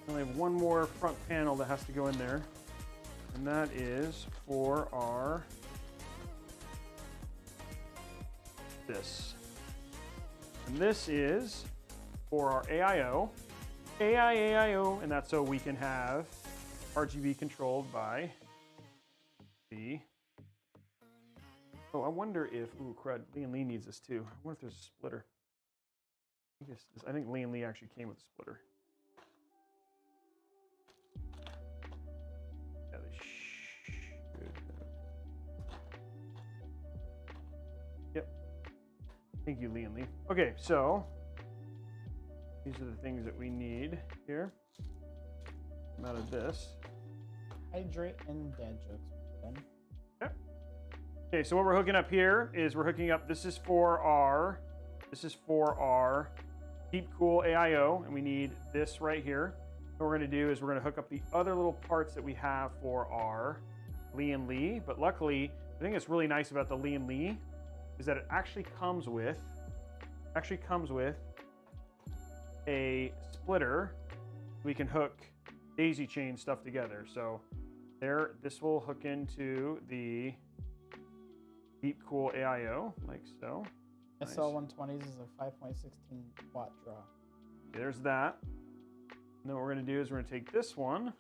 I only have one more front panel that has to go in there, and that is for our this. And this is for our AIO, AIO, and that's so we can have RGB controlled by the. Oh, I wonder if, ooh, crud, Lian Li needs this too. I wonder if there's a splitter. I think Lian Li actually came with a splitter. Yeah, they should. Yep. Thank you, Lian Li. Okay, so these are the things that we need here. Come out of this. Hydrate and dad jokes. Okay. Okay, so what we're hooking up here is we're hooking up. This is for our deep cool AIO, and we need this right here. What we're going to do is we're going to hook up the other little parts that we have for our Lian Li. But luckily, I think it's really nice about the Lian Li is that it actually comes with a splitter. We can hook daisy chain stuff together. So there, this will hook into the deep cool AIO like so. Nice. SL120s is a 5.16 watt draw. There's that. And then what we're going to do is we're going to take this one.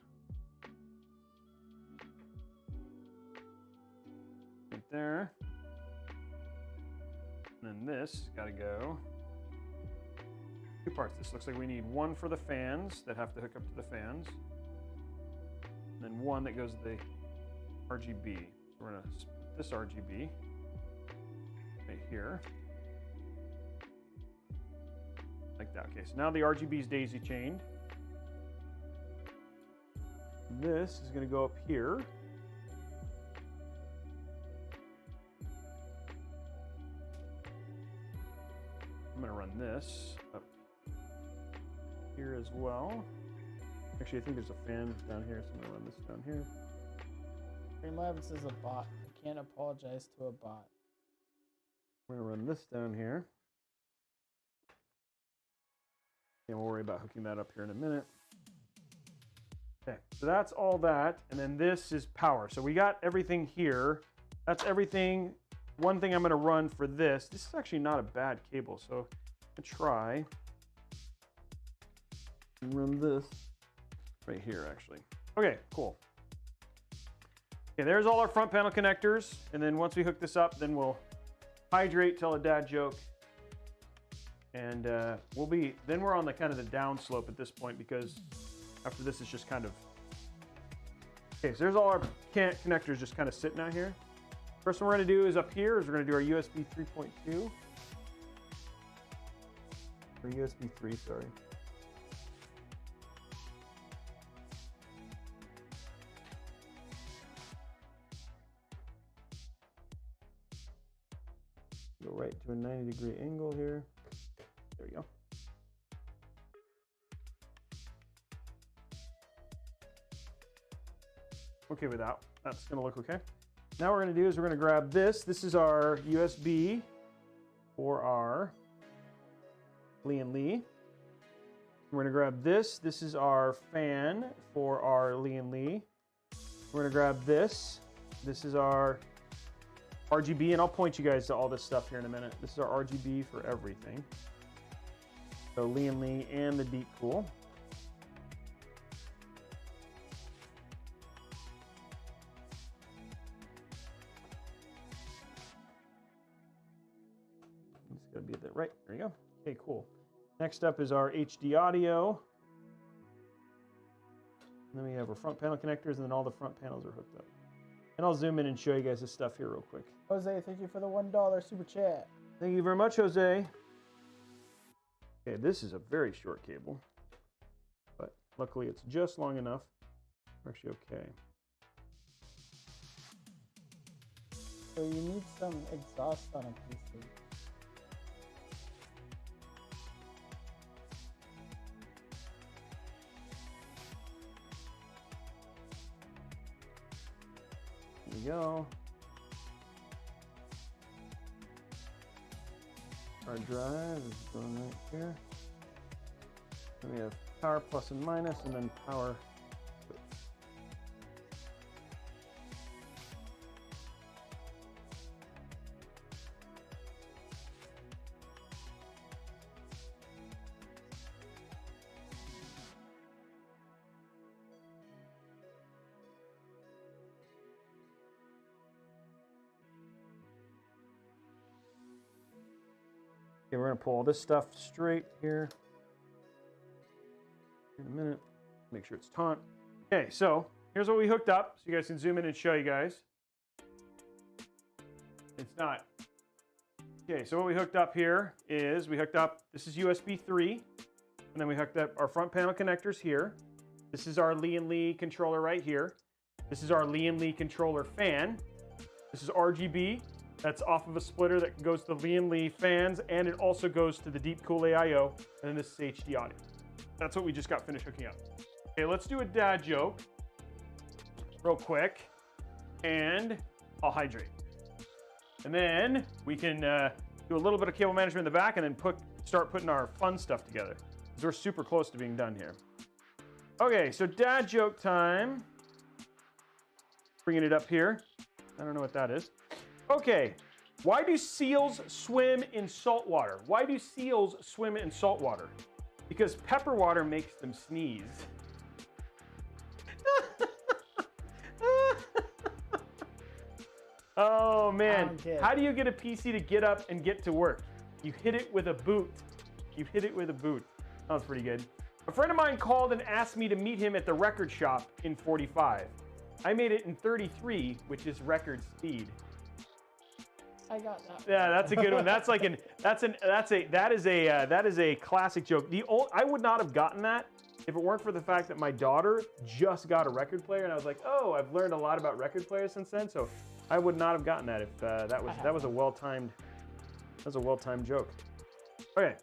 Right there. And then this has got to go. Two parts. This looks like we need one for the fans that have to hook up to the fans. And then one that goes to the RGB. So we're going to split this RGB right here. Like that. Okay, so now the RGB is daisy chained. This is going to go up here. I'm going to run this up here as well. Actually, I think there's a fan down here, so I'm going to run this down here. Streamlabs is a bot. I can't apologize to a bot. We're going to run this down here. And we'll worry about hooking that up here in a minute. Okay, so that's all that. And then this is power. So we got everything here. That's everything. One thing I'm going to run for this. This is actually not a bad cable. So I'm going to try and run this right here, actually. Okay, cool. Okay, there's all our front panel connectors. And then once we hook this up, then we'll hydrate, tell a dad joke. And then we're on the kind of the down slope at this point, because after this it's just kind of, okay, so there's all our connectors just kind of sitting out here. First one we're gonna do is up here, is we're gonna do our USB 3.2. Or USB 3, sorry. Go right to a 90-degree angle here. There we go. Okay with that. That's gonna look okay. Now what we're gonna do is we're gonna grab this. This is our USB for our Lian Li. We're gonna grab this. This is our fan for our Lian Li. We're gonna grab this. This is our RGB, and I'll point you guys to all this stuff here in a minute. This is our RGB for everything. So Lian Li and the Deep Cool. It's gotta be at that right. There you go. Okay, cool. Next up is our HD audio. And then we have our front panel connectors, and then all the front panels are hooked up. And I'll zoom in and show you guys this stuff here real quick. Jose, thank you for the $1 super chat. Thank you very much, Jose. Okay, this is a very short cable, but luckily it's just long enough. We're actually okay. So you need some exhaust on a PC. There we go. Our drive is going right here. Then we have power plus and minus, and then power switch. Okay, we're gonna pull all this stuff straight here in a minute. Make sure it's taut. Okay, so here's what we hooked up, so you guys can zoom in and show you guys. It's not. Okay, so what we hooked up here is we hooked up, this is USB 3, and then we hooked up our front panel connectors here. This is our Lian Li controller right here. This is our Lian Li controller fan. This is RGB. That's off of a splitter that goes to the Lian Li fans, and it also goes to the Deep Cool AIO, and then this is HD audio. That's what we just got finished hooking up. Okay, let's do a dad joke real quick, and I'll hydrate. And then we can do a little bit of cable management in the back, and then start putting our fun stuff together, because we're super close to being done here. Okay, so dad joke time. Bringing it up here. I don't know what that is. Okay, why do seals swim in salt water? Why do seals swim in salt water? Because pepper water makes them sneeze. Oh man, how do you get a PC to get up and get to work? You hit it with a boot. You hit it with a boot. That was pretty good. A friend of mine called and asked me to meet him at the record shop in 45. I made it in 33, which is record speed. I got that. Yeah, that's a good one. That's like that is a classic joke. I would not have gotten that if it weren't for the fact that my daughter just got a record player, and I was like, oh, I've learned a lot about record players since then. So I would not have gotten that if that was a well-timed joke. Okay.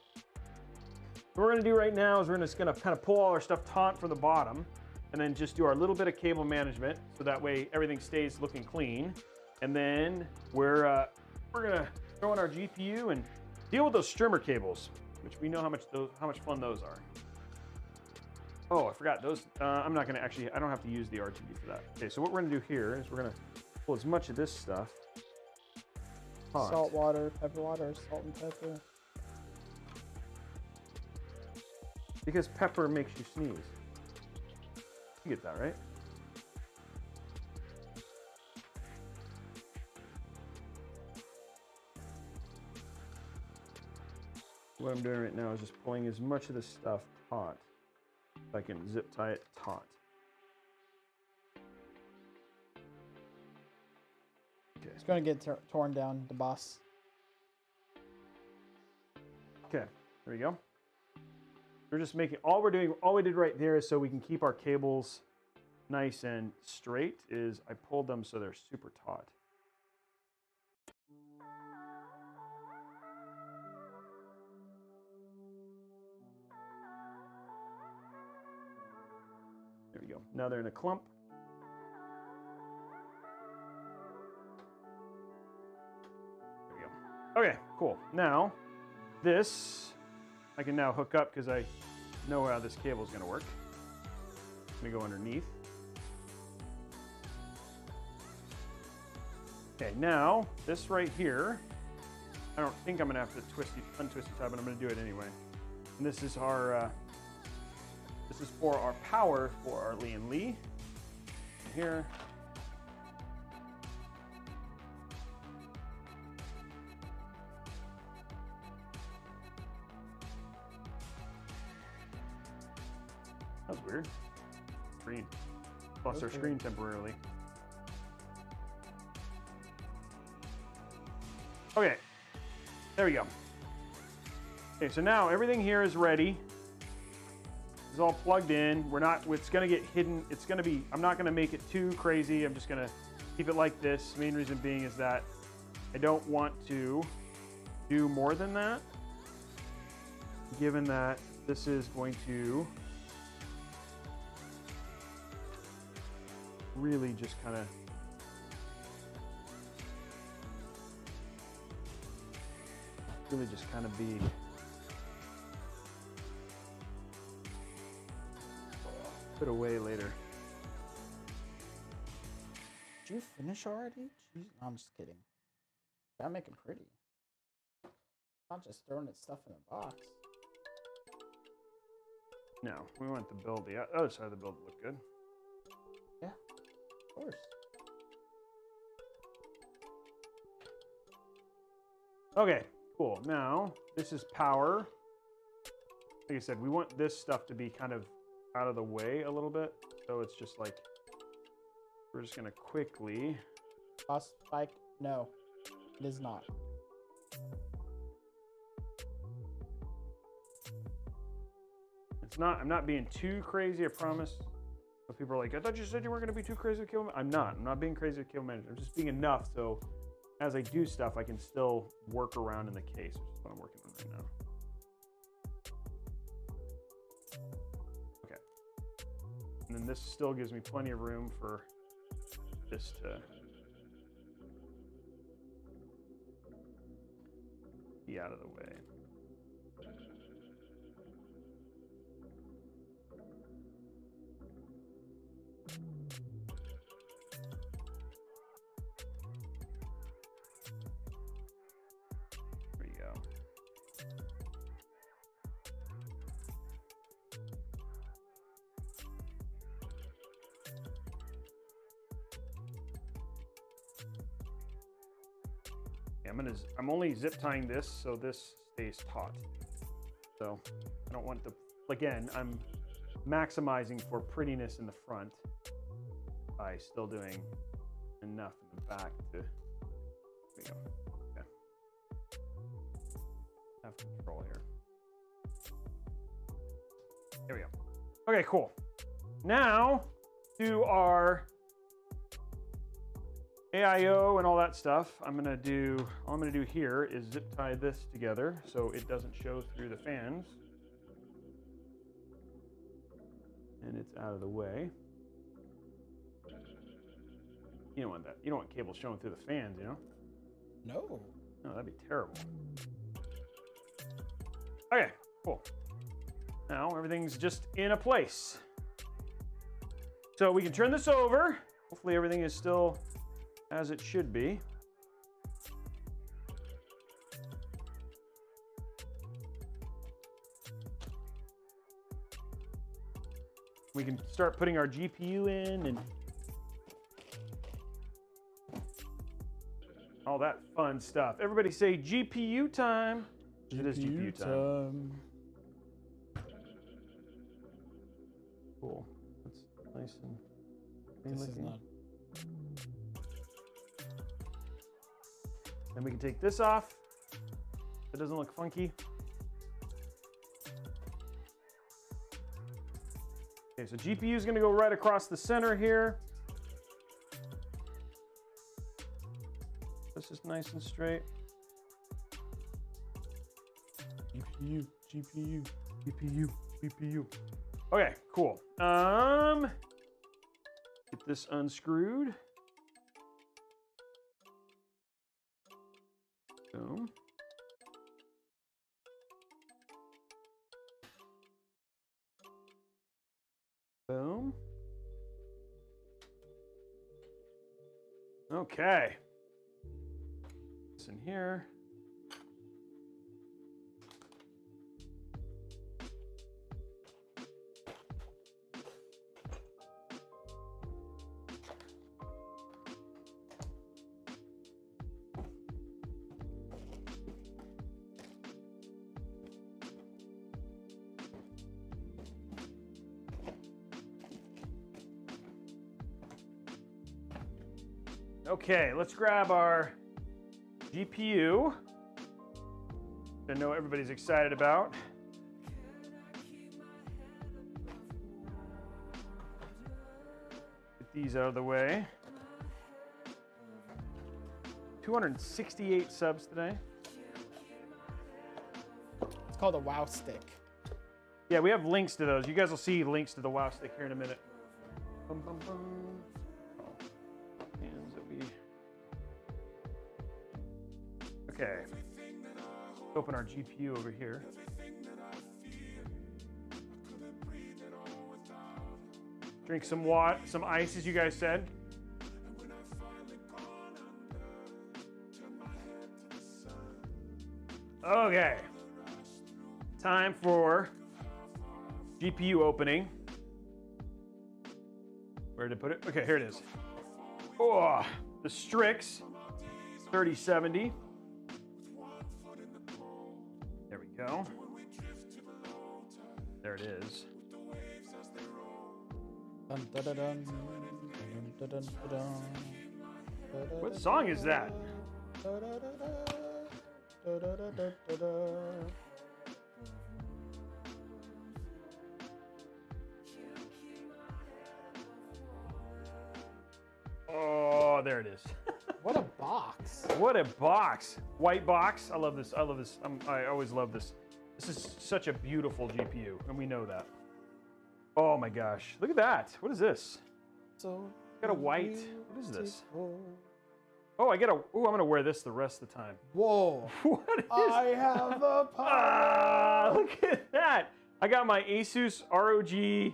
What we're gonna do right now is we're just gonna kind of pull all our stuff taut from the bottom, and then just do our little bit of cable management, so that way everything stays looking clean. And then we're gonna throw in our GPU and deal with those strimmer cables, which we know how much fun those are. Oh, I forgot those. I'm not gonna I don't have to use the RGB for that. Okay, so what we're gonna do here is we're gonna pull as much of this stuff. Salt water, pepper water, salt and pepper. Because pepper makes you sneeze. You get that, right? What I'm doing right now is just pulling as much of this stuff taut so I can zip tie it taut. Okay. It's going to get torn down, the boss. Okay, there we go. We're just making, all we did right there is so we can keep our cables nice and straight, is I pulled them so they're super taut. There we go. Now they're in a clump. There we go. Okay, cool. Now, this I can now hook up because I know how this cable is going to work. Let me go underneath. Okay, now this right here, I don't think I'm going to have to untwist the tie, but I'm going to do it anyway. And this is our, this is for our power for our Lian Li. Here. That was weird. Screen. Lost our screen temporarily. Okay. There we go. Okay, so now everything here is ready. It's all plugged in. It's gonna get hidden. It's gonna be, I'm not gonna make it too crazy. I'm just gonna keep it like this. Main reason being is that I don't want to do more than that, given that this is going to really just kind of be put away later. Did you finish already? Jeez, no, I'm just kidding. Gotta make it pretty. Not just throwing its stuff in a box. No, we want the build, the other side of the build to look good. Yeah, of course. Okay, cool. Now, this is power. Like I said, we want this stuff to be kind of out of the way a little bit. So it's just like, we're just gonna quickly. Boss spike? No, it is not. It's not, I'm not being too crazy, I promise. But people are like, I thought you said you weren't gonna be too crazy with cable management. I'm not being crazy with cable management. I'm just being enough so as I do stuff, I can still work around in the case, which is what I'm working on right now. Okay. And then this still gives me plenty of room for this to be out of the way. There you go. I'm only zip tying this so this stays taut. So I don't want the, again, I'm maximizing for prettiness in the front by still doing enough in the back to, there we go. Okay. Have control here. There we go. Okay, cool. Now to our AIO and all that stuff. All I'm gonna do here is zip tie this together so it doesn't show through the fans. And it's out of the way. You don't want that. You don't want cables showing through the fans, you know? No. No, that'd be terrible. Okay, cool. Now everything's just in a place. So we can turn this over. Hopefully everything is still as it should be. We can start putting our GPU in and all that fun stuff. Everybody say GPU time. It is GPU time. Cool. That's nice and clean looking. Then we can take this off. It doesn't look funky. Okay, so GPU is going to go right across the center here. This is nice and straight. GPU, GPU, GPU, GPU. Okay, cool. Get this unscrewed. Boom. Boom. Okay. This in here. Okay, let's grab our GPU. I know everybody's excited about. Get these out of the way. 268 subs today. It's called a WoW stick. Yeah, we have links to those. You guys will see links to the WoW stick here in a minute. Bum, bum, bum. Okay, let's open our GPU over here. Drink some water, some ice, as you guys said. Okay, time for GPU opening. Where did I put it? Okay, here it is. Oh, the Strix 3070. There we go. There it is. Dun, dun, dun, dun, dun, dun, dun, dun. What song is that? Oh, there it is. What a box. What a box. White box. I love this. I love this. I always love this. This is such a beautiful GPU, and we know that. Oh my gosh. Look at that. What is this? So got a white. What is this? Oh, I get a. Oh, I'm going to wear this the rest of the time. Whoa. What is I have a Ah, look at that. I got my ASUS ROG.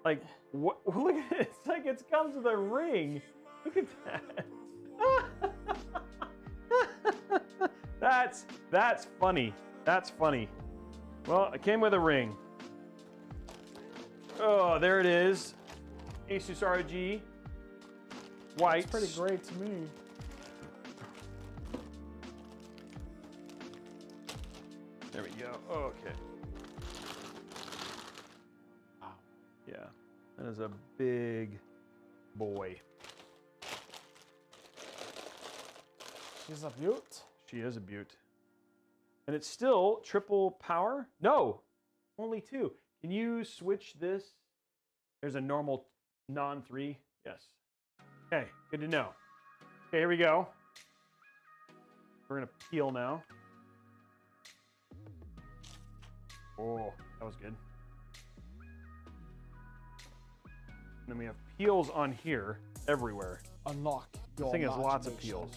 Like, what? Look at it. It's like it comes with a ring. Look at that. That's funny. That's funny. Well, it came with a ring. Oh, there it is. ASUS ROG. White. It's pretty great to me. There we go. Okay. Wow. Yeah, that is a big boy. She's a beaut. She is a beaut. And it's still triple power? No, only two. Can you switch this There's a normal non-3. Yes. Okay, good to know. Okay, here we go. We're gonna peel now. Oh, that was good. And then we have peels on here everywhere. Unlock. This thing has lots of peels.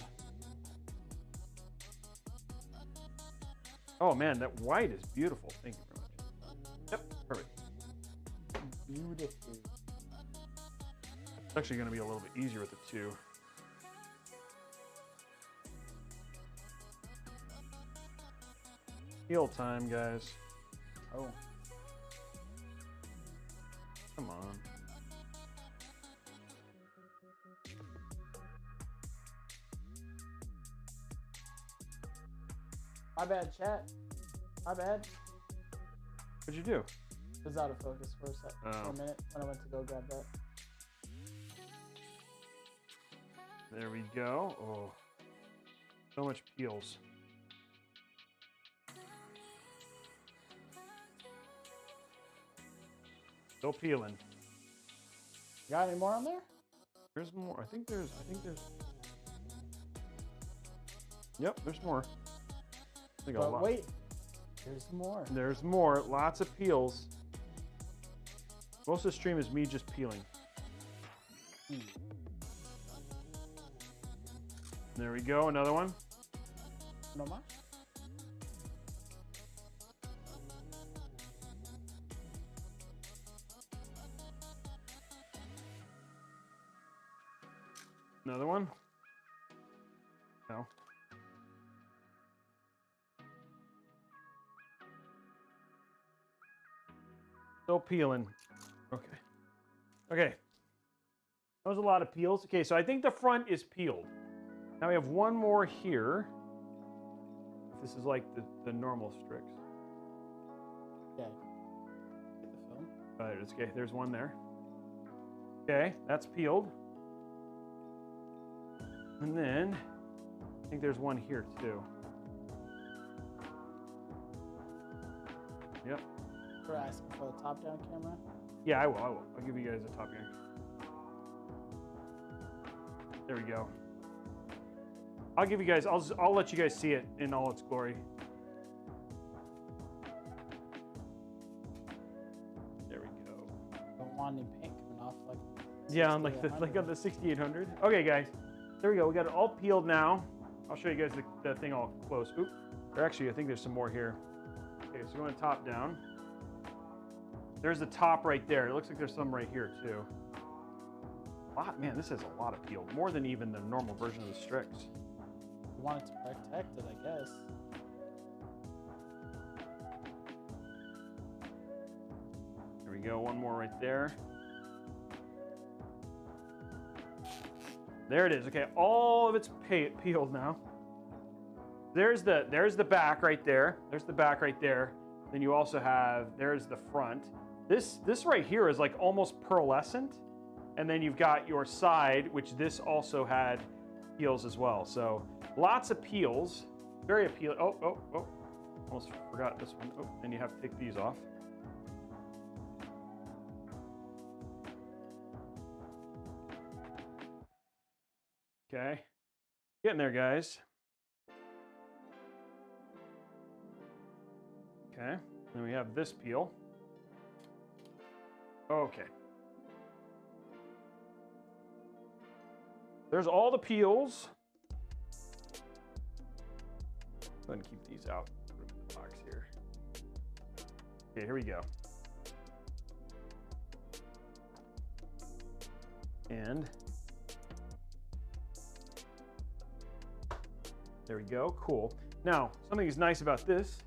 Oh man, that white is beautiful. Thank you very much. Yep, perfect. Beautiful. It's actually going to be a little bit easier with the 2. Peel time, guys. Oh. Come on. My bad, chat. My bad. What'd you do? It was out of focus for a minute when I went to go grab that. There we go. Oh, so much peels. Still peeling. You got any more on there? There's more. I think there's. Yep, there's more. But wait, there's more. There's more. Lots of peels. Most of the stream is me just peeling. There we go. Another one. No more. Another one. No. Still peeling. Okay. Okay. That was a lot of peels. Okay, so I think the front is peeled. Now we have one more here. This is like the normal Strix. Okay. Get the film. It's okay. There's one there. Okay, that's peeled. And then I think there's one here too. Yep. We're asking for the top-down camera. Yeah, I will. I'll give you guys a top here. There we go. I'll give you guys. I'll let you guys see it in all its glory. There we go. Don't want any paint coming off like. Yeah, on like on the 6800. Okay, guys. There we go. We got it all peeled now. I'll show you guys the thing all close. Oop. Or actually, I think there's some more here. Okay, so going top down. There's the top right there. It looks like there's some right here too. Man, this has a lot of peel. More than even the normal version of the Strix. You want it to protect it, I guess. There we go. One more right there. There it is. Okay, all of it's peeled now. There's the back right there. There's the back right there. Then you also have, there's the front. This right here is like almost pearlescent. And then you've got your side, which this also had peels as well. So lots of peels, very appealing. Oh, almost forgot this one. Oh, and you have to take these off. Okay, getting there, guys. Okay, then we have this peel. Okay. There's all the peels. Go ahead and keep these out. Put them in the box here. Okay, here we go. And there we go. Cool. Now, something is nice about this.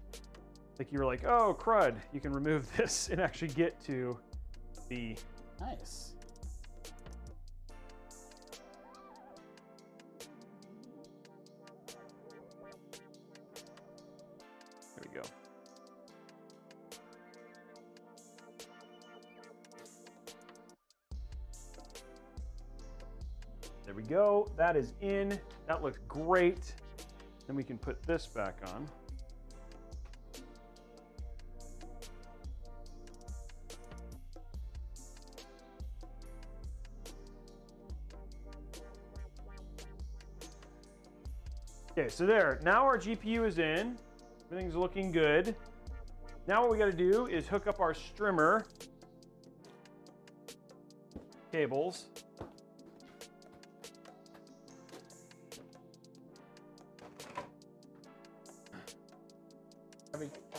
Like you were like, oh, crud. You can remove this and actually get to the... Nice. There we go. There we go. That is in. That looks great. Then we can put this back on. Okay, so there. Now our GPU is in. Everything's looking good. Now what we got to do is hook up our streamer cables.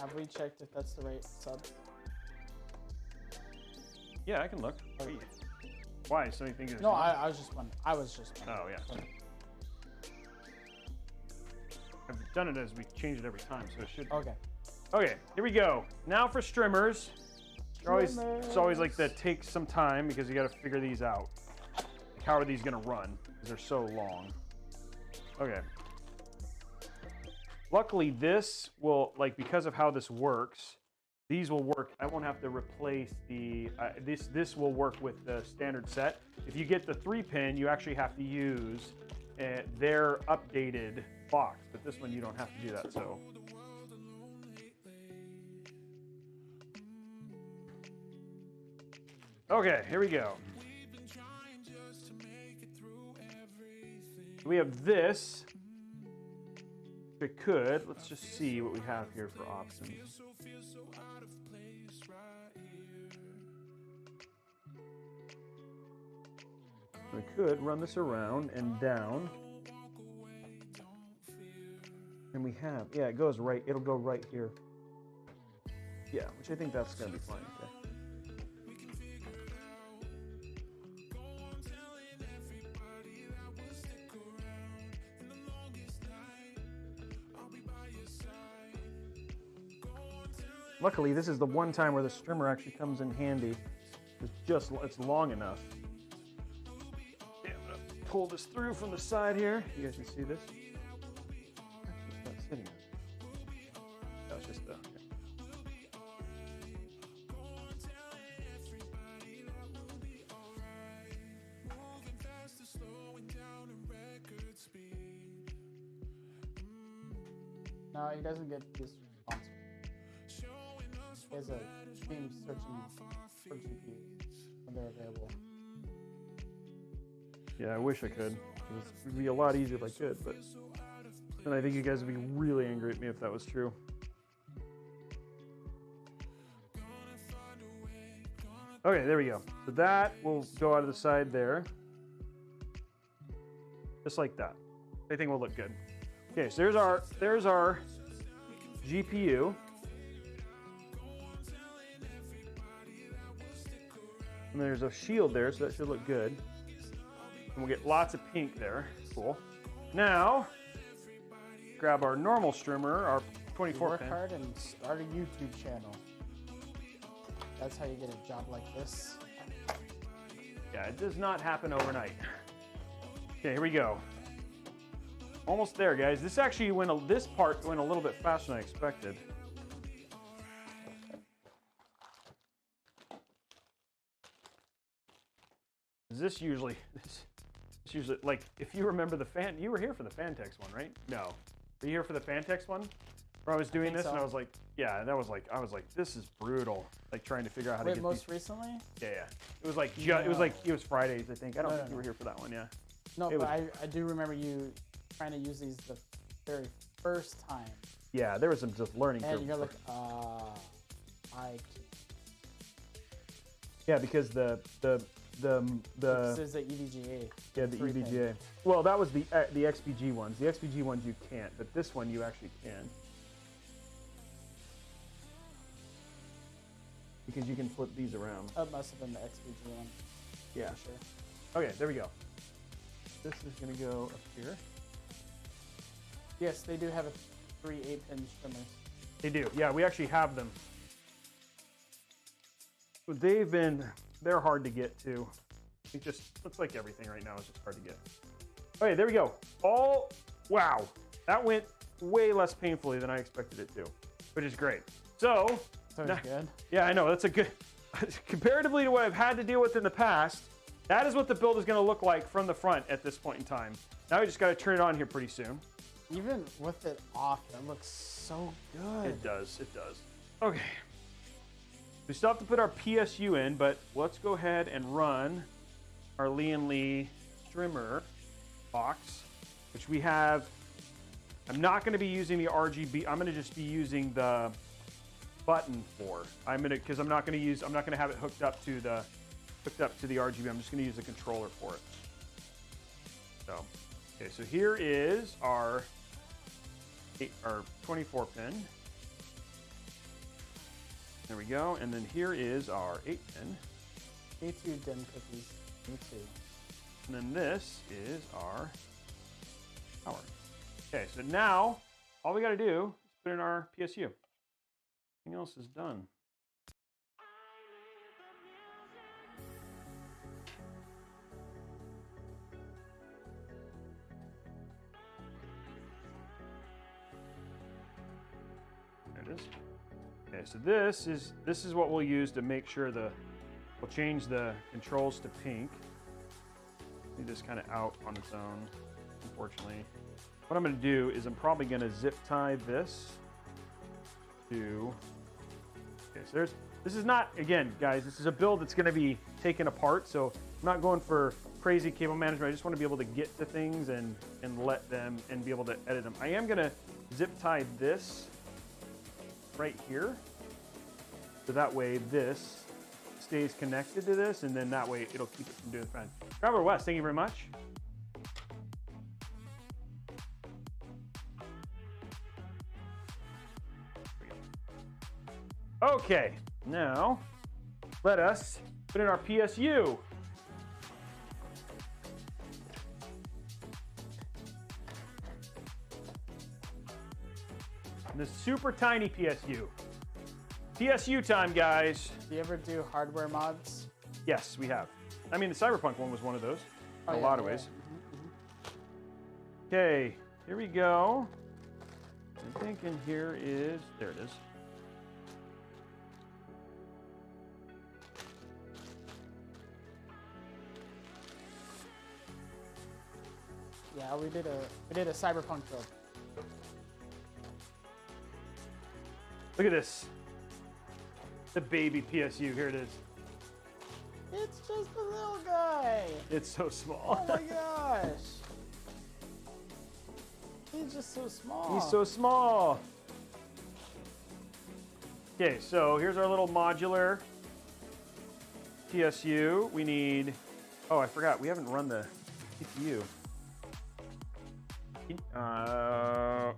Have we checked if that's the right sub? Yeah, I can look. Okay. Why? So you think it's no? I was just wondering. Oh yeah. I've done it as we change it every time, so it should. Okay. Okay, here we go. Now for streamers. It's always like that takes some time because you got to figure these out. Like how are these gonna run? Because they're so long. Okay. Luckily, this will, like, because of how this works, these will work. I won't have to replace the, this will work with the standard set. If you get the 3-pin, you actually have to use their updated box, but this one you don't have to do that, so. Okay, here we go. We have this. If it could, let's just see what we have here for options. We could run this around and down. And we have, yeah, it goes right, it'll go right here. Yeah, which I think that's gonna be fine. Okay. Luckily, this is the one time where the streamer actually comes in handy. It's long enough. Okay, I'm gonna pull this through from the side here. You guys can see this. It's not sitting. That's just okay. No, he doesn't get this response. He has a team searching for GPUs when they're available. Yeah, I wish I could. It would be a lot easier if I could, but then I think you guys would be really angry at me if that was true. Okay, there we go. So that will go out of the side there. Just like that. I think will look good. Okay, so there's our GPU. And there's a shield there, so that should look good. And we'll get lots of pink there. Cool. Now, grab our normal streamer, our 24 Work pin. hard and start a YouTube channel. That's how you get a job like this. Yeah, it does not happen overnight. Okay, here we go. Almost there, guys. This actually this part went a little bit faster than I expected. This usually, like, if you remember you were here for the Fantex one, right? No. Were you here for the Fantex one? Where I was doing this, so. And I was like, yeah, I was like, this is brutal. Like trying to figure out how to get most recently? Yeah. It was like, it was Fridays, I think. I don't think you were here for that one, yeah. No, but I do remember you trying to use these the very first time. Yeah, there was some just learning curve. And you're like, yeah, because the this is the EVGA. Yeah, the EVGA. Well, that was the XPG ones. The XPG ones you can't, but this one you actually can. Because you can flip these around. That must have been the XPG one. Yeah. For sure. Okay, there we go. This is going to go up here. Yes, they do have 3 8-pin streamers. They do. Yeah, we actually have them. They're hard to get to. It just looks like everything right now is just hard to get. Okay, there we go. Wow. That went way less painfully than I expected it to, which is great. So, that's good. Yeah, I know. That's a good, comparatively to what I've had to deal with in the past, that is what the build is going to look like from the front at this point in time. Now we just got to turn it on here pretty soon. Even with it off, it looks so good. It does. It does. Okay. We still have to put our PSU in, but let's go ahead and run our Lian Li streamer box, which we have I'm not going to be using the RGB. I'm going to just be using the button for. Because I'm not going to have it hooked up to the RGB. I'm just going to use the controller for it. So, okay, so here is our 24 pin. There we go. And then here is our 8 pin. Me too, dim cookies. Me too. And then this is our power. Okay, so now all we got to do is put in our PSU. Everything else is done. There it is. Okay, so this is what we'll use to make sure we'll change the controls to pink. Leave this kind of out on its own, unfortunately. What I'm going to do is I'm probably going to zip tie this to. Okay, so this is not, again, guys, this is a build that's going to be taken apart, so I'm not going for crazy cable management. I just want to be able to get to things and let them and be able to edit them. I am going to zip tie this right here, so that way this stays connected to this, and then that way it'll keep it from doing fine. Traveler West, thank you very much. Okay, now let us put in our PSU. And this super tiny PSU. PSU time, guys. Do you ever do hardware mods? Yes, we have. I mean, the Cyberpunk one was one of those in a lot of ways. Okay, here we go. I'm thinking here is, there it is. Yeah, we did a Cyberpunk build. Look at this. The baby PSU, here it is. It's just a little guy. It's so small. Oh my gosh. He's just so small. He's so small. Okay, so here's our little modular PSU. We need, oh, I forgot, we haven't run the CPU. I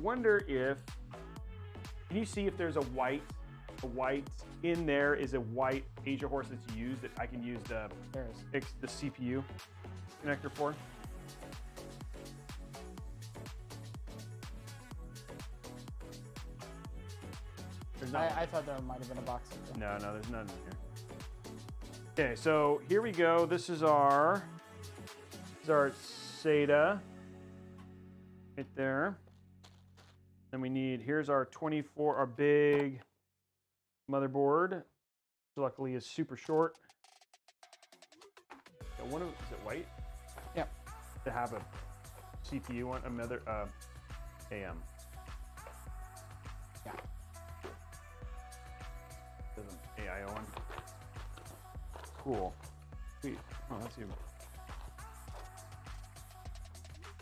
wonder if, can you see if there's a white in there is a white Asia horse that's used that I can use the CPU connector for? I thought there might have been a box. No, there's none in here. Okay, so here we go. This is our SATA right there. Then we need, here's our 24, our big motherboard, which luckily is super short. Yeah, is it white? Yep. To have a CPU one, another AM. Yeah. There's an AIO one. Cool. Sweet. Oh, that's you.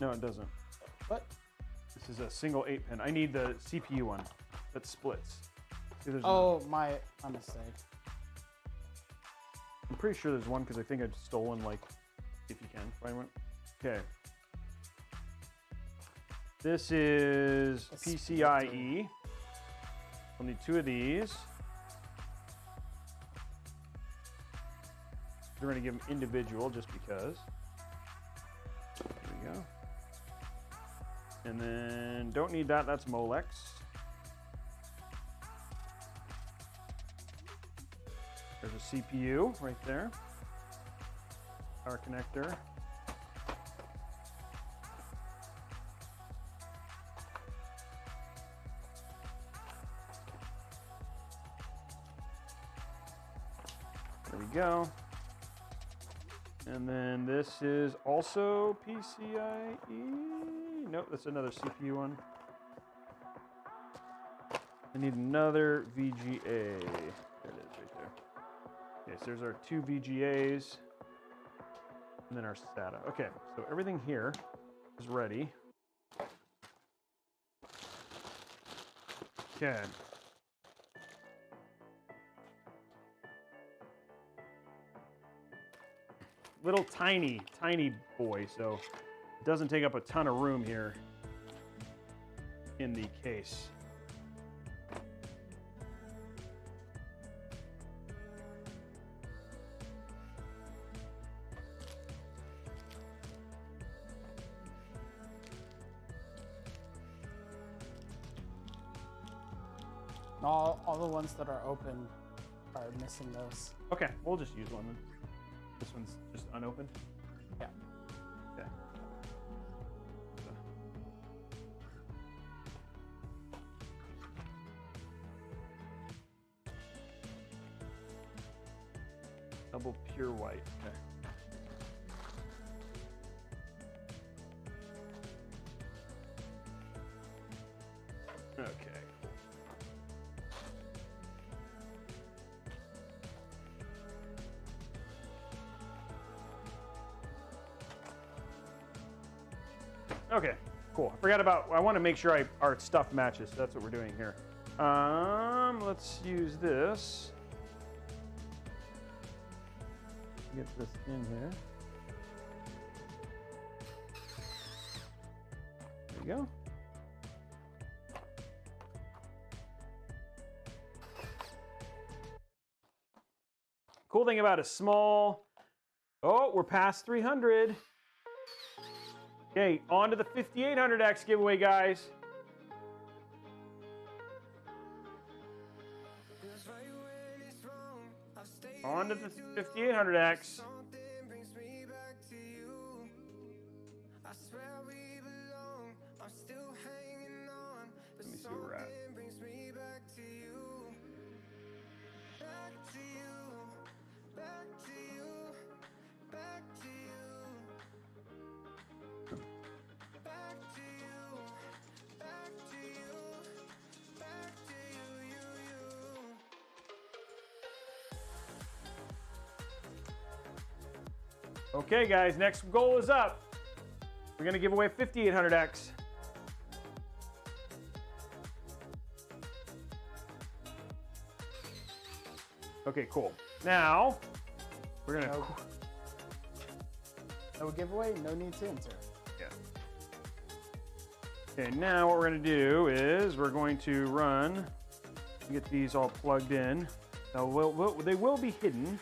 No, it doesn't. What? This is a single 8-pin. I need the CPU one that splits. See, oh, my mistake. I'm pretty sure there's one because I think I've stolen, like, if you can, find one. Okay. This is PCIe. We'll need 2 of these. We're going to give them individual just because. There we go. And then don't need that, that's Molex. There's a CPU right there. Power connector. There we go. And then this is also PCIe. Nope, that's another CPU one. I need another VGA. There it is right there. Okay, so there's our 2 VGAs. And then our SATA. Okay, so everything here is ready. Okay. Little tiny boy, so it doesn't take up a ton of room here in the case. All the ones that are open are missing those. Okay, we'll just use one then. This one's just unopened? Yeah. Okay. Double pure white. Okay. Okay. Okay, cool. I want to make sure our stuff matches. So that's what we're doing here. Let's use this. Get this in here. There you go. Cool thing about a small, oh, we're past 300. Okay, on to the 5800X giveaway, guys. On to the 5800X. Let me see where we're at. Okay, guys, next goal is up. We're gonna give away 5800X. Okay, cool. Now, we're gonna... No giveaway, no need to enter. Yeah. Okay, now what we're gonna do is we're going to run, get these all plugged in. Now, they will be hidden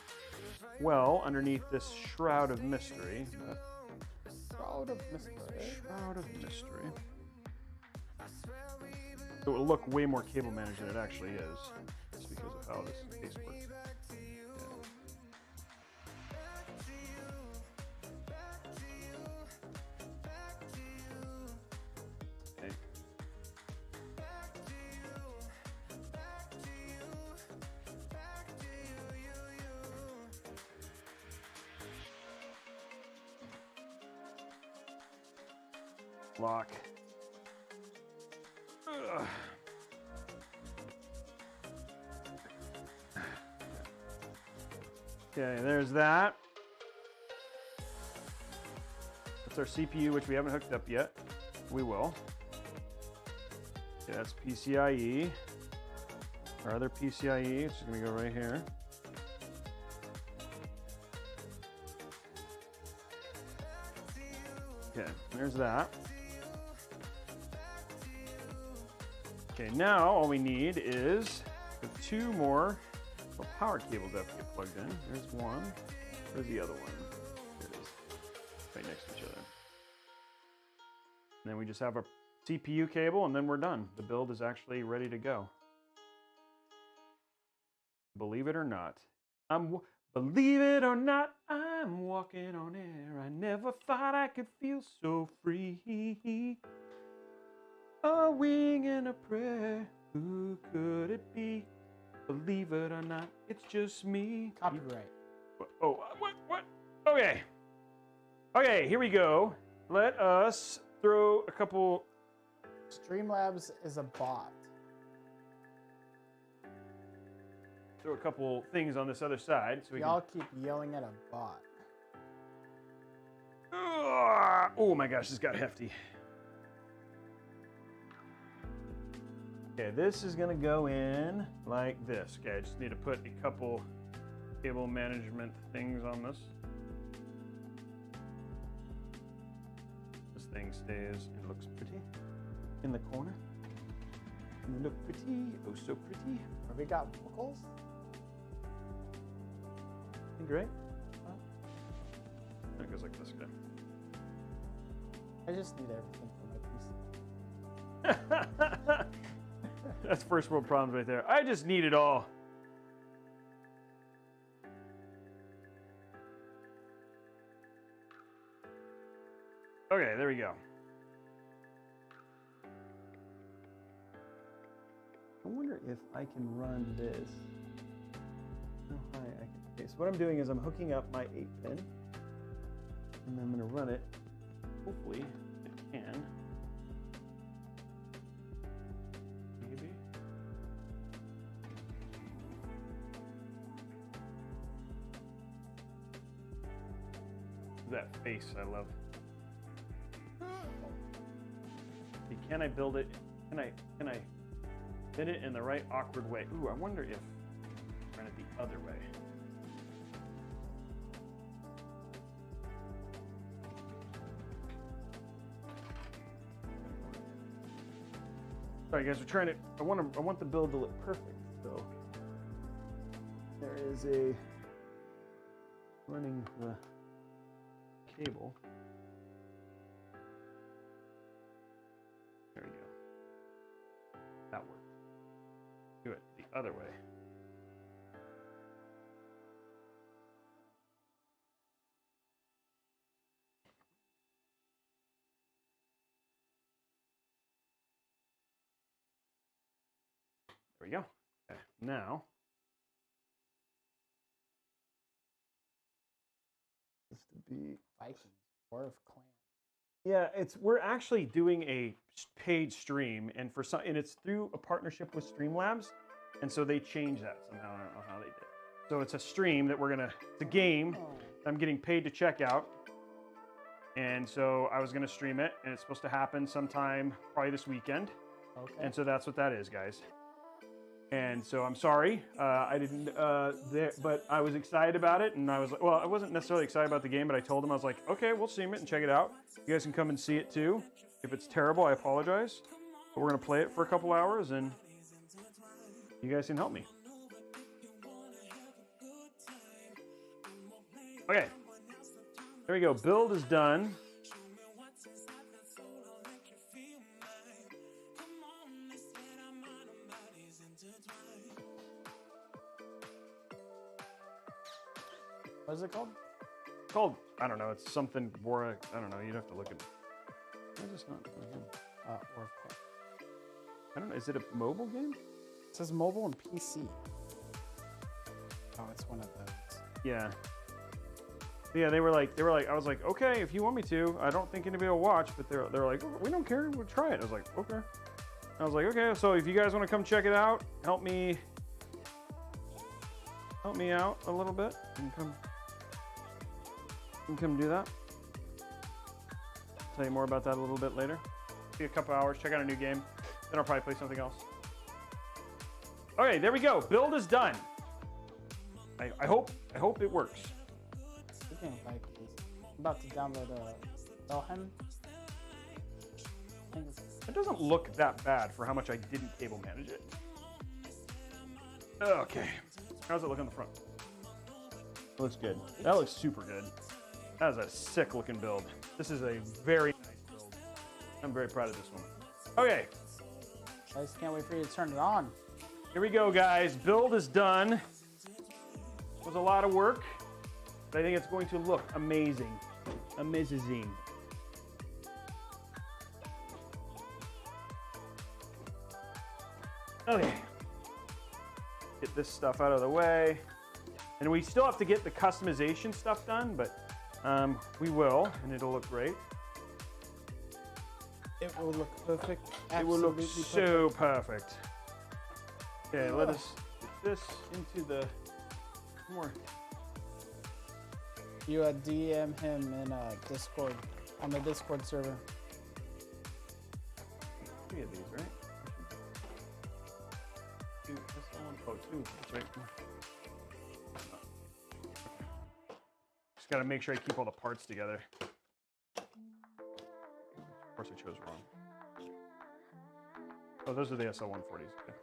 well underneath this shroud of mystery. Shroud of mystery. Shroud of mystery. So it will look way more cable managed than it actually is, just because of how this case works. Lock. Ugh. Okay, there's that. That's our CPU, which we haven't hooked up yet. We will. Okay, that's PCIe. Our other PCIe, which is going to go right here. Okay, there's that. Okay, now all we need is the two more power cables that have to get plugged in. There's one. Where's the other one? There it is. Right next to each other. And then we just have a CPU cable, and then we're done. The build is actually ready to go. Believe it or not. Believe it or not, I'm walking on air. I never thought I could feel so free. A wing and a prayer. Who could it be? Believe it or not, it's just me. Copyright. Oh, what? Okay. Okay, here we go. Let us throw a couple. Streamlabs is a bot. Throw a couple things on this other side so we Y'all keep yelling at a bot. Oh my gosh, this got hefty. Okay, this is gonna go in like this. Okay, I just need to put a couple cable management things on this. This thing stays and looks pretty in the corner. And they look pretty, oh so pretty. Have we got vocals? I think right? It goes like this guy. I just need everything for my PC. That's first world problems right there. I just need it all. Okay, there we go. I wonder if I can run this. How high I can. Okay, so what I'm doing is I'm hooking up my 8-pin, and I'm going to run it. Hopefully, it can. Maybe. That face I love. Okay, can I build it? Can I fit it in the right awkward way? Ooh, I wonder if I run it the other way. Sorry guys, we're trying to, I want the build to look perfect, so there is a running the cable. There we go. That worked. Do it the other way. There we go. Okay, now this to be Vikings, War of Clans. yeah, we're actually doing a paid stream, and it's through a partnership with Streamlabs, and so they changed that somehow. I don't know how they did. So it's a stream that it's a game I'm getting paid to check out, and so I was gonna stream it, and it's supposed to happen sometime probably this weekend. Okay. And so that's what that is, guys. And so I'm sorry, I didn't, but I was excited about it, and I was like, well, I wasn't necessarily excited about the game, but I told him, I was like, okay, we'll stream it and check it out. You guys can come and see it too. If it's terrible, I apologize. But we're gonna play it for a couple hours, and you guys can help me. Okay, there we go, build is done. What is it called? It's called, I don't know, it's something War, I don't know, you'd have to look at it. Why is this not? War of Clans. I don't know, is it a mobile game? It says mobile and PC. Oh, it's one of those. Yeah. Yeah, they were like, I was like, okay, if you want me to. I don't think anybody will watch, but they're like, we don't care, we'll try it. I was like, okay. I was like, okay, so if you guys want to come check it out, help me out a little bit and come do that. Tell you more about that a little bit later. See a couple hours, check out a new game. Then I'll probably play something else. Okay, there we go. Build is done. I hope it works. Speaking of Vikings, I'm about to download Valheim. It doesn't look that bad for how much I didn't cable manage it. Okay. How's it look on the front? Looks good. That looks super good. That is a sick looking build. This is a very nice build. I'm very proud of this one. Okay. I just can't wait for you to turn it on. Here we go, guys. Build is done. It was a lot of work, but I think it's going to look amazing. Amazing. Okay. Get this stuff out of the way. And we still have to get the customization stuff done, but we will, and it'll look great. It will look perfect. It will look so perfect. Okay, let us get this into the more. You DM him in Discord, on the Discord server. Three of these, right? Oh, two. That's right. Just gotta make sure I keep all the parts together. Of course I chose wrong. Oh, those are the SL140s. Okay.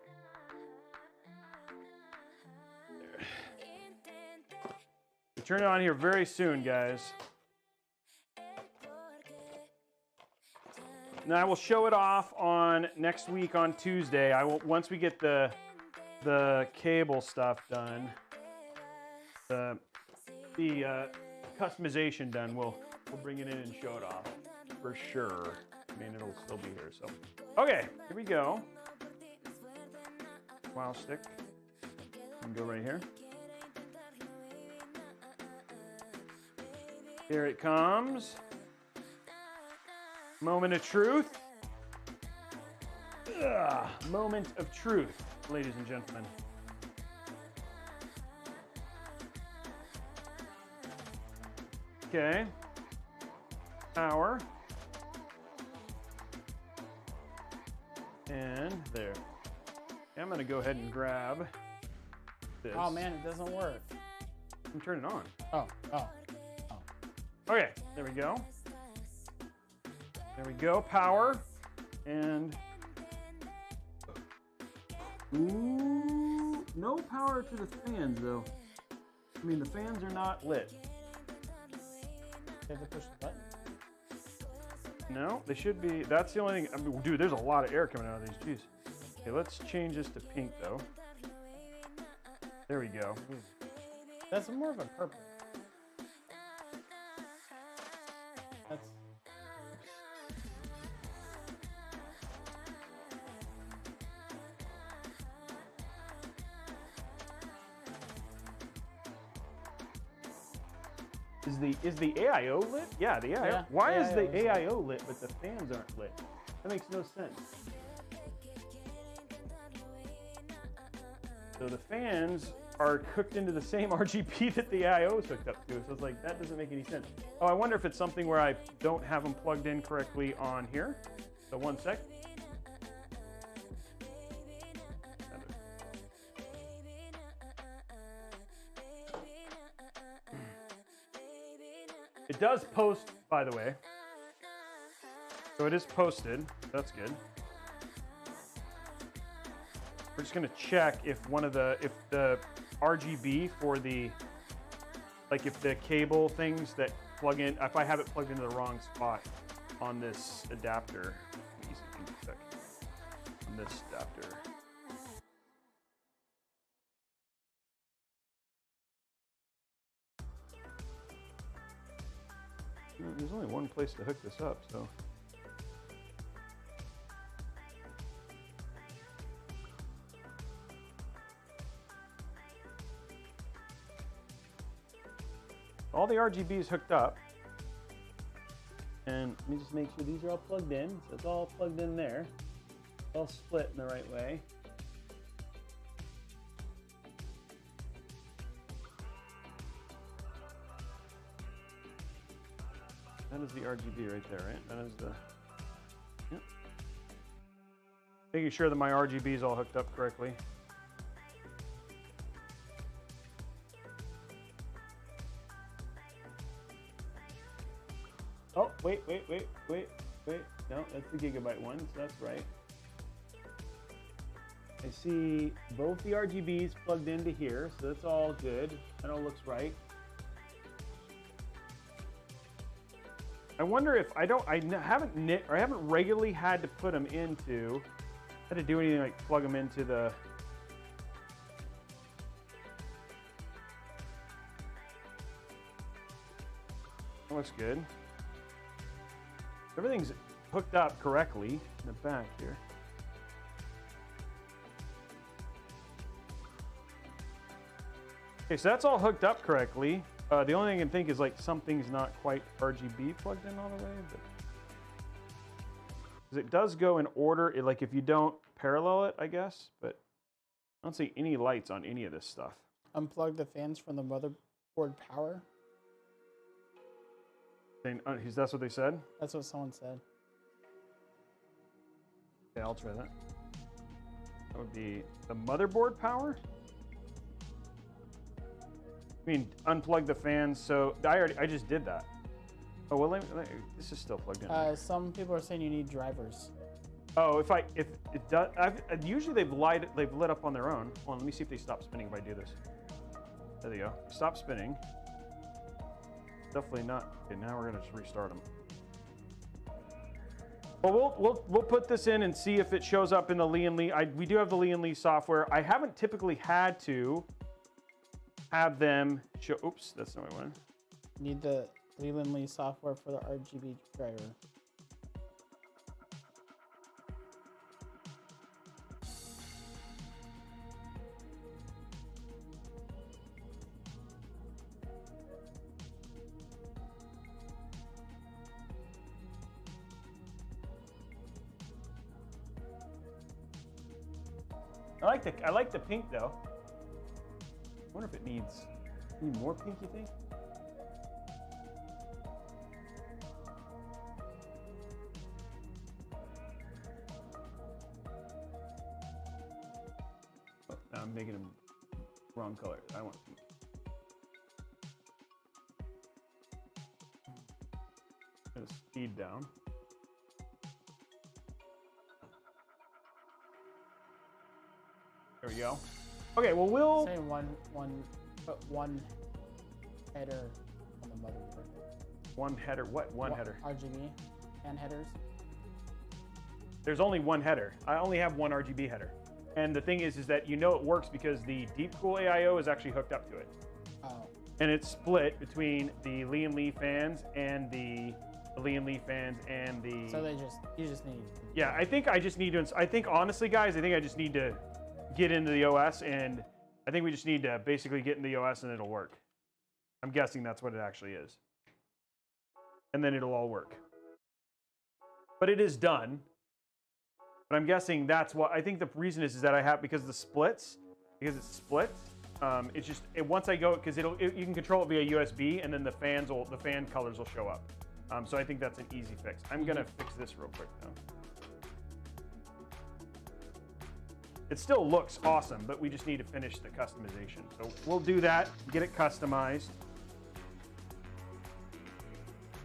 There. We'll turn it on here very soon, guys. Now I will show it off on next week on Tuesday. I will, once we get the cable stuff done, the customization done, we'll bring it in and show it off for sure. I mean, it'll still be here. So, okay, here we go. Wow stick. And go right here. Here it comes. Moment of truth. Ugh, moment of truth, ladies and gentlemen. Okay. Power. And there. Okay, I'm going to go ahead and grab this. Oh man, it doesn't work. I'm turning it on. Oh. Okay, there we go. There we go, power, and ooh, no power to the fans though. I mean, the fans are not lit. You have to push the button. No, they should be. That's the only thing. I mean, dude, there's a lot of air coming out of these. Jeez. Okay, let's change this to pink though. There we go. That's more of a purple. That's. Is the AIO lit? Yeah, the AIO. Yeah, Why is the AIO AIO lit but the fans aren't lit? That makes no sense. So the fans are hooked into the same RGB that the AIO is hooked up to. So it's like, that doesn't make any sense. Oh, I wonder if it's something where I don't have them plugged in correctly on here. So one sec. It does post, by the way. So it is posted. That's good. We're just gonna check if if the RGB for the, like if the cable things that plug in, if I have it plugged into the wrong spot on this adapter. Easy thing to check on this adapter. There's only one place to hook this up, so. All the RGB is hooked up. And let me just make sure these are all plugged in. So it's all plugged in there. All split in the right way. That is the RGB right there, right? That is the, yep. Making sure that my RGB is all hooked up correctly. Oh, wait. No, that's the gigabyte one, so that's right. I see both the RGBs plugged into here, so that's all good. That all looks right. I wonder if I haven't regularly had to put them into, had to do anything like plug them into the, that looks good. Everything's hooked up correctly in the back here. Okay, so that's all hooked up correctly. The only thing I can think is like something's not quite RGB plugged in all the way, but because it does go in order, like if you don't parallel it, I guess, but I don't see any lights on any of this stuff. Unplug the fans from the motherboard power. That's what they said? That's what someone said. Okay, I'll try that. That would be the motherboard power. I mean, unplug the fans. So I just did that. Oh well, this is still plugged in. Some people are saying you need drivers. Oh, if it does, usually they've lit up on their own. Hold on, let me see if they stop spinning if I do this. There they go. Stop spinning. Definitely not. Okay, now we're gonna just restart them. Well, we'll put this in and see if it shows up in the Lian Li. We do have the Lian Li software. I haven't typically had to have them show. Oops, that's not what I wanted. Need the Lian Li software for the RGB driver. I like the pink though. I wonder if it needs more pink, you think? Oh, now I'm making them wrong color. I want pink. Gonna speed down. There we go. Okay, well we'll say put one header on the motherboard. One header. What? One header. RGB and headers. There's only one header. I only have one RGB header. And the thing is that you know it works because the deep cool AIO is actually hooked up to it. Oh. And it's split between the Lian Li fans and the Lian Li fans and the. So you just need. Yeah, I think I just need to. I think honestly, guys, I think I just need to get into the OS, and I think we just need to basically get into the OS and it'll work. I'm guessing that's what it actually is. And then it'll all work. But it is done. But I'm guessing that's what, I think the reason is that I have, because the splits, because it's split, it's just, once I go, because you can control it via USB, and then the fan colors will show up. So I think that's an easy fix. I'm gonna fix this real quick though. It still looks awesome, but we just need to finish the customization. So we'll do that, get it customized,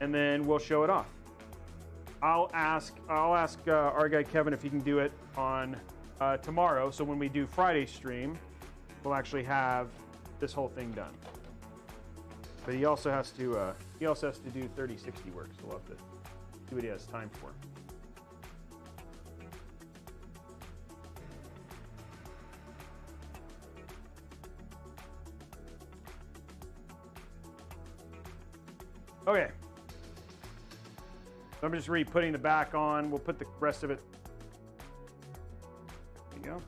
and then we'll show it off. I'll ask our guy Kevin if he can do it on tomorrow. So when we do Friday stream, we'll actually have this whole thing done. But he also has to do 3060 work, so we'll have to see what he has time for. Okay. So I'm just re-putting the back on. We'll put the rest of it. There you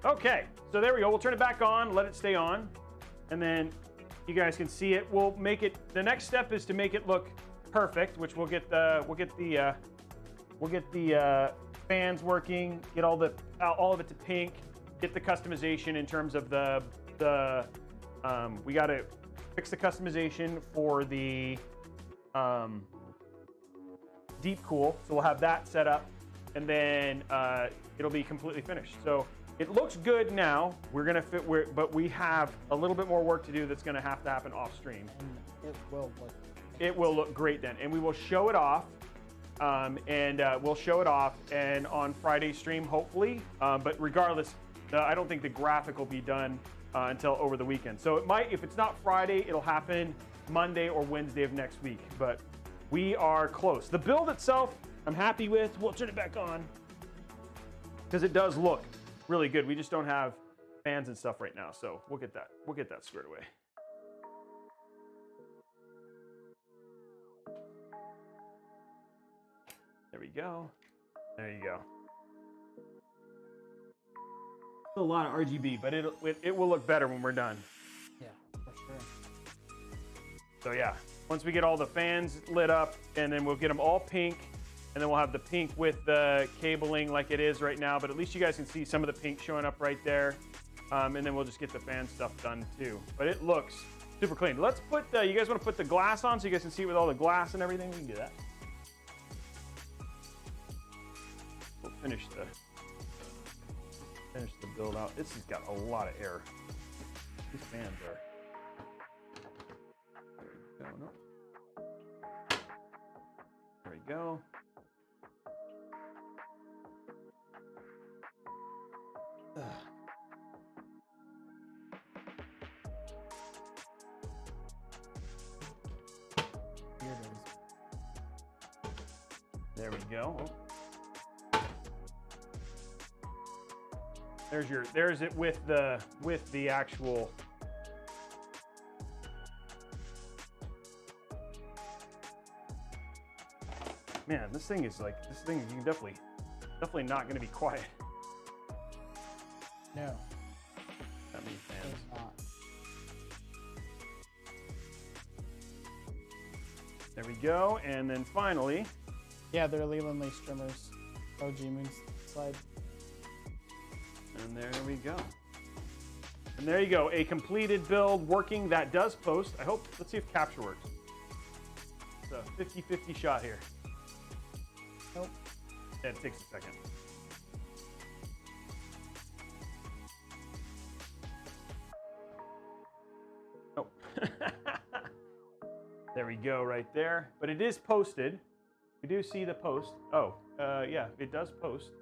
go. Okay, so there we go. We'll turn it back on, let it stay on, and then you guys can see it. We'll make it. The next step is to make it look perfect, which we'll get the fans working, get all of it to pink, get the customization in terms of we got to fix the customization for the deep cool, so we'll have that set up, and then it'll be completely finished. So it looks good now. We're gonna but we have a little bit more work to do. That's gonna have to happen off stream. And it will look. It will look great then, and we will show it off. We'll show it off and on Friday's stream hopefully. But regardless, I don't think the graphic will be done until over the weekend. So it might, if it's not Friday, it'll happen Monday or Wednesday of next week. But we are close. The build itself, I'm happy with. We'll turn it back on because it does look really good. We just don't have fans and stuff right now, so we'll get that squared away. There we go. There you go. A lot of RGB, but it will look better when we're done. Yeah, for sure. So yeah, once we get all the fans lit up, and then we'll get them all pink, and then we'll have the pink with the cabling like it is right now, but at least you guys can see some of the pink showing up right there. And then we'll just get the fan stuff done too. But it looks super clean. Let's put you guys want to put the glass on so you guys can see with all the glass and everything? We can do that. finish the build out. This has got a lot of air. These fans are. There we go. Nope. There we go. Ugh. Here it is. There we go. There's it with the actual. Man, this thing you can definitely not going to be quiet. No. That many fans. It's not. There we go, and then finally. Yeah, they're Lian Li streamers. OG Moonslide. And there we go. And there you go, a completed build working that does post. I hope, let's see if capture works. It's a 50-50 shot here. Nope. Yeah, it takes a second. Nope. There we go, right there. But it is posted. We do see the post. Oh, yeah, it does post.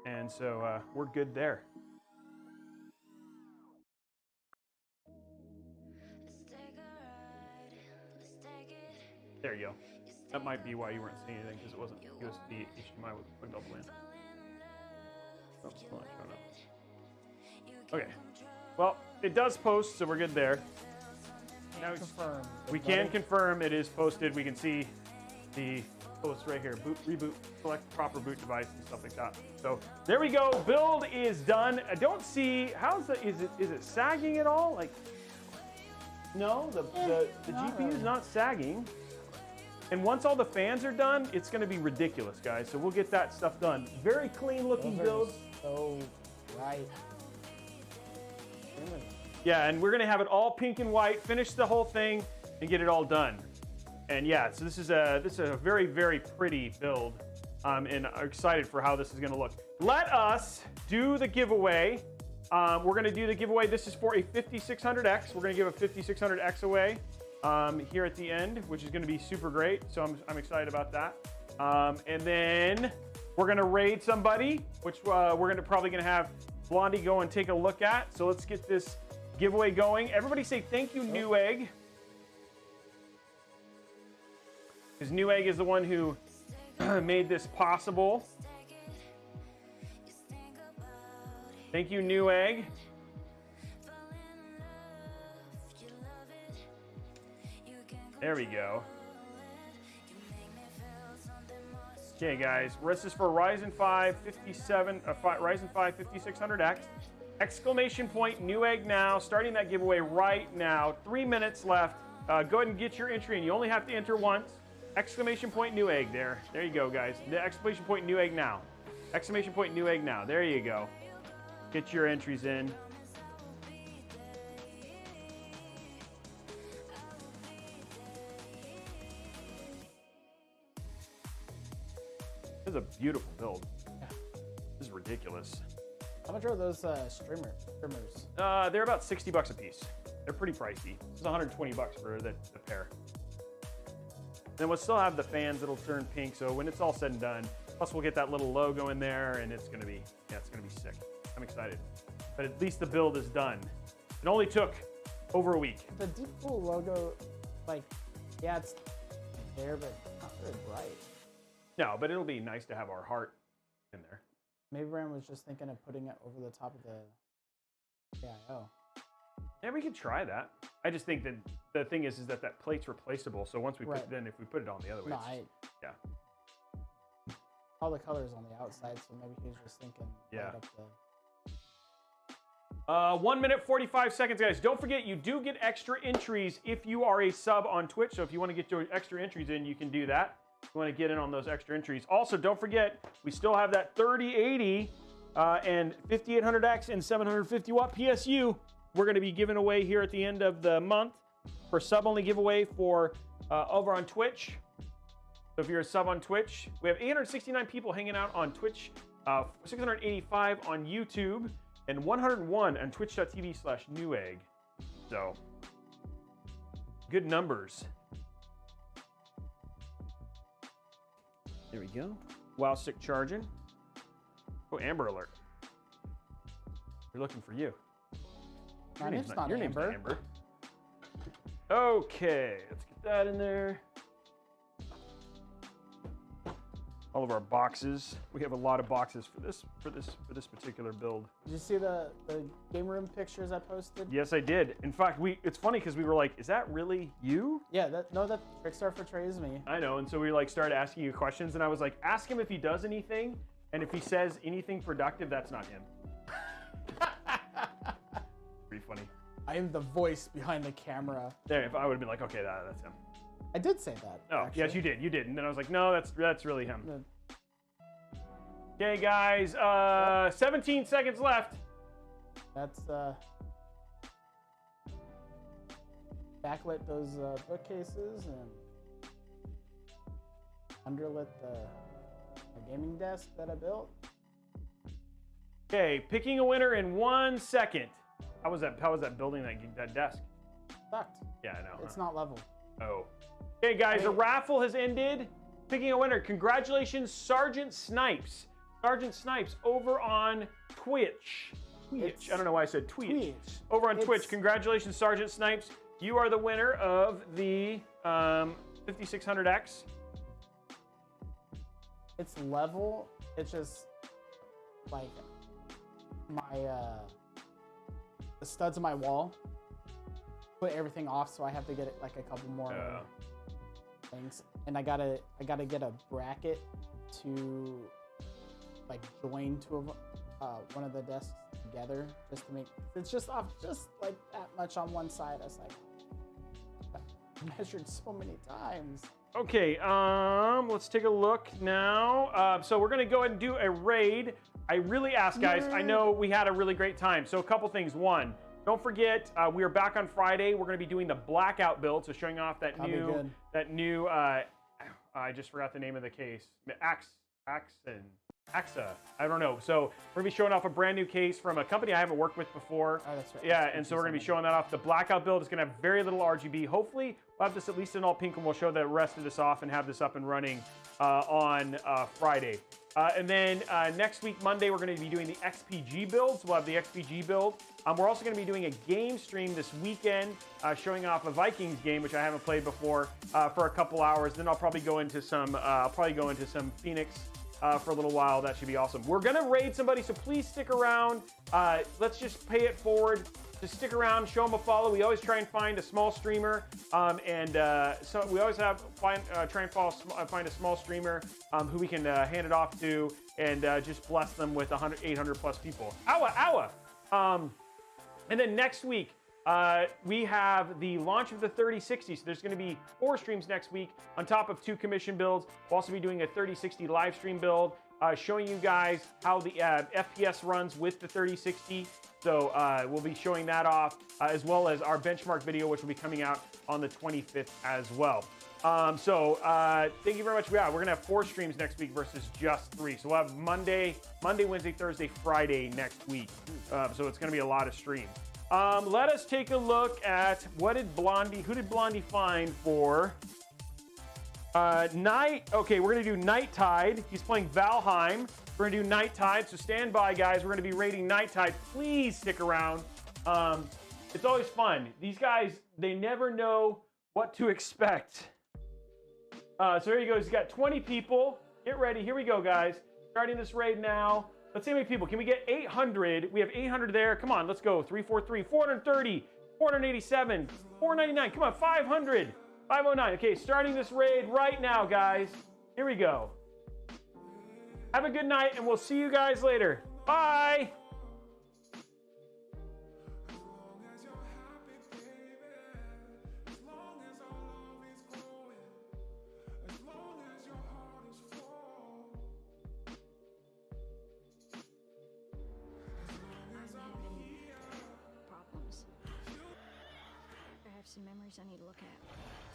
And so we're good there. There you go. That might be why you weren't seeing anything, because it wasn't USB HDMI was plugged all the way in. Oh, it's not showing up. Okay. Well, it does post, so we're good there. Now we can confirm it is posted. We can see the post right here. Boot, reboot, select proper boot device and stuff like that. So there we go. Build is done. I don't see is it sagging at all? Like, no, the GPU is not sagging. And once all the fans are done, it's going to be ridiculous, guys. So we'll get that stuff done. Very clean looking build. So right. Yeah, and we're going to have it all pink and white, finish the whole thing, and get it all done. And yeah, so this is a very, very pretty build, and I'm excited for how this is going to look. Let us do the giveaway. We're going to do the giveaway. This is for a 5600X. We're going to give a 5600X away here at the end, which is going to be super great. So I'm excited about that. And then we're going to raid somebody, which we're probably going to have Blondie go and take a look at. So let's get this giveaway going. Everybody say thank you, Newegg. Because Newegg is the one who made this possible. Thank you, Newegg. There we go. Okay, guys, this is for Ryzen 5 5600X. Exclamation point Newegg now. Starting that giveaway right now. 3 minutes left. Go ahead and get your entry in. You only have to enter once. Exclamation point Newegg there. There you go, guys. The exclamation point Newegg now. Exclamation point Newegg now. There you go. Get your entries in. This is a beautiful build. Yeah. This is ridiculous. How much are those streamers? They're about $60 a piece. They're pretty pricey. It's 120 bucks for the pair. Then we'll still have the fans that'll turn pink. So when it's all said and done, plus we'll get that little logo in there, and it's gonna be sick. I'm excited. But at least the build is done. It only took over a week. The deep cool logo, like, yeah, it's there, but not very bright. No, but it'll be nice to have our heart in there. Maybe Brand was just thinking of putting it over the top of the AIO. Yeah, we could try that. I just think that the thing is that plate's replaceable. So once we right. if we put it on the other way, yeah. All the colors on the outside, so maybe he was just thinking. Yeah. Right up the... 1 minute 45 seconds, guys. Don't forget, you do get extra entries if you are a sub on Twitch. So if you want to get your extra entries in, you can do that. If you want to get in on those extra entries. Also, don't forget, we still have that 3080 and 5800X and 750 watt PSU. We're going to be giving away here at the end of the month for sub-only giveaway for over on Twitch. So if you're a sub on Twitch, we have 869 people hanging out on Twitch 685 on YouTube, and 101 on twitch.tv/Newegg. So, good numbers. There we go. Wow, stick charging. Oh, Amber Alert. They're looking for you. My name's not your Amber. name's not Amber. Okay, let's get that in there. All of our boxes. We have a lot of boxes for this particular build. Did you see the game room pictures I posted? Yes, I did. In fact, it's funny because we were like, "Is that really you?" Yeah, that Trickstar portrays me. I know, and so we like started asking you questions, and I was like, "Ask him if he does anything, and if he says anything productive, that's not him." Pretty funny. I am the voice behind the camera. There, if I would have been like, "Okay, that's him." I did say that. Oh, actually. yes, you did. And then I was like, no, that's really him. Okay, guys, 17 seconds left. That's backlit those bookcases and underlit the gaming desk that I built. Okay, picking a winner in 1 second. How was that building that desk? Sucked. Yeah, I know. It's not level. Oh. Okay, guys, the raffle has ended. Picking a winner. Congratulations, Sergeant Snipes. Sergeant Snipes over on Twitch. I don't know why I said Twitch. Over on Twitch. Congratulations, Sergeant Snipes. You are the winner of the 5600X. It's level. It's just like my the studs of my wall put everything off, so I have to get like a couple more things, and I gotta get a bracket to like join two of one of the desks together, just to make it's just off just like that much on one side. I was like, I measured so many times. Okay, let's take a look now. So we're gonna go ahead and do a raid. I really asked, guys. I know we had a really great time. So a couple things. One, don't forget, we are back on Friday. We're going to be doing the blackout build, so showing off that new. I just forgot the name of the case. AXA. I don't know. So we're going to be showing off a brand new case from a company I haven't worked with before. Oh, that's right. Yeah, and so we're going to be showing that off. The blackout build is going to have very little RGB. Hopefully, we'll have this at least in all pink, and we'll show the rest of this off and have this up and running on Friday. And then next week, Monday, we're going to be doing the XPG build. So we'll have the XPG build. We're also going to be doing a game stream this weekend, showing off a Vikings game, which I haven't played before, for a couple hours. Then I'll probably go into some Phoenix for a little while. That should be awesome. We're going to raid somebody, so please stick around. Let's just pay it forward. Just stick around, show them a follow. We always try and find a small streamer, so we always try and find a small streamer who we can hand it off to and just bless them with 800 plus people. Owa! And then next week, we have the launch of the 3060. So there's going to be 4 streams next week on top of 2 commission builds. We'll also be doing a 3060 live stream build, showing you guys how the FPS runs with the 3060. So we'll be showing that off, as well as our benchmark video, which will be coming out on the 25th as well. Thank you very much. Yeah, we're going to have 4 streams next week versus just 3. So we'll have Monday, Wednesday, Thursday, Friday next week. So it's going to be a lot of streams. Let us take a look at who did Blondie find for night. Okay, we're going to do Night Tide. He's playing Valheim. We're going to do Night Tide, so stand by, guys. We're going to be raiding Night Tide. Please stick around. It's always fun. These guys, they never know what to expect. So here he goes. He's got 20 people. Get ready. Here we go, guys. Starting this raid now. Let's see how many people. Can we get 800? We have 800 there. Come on, let's go. 343, 430, 487, 499. Come on, 500, 509. Okay, starting this raid right now, guys. Here we go. Have a good night, and we'll see you guys later. Bye. Some memories I need to look at.